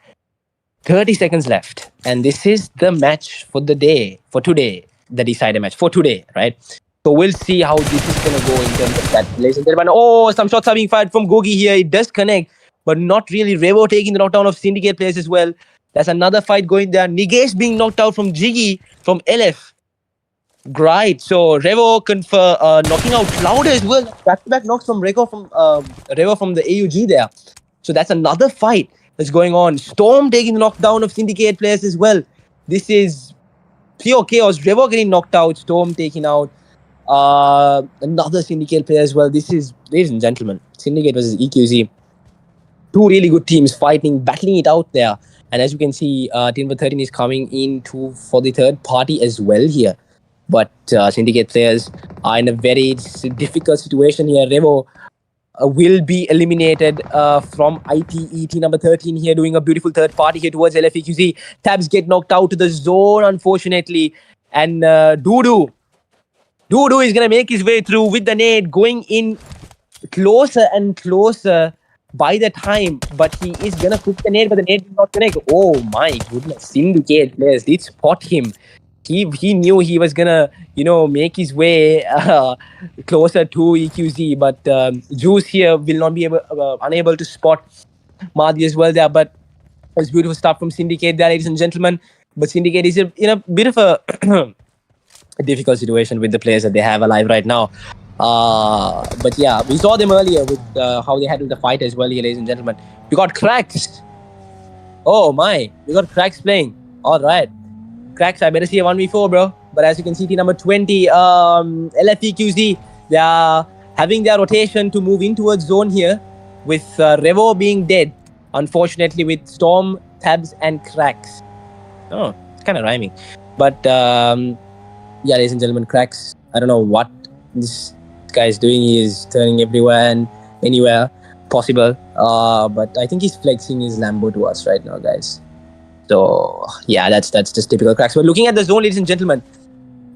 A: 30 seconds left. And this is the match for the day, for today, the decider match for today, right? So we'll see how this is going to go in terms of that. Ladies and gentlemen, oh, some shots are being fired from Gogi here. It does connect, but not really. Revo taking the knockdown of Syndicate players as well. That's another fight going there. Nigesh being knocked out from Jiggy from LF. Great. So Revo knocking out Cloud as well. Back-to-back knocks from Revo from the AUG there. So that's another fight that's going on. Storm taking the knockdown of Syndicate players as well. This is pure chaos. Revo getting knocked out. Storm taking out another Syndicate player as well. This is, ladies and gentlemen, Syndicate versus EQZ. 2 really good teams fighting, battling it out there. And as you can see, team number 13 is coming in for the third party as well here. But Syndicate players are in a very difficult situation here. Revo will be eliminated from ITE. Team number 13 here doing a beautiful third party here towards LFEQZ. Tabs get knocked out to the zone, unfortunately.
C: And Dudu is going to make his way through with the nade, going in closer and closer by the time, but he is going to cook the nade, but the nade is not connect. Oh my goodness, Syndicate players did spot him. He knew he was going to, make his way closer to EQZ, but Zeus here will not be unable to spot Madhi as well there, but it's beautiful stuff from Syndicate there, ladies and gentlemen. But Syndicate is in a bit of a difficult situation with the players that they have alive right now. But yeah, we saw them earlier with how they handled the fight as well here, ladies and gentlemen. We got Cracks. Oh my, we got Cracks playing. All right. Cracks, I better see a 1v4, bro. But as you can see, team number 20, LFEQZ, they are having their rotation to move in towards zone here with Revo being dead, unfortunately, with Storm, Tabs, and Cracks. Oh, it's kind of rhyming. But yeah, ladies and gentlemen, Cracks, I don't know what this guy is doing. He is turning everywhere and anywhere possible. But I think he's flexing his Lambo to us right now, guys. So yeah, that's just typical Cracks. But looking at the zone, ladies and gentlemen,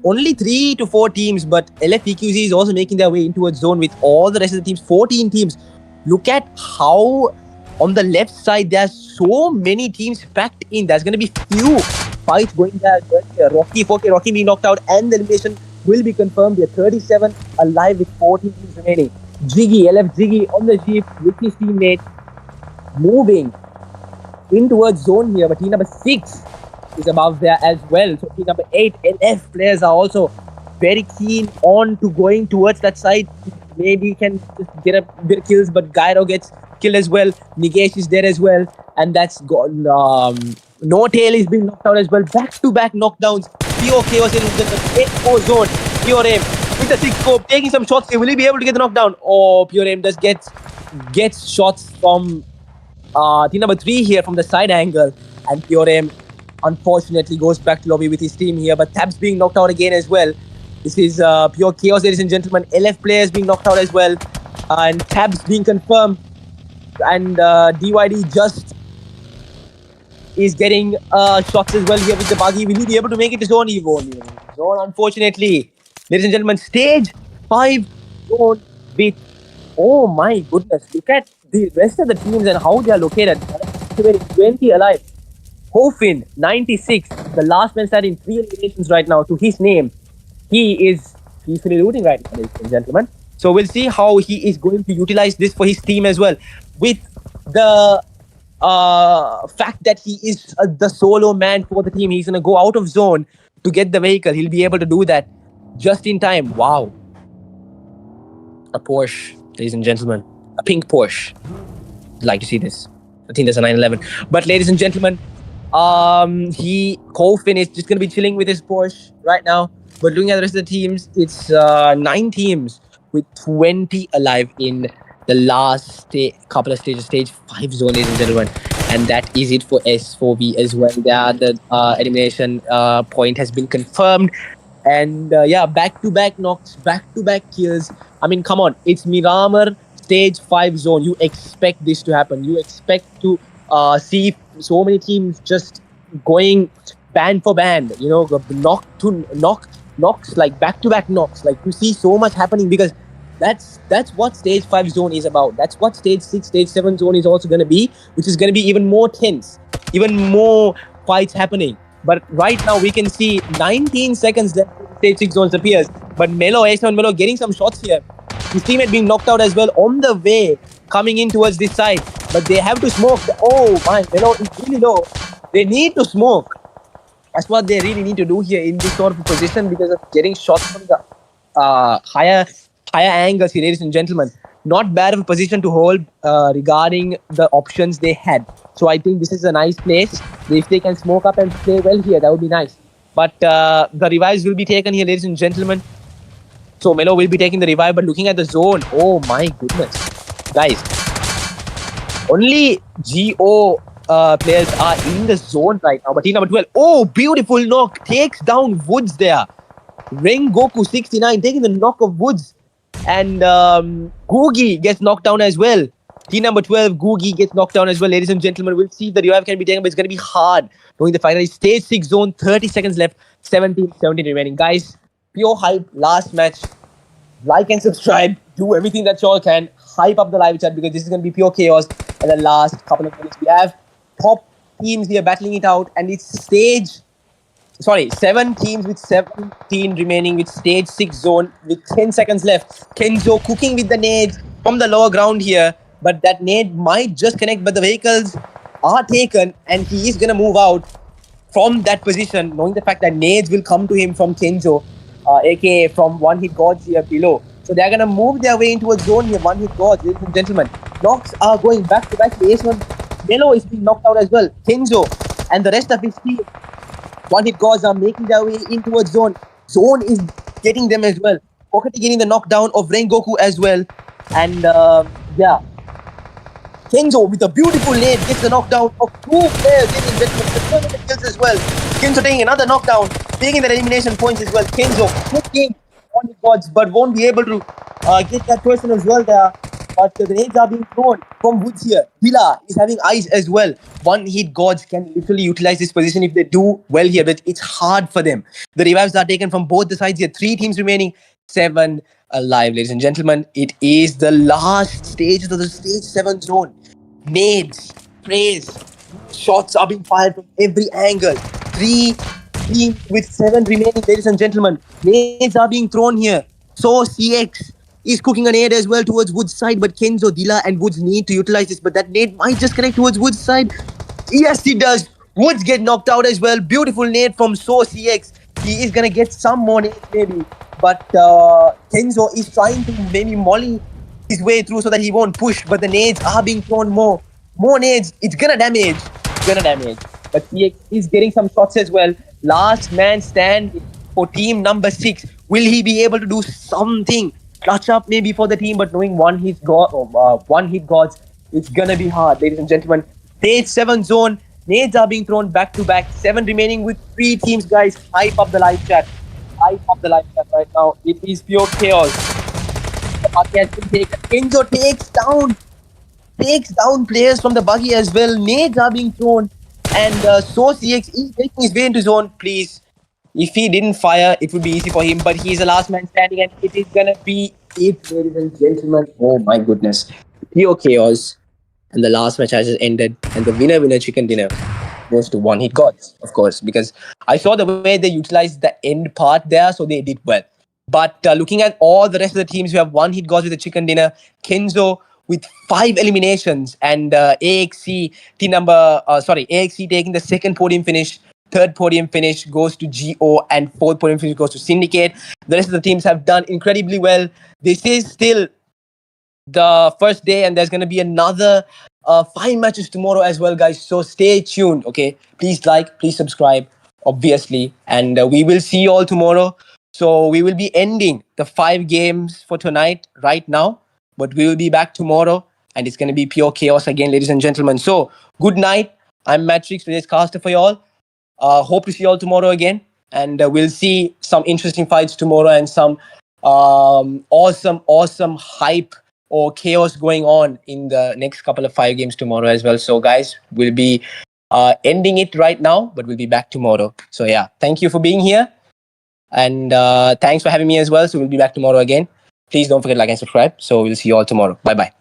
C: only 3 to 4 teams, but LFEQZ is also making their way into a zone with all the rest of the teams, 14 teams. Look at how on the left side there's so many teams packed in. There's going to be few fights going there. Rocky being knocked out, and the elimination will be confirmed. They're 37 alive with 14 teams remaining. LF Jiggy on the jeep with his teammate moving in towards zone here, but team number 6 is above there as well. So team number 8, LF players are also very keen on to going towards that side. Maybe he can just get a bit of kills, but Gyro gets killed as well. Nigesh is there as well, and that's gone. No Tail is being knocked out as well. Back-to-back knockdowns. Pure Chaos in the 8-4 zone. Pure Aim with the 6 scope, taking some shots here. Will he be able to get the knockdown? Oh, Pure Aim does gets shots from team number 3 here from the side angle, and Pure Aim unfortunately goes back to lobby with his team here, but Tabs being knocked out again as well. This is Pure Chaos, ladies and gentlemen. LF players being knocked out as well, and Tabs being confirmed, and DYD just is getting shots as well here with the buggy. Will he be able to make it to zone? He won't. Zone, unfortunately. Ladies and gentlemen, stage 5 zone with, oh my goodness, look at the rest of the teams and how they are located. 20 alive. Hofin, 96, the last man standing, 3 eliminations right now to his name. He's really looting right now, ladies and gentlemen. So we'll see how he is going to utilize this for his team as well. With the fact that he is the solo man for the team, he's going to go out of zone to get the vehicle. He'll be able to do that just in time. Wow. A Porsche, ladies and gentlemen. A pink Porsche. I'd like to see this. I think there's a 911. But ladies and gentlemen, Kofin is just going to be chilling with his Porsche right now. But looking at the rest of the teams, it's 9 teams with 20 alive in the last couple of stages, stage 5 zone, ladies and gentlemen. And that is it for S4V as well. There, the elimination point has been confirmed. And yeah, back-to-back knocks, back-to-back kills. I mean, come on, it's Miramar stage 5 zone. You expect this to happen. You expect to see so many teams just going band for band, knocks, like back-to-back knocks. Like, you see so much happening because that's what stage 5 zone is about. That's what stage 6, stage 7 zone is also going to be, which is going to be even more tense, even more fights happening. But right now we can see 19 seconds left before stage 6 zones appears. But A7 Melo getting some shots here. His teammate being knocked out as well on the way, coming in towards this side. But they have to smoke. Oh my, Melo is really low. They need to smoke. That's what they really need to do here in this sort of position because of getting shots from the higher angles here, ladies and gentlemen. Not bad of a position to hold regarding the options they had. So I think this is a nice place. If they can smoke up and play well here, that would be nice. But the revives will be taken here, ladies and gentlemen. So Melo will be taking the revive, but looking at the zone, oh my goodness. Guys, only GO players are in the zone right now. But team number 12, oh, beautiful knock. Takes down Woods there. Rengoku 69 taking the knock of Woods. And Googie gets knocked down as well. Team number 12, Googie gets knocked down as well. Ladies and gentlemen, we'll see if the revive can be taken, but it's going to be hard knowing the fact that it's stage 6 zone, 30 seconds left, 17 remaining. Guys, pure hype, last match. Like and subscribe, do everything that y'all can, hype up the live chat because this is going to be pure chaos. And the last couple of minutes, we have top teams here battling it out, and it's 7 teams with 17 remaining with stage 6 zone with 10 seconds left. Kenzo cooking with the nades from the lower ground here, but that nade might just connect, but the vehicles are taken and he is going to move out from that position, knowing the fact that nades will come to him from Kenzo, aka from one hit GODZ here below. So they're going to move their way into a zone here, one hit GODZ, ladies and gentlemen. Knocks are going back to back. The ace one, Melo is being knocked out as well. Kenzo and the rest of his team, one hit GODZ, are making their way into a zone. Zone is getting them as well. Kokati getting the knockdown of Rengoku as well. And yeah, Kenzo with a beautiful nade gets the knockdown of 2 players, ladies and gentlemen. The tournament kills as well. Kenzo taking another knockdown, taking the elimination points as well. Kenzo cooking on his GODZ, but won't be able to get that person as well there. But the nades are being thrown from Woods here. Villa is having eyes as well. One hit GODZ can literally utilize this position if they do well here, but it's hard for them. The revives are taken from both the sides here. 3 teams remaining, 7 alive, ladies and gentlemen. It is the last stage of the stage 7 zone. Nades, sprays, shots are being fired from every angle. 3 teams with 7 remaining, ladies and gentlemen. Nades are being thrown here. So CX is cooking a nade as well towards Woods' side, but Kenzo, Dila and Woods need to utilize this, but that nade might just connect towards Woods' side. Yes, it does. Woods get knocked out as well. Beautiful nade from So CX. He is going to get some more nades maybe, but Kenzo is trying to maybe molly his way through so that he won't push, but the nades are being thrown more. More nades. It's going to damage. But CX is getting some shots as well. Last man stand for team number 6. Will he be able to do something? Clutch up maybe for the team, but knowing one hit GODZ, it's gonna be hard, ladies and gentlemen. Stage 7 zone, nades are being thrown back to back. 7 remaining with 3 teams, guys. Hype up the live chat. Hype up the live chat right now. It is pure chaos. The buggy has been taken. Kenzo takes down players from the buggy as well. Nades are being thrown, and So CX is making his way into zone. Please. If he didn't fire, it would be easy for him, but he's the last man standing, and it is gonna be it, ladies and gentlemen. Oh my goodness. Pure chaos. And the last match has just ended, and the winner chicken dinner goes to one hit GODZ, of course, because I saw the way they utilized the end part there, so they did well. But looking at all the rest of the teams, we have one hit GODZ with the chicken dinner, Kenzo with 5 eliminations, and AXC taking the second podium finish. Third podium finish goes to GO, and 4th podium finish goes to Syndicate. The rest of the teams have done incredibly well. This is still the first day, and there's going to be another 5 matches tomorrow as well, guys. So stay tuned, okay? Please like, please subscribe, obviously. And we will see you all tomorrow. So we will be ending the 5 games for tonight right now. But we will be back tomorrow, and it's going to be pure chaos again, ladies and gentlemen. So good night. I'm Matrix, today's caster for y'all. Hope to see you all tomorrow again, and we'll see some interesting fights tomorrow and some awesome hype or chaos going on in the next couple of 5 games tomorrow as well. So guys, we'll be ending it right now, but we'll be back tomorrow. So yeah, thank you for being here, and thanks for having me as well. So we'll be back tomorrow again. Please don't forget to like and subscribe. So we'll see you all tomorrow. Bye bye.